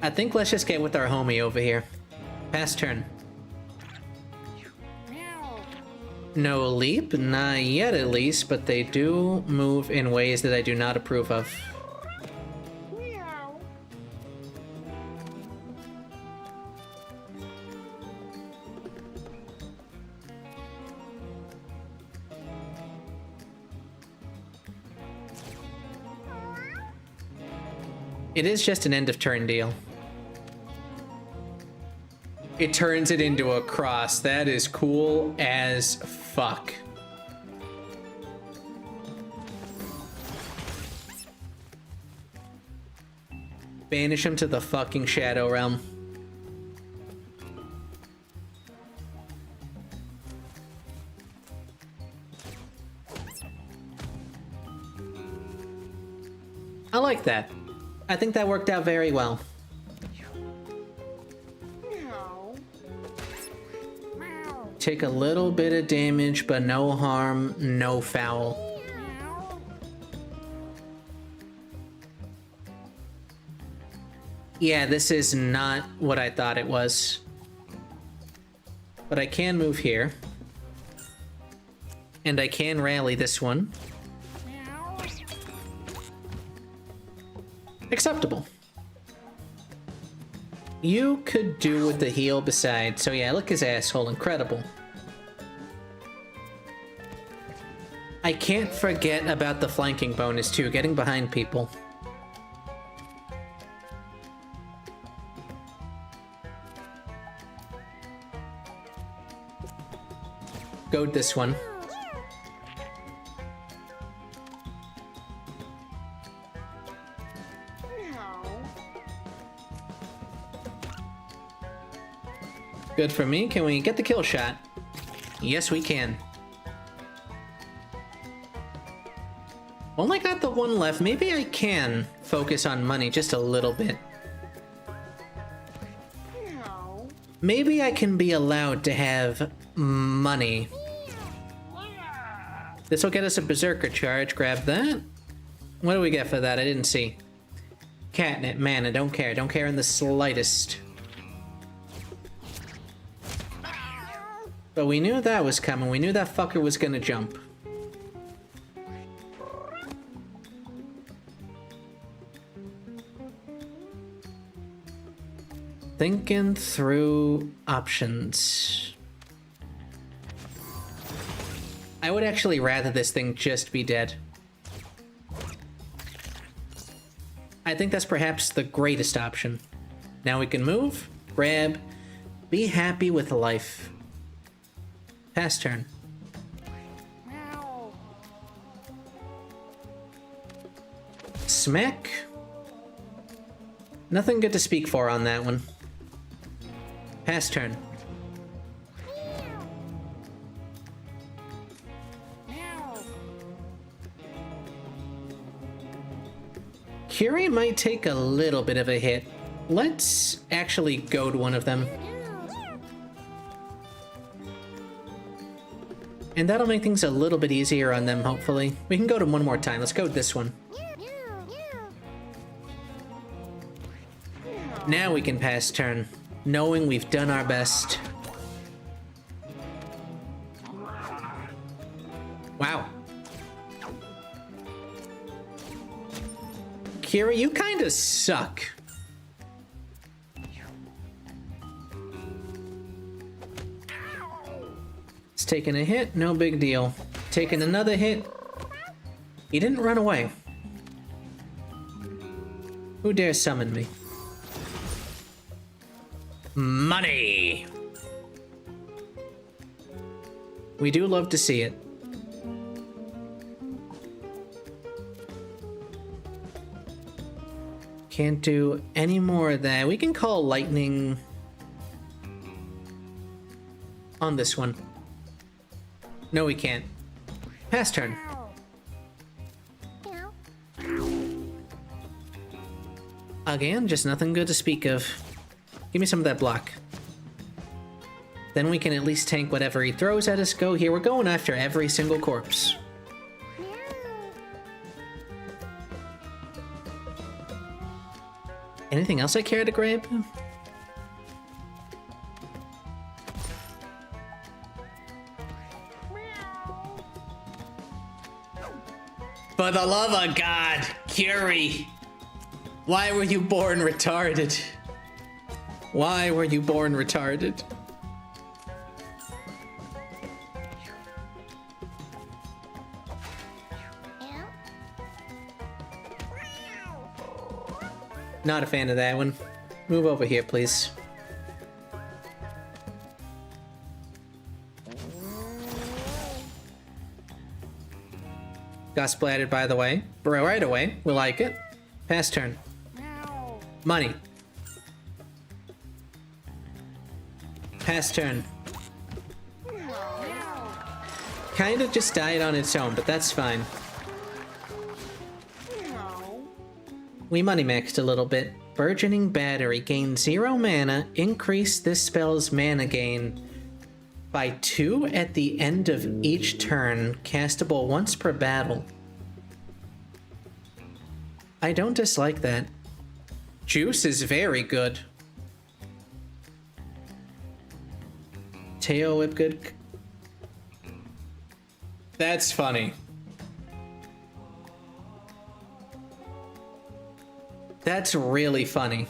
I think let's just get with our homie over here. Pass turn. No leap, not yet at least, but they do move in ways that I do not approve of. It is just an end of turn deal. It turns it into a cross. That is cool as fuck. Banish him to the fucking Shadow Realm. I like that. I think that worked out very well. Take a little bit of damage, but no harm, no foul. Yeah, this is not what I thought it was. But I can move here. And I can rally this one. Acceptable. You could do with the heal besides. So yeah, look his asshole. Incredible. I can't forget about the flanking bonus too. Getting behind people. Goad this one. Good for me. Can we get the kill shot? Yes, we can. Only got the one left. Maybe I can focus on money just a little bit. Maybe I can be allowed to have money. This will get us a Berserker charge. Grab that. What do we get for that? I didn't see. Catnip. Man, I don't care. Don't care in the slightest. But we knew that was coming. We knew that fucker was gonna jump. Thinking through options. I would actually rather this thing just be dead. I think that's perhaps the greatest option. Now we can move, grab, be happy with life. Pass turn. Smack. Nothing good to speak for on that one. Pass turn. Curie might take a little bit of a hit. Let's actually goad one of them. And that'll make things a little bit easier on them, hopefully. We can goad him one more time. Let's goad this one. Now we can pass turn, knowing we've done our best. Wow. Kira, you kinda suck. It's taking a hit, no big deal. Taking another hit. He didn't run away. Who dare summon me? Money! We do love to see it. Can't do any more of that. We can call lightning on this one. No, we can't. Pass turn. Again, just nothing good to speak of. Give me some of that block. Then we can at least tank whatever he throws at us. Go here. We're going after every single corpse. Anything else I care to grab? For the love of God, Curie! Why were you born retarded? Why were you born retarded? Not a fan of that one. Move over here, please. Got splattered, by the way. Right away. We like it. Pass turn. Money. Pass turn. Kind of just died on its own, but that's fine. We money maxed a little bit. Burgeoning Battery. Gain 0 mana. Increase this spell's mana gain by 2 at the end of each turn. Castable once per battle. I don't dislike that. Juice is very good. Tayle Whip good. That's funny. That's really funny.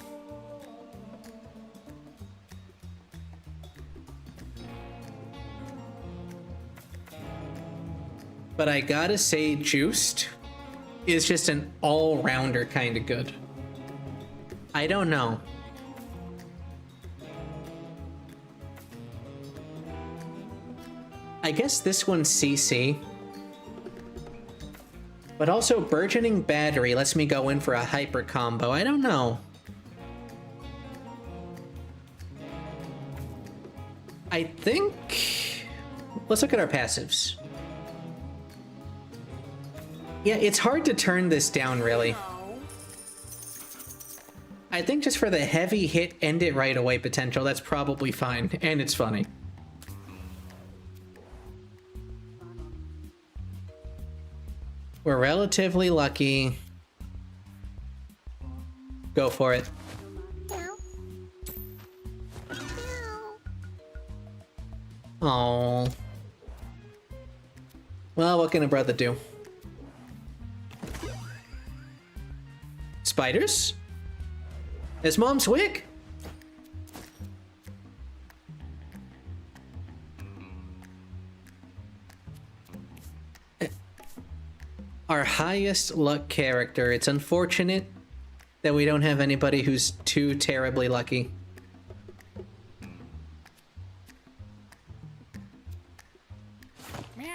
But I gotta say, Juiced is just an all-rounder kind of good. I don't know. I guess this one's CC. But also, Burgeoning Battery lets me go in for a hyper combo. I don't know. I think... Let's look at our passives. Yeah, it's hard to turn this down, really. I think just for the heavy hit, end it right away potential, that's probably fine. And it's funny. We're relatively lucky. Go for it. Oh. Well, what can a brother do? Spiders? Is Mom's wig? Our highest luck character. It's unfortunate that we don't have anybody who's too terribly lucky.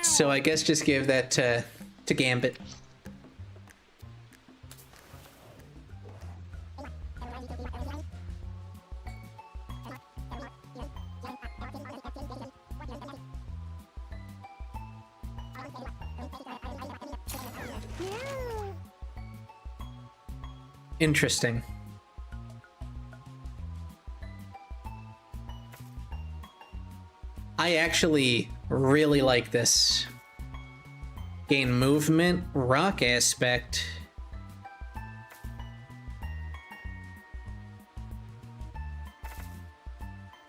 So I guess just give that to Gambit. Interesting. I actually really like this. Gain movement, rock aspect.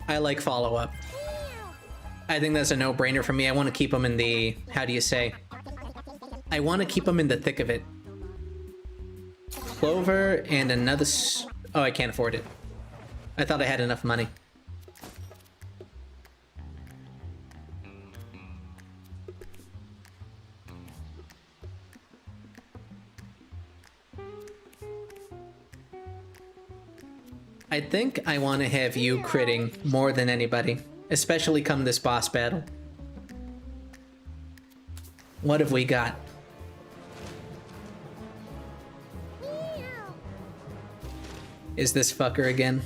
I like follow-up. I think that's a no-brainer for me. I want to keep them in the... How do you say? I want to keep them in the thick of it. Clover and another... Oh, I can't afford it. I thought I had enough money. I think I want to have you critting more than anybody, especially come this boss battle. What have we got? Is this fucker again?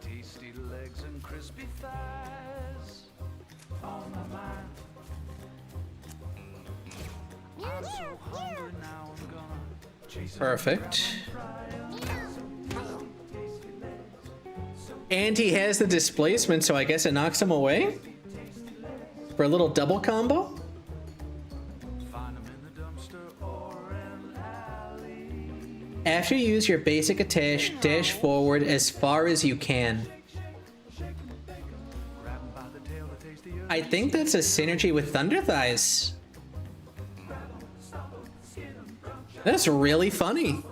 Tasty legs and crispy thighs on my mind. I'm so hungry now, I'm gonna chase Perfect. And he has the displacement, so I guess it knocks him away? For a little double combo? find 'em in the dumpster or an alley. After you use your basic attack, dash forward as far as you can. Grab 'em by the tail, the tastier. I think that's a synergy with Thunder Thighs. That's really funny.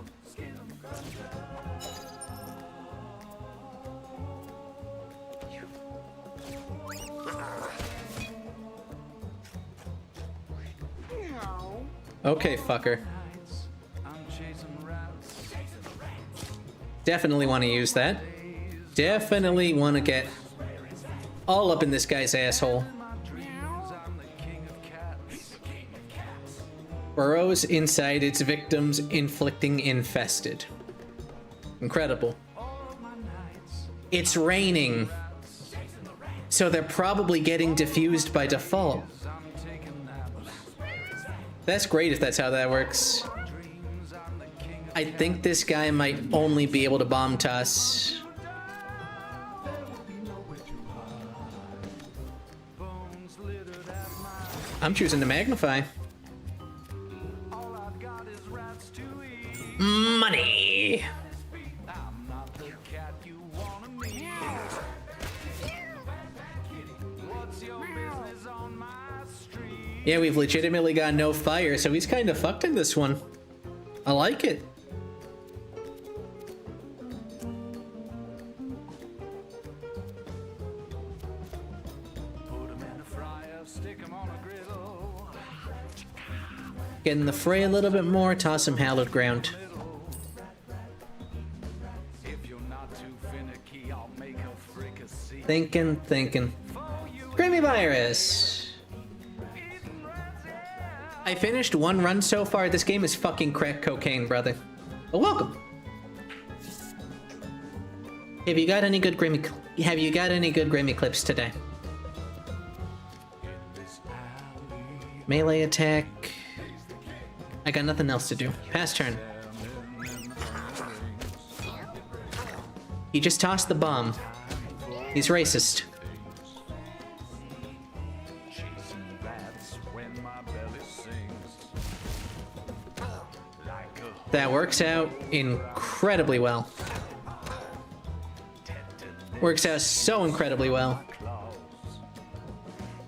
Okay, fucker. I'm chasing rats. Definitely want to use that. Definitely want to get all up in this guy's asshole. My dreams, I'm the king of cats. Burrows inside its victims, inflicting infested. Incredible. All of my nights, It's raining, so they're probably getting diffused by default. I'm taking naps. That's great if that's how that works. Dreams, I'm the king of I think this guy might only be able to bomb toss. bones littered at my. I'm choosing to magnify. All I've got is rats to eat. Money! I'm not the cat you wanna meet. What's your business on my street? Yeah, we've legitimately got no fire, so he's kind of fucked in this one. I like it. Put 'em in the fryer, stick 'em on a griddle. Get in the fray a little bit more, toss some hallowed ground. If you're not too finicky, I'll make a fricassee. Thinking. Grammy Virus! I finished one run so far. This game is fucking crack cocaine, brother. But welcome. Have you got any good Grammy clips today? Melee attack. I got nothing else to do. Pass turn. He just tossed the bomb. He's racist. Chasing rats when my belly sings. Like a That works out incredibly well. Works out so incredibly well. claws.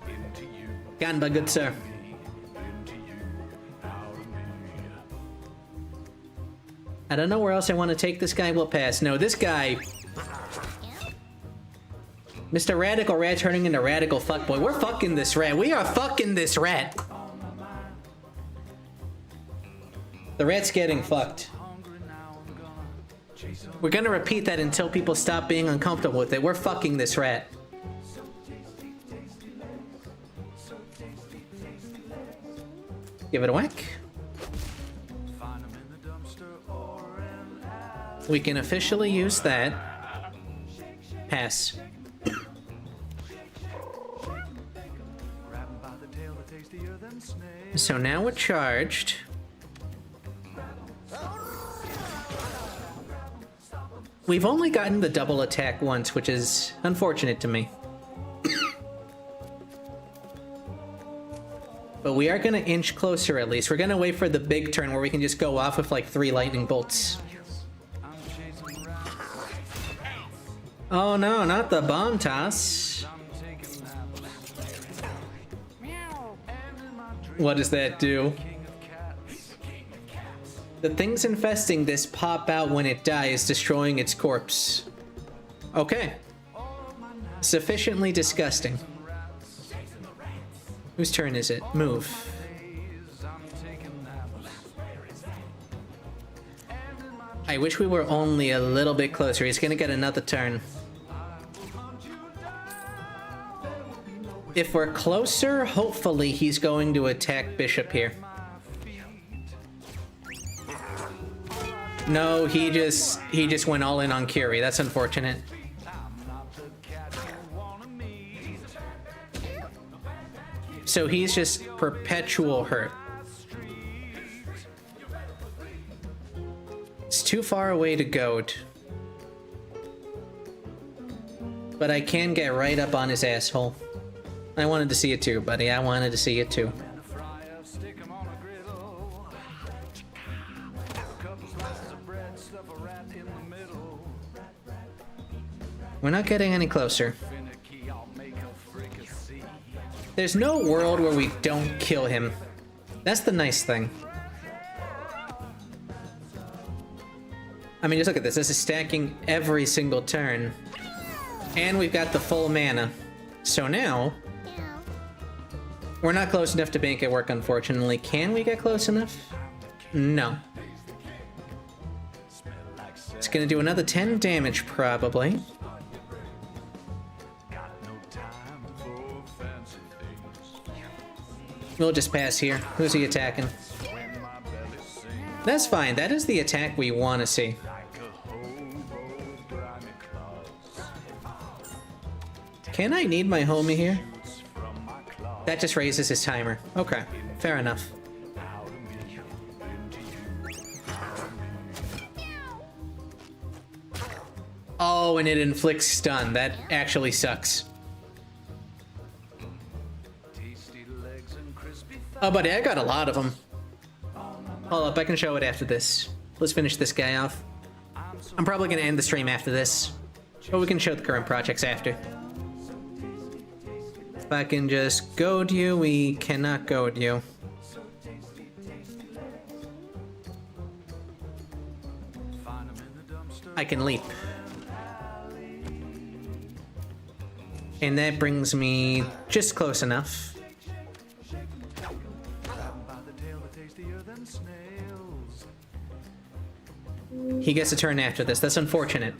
Into you, Gone by good sir. into you, out of me. I don't know where else I want to take this guy. We'll pass. No, this guy... Mr. Radical Rat turning into Radical Fuckboy. We're fucking this rat. We are fucking this rat. The rat's getting fucked. Hungry now, I'm gonna chase 'em. We're gonna repeat that until people stop being uncomfortable with it. We're fucking this rat. Give it a whack. Find 'em in the dumpster or an alley. We can officially use that. Pass. Grab 'em by the tail, the tastier than snakes. So now we're charged. We've only gotten the double attack once, which is unfortunate to me. But we are gonna inch closer at least. We're gonna wait for the big turn where we can just go off with like 3 lightning bolts. Oh no, not the bomb toss. What does that do? The things infesting this pop out when it dies, destroying its corpse. Okay. Sufficiently disgusting. Whose turn is it? Move. I wish we were only a little bit closer. He's gonna get another turn. If we're closer, hopefully he's going to attack Bishop here. No, he just went all in on Curie. That's unfortunate. So he's just perpetual hurt. It's too far away to goad. But I can get right up on his asshole. I wanted to see it too, buddy. I wanted to see it too. We're not getting any closer. There's no world where we don't kill him. That's the nice thing. I mean, just look at this. This is stacking every single turn. And we've got the full mana. So now... we're not close enough to make it work, unfortunately. Can we get close enough? No. It's gonna do another 10 damage, probably. We'll just pass here. Who's he attacking? That's fine. That is the attack we want to see. Can I need my homie here? That just raises his timer. Okay, fair enough. Oh, and it inflicts stun. That actually sucks. Oh, buddy, I got a lot of them. Hold up, I can show it after this. Let's finish this guy off. I'm probably gonna end the stream after this. But we can show the current projects after. If I can just goad you, we cannot goad you. I can leap. And that brings me just close enough. He gets a turn after this. That's unfortunate.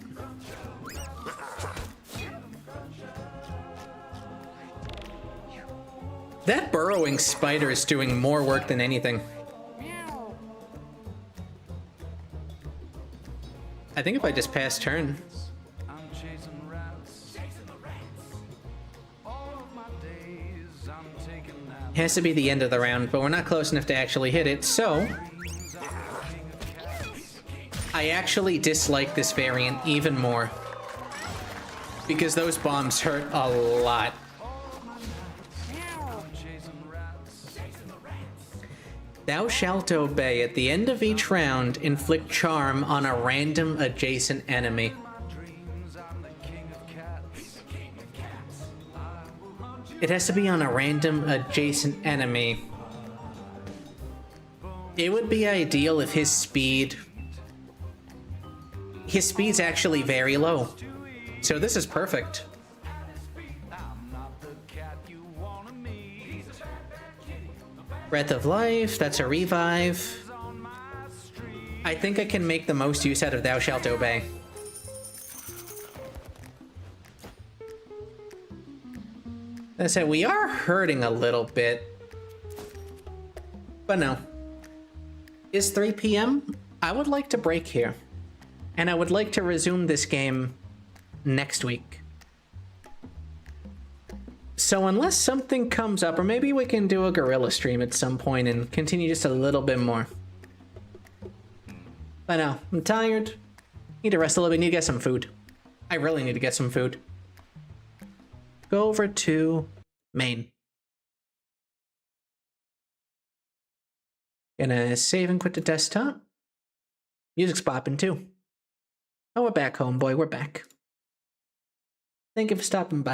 That burrowing spider is doing more work than anything. I think if I just pass turn. Has to be the end of the round, but we're not close enough to actually hit it, so... I actually dislike this variant even more. Because those bombs hurt a lot. Thou shalt obey. At the end of each round, inflict charm on a random adjacent enemy. It has to be on a random adjacent enemy. It would be ideal if his speed's actually very low. So this is perfect. Breath of Life, that's a revive. I think I can make the most use out of Thou Shalt Obey. As I said, we are hurting a little bit. But no. It's 3 p.m. I would like to break here. And I would like to resume this game next week. So unless something comes up, or maybe we can do a gorilla stream at some point and continue just a little bit more. I know, I'm tired. Need to rest a little bit, need to get some food. I really need to get some food. Go over to main. Gonna save and quit the desktop. Music's popping too. Oh, we're back home, boy, we're back. Thank you for stopping by.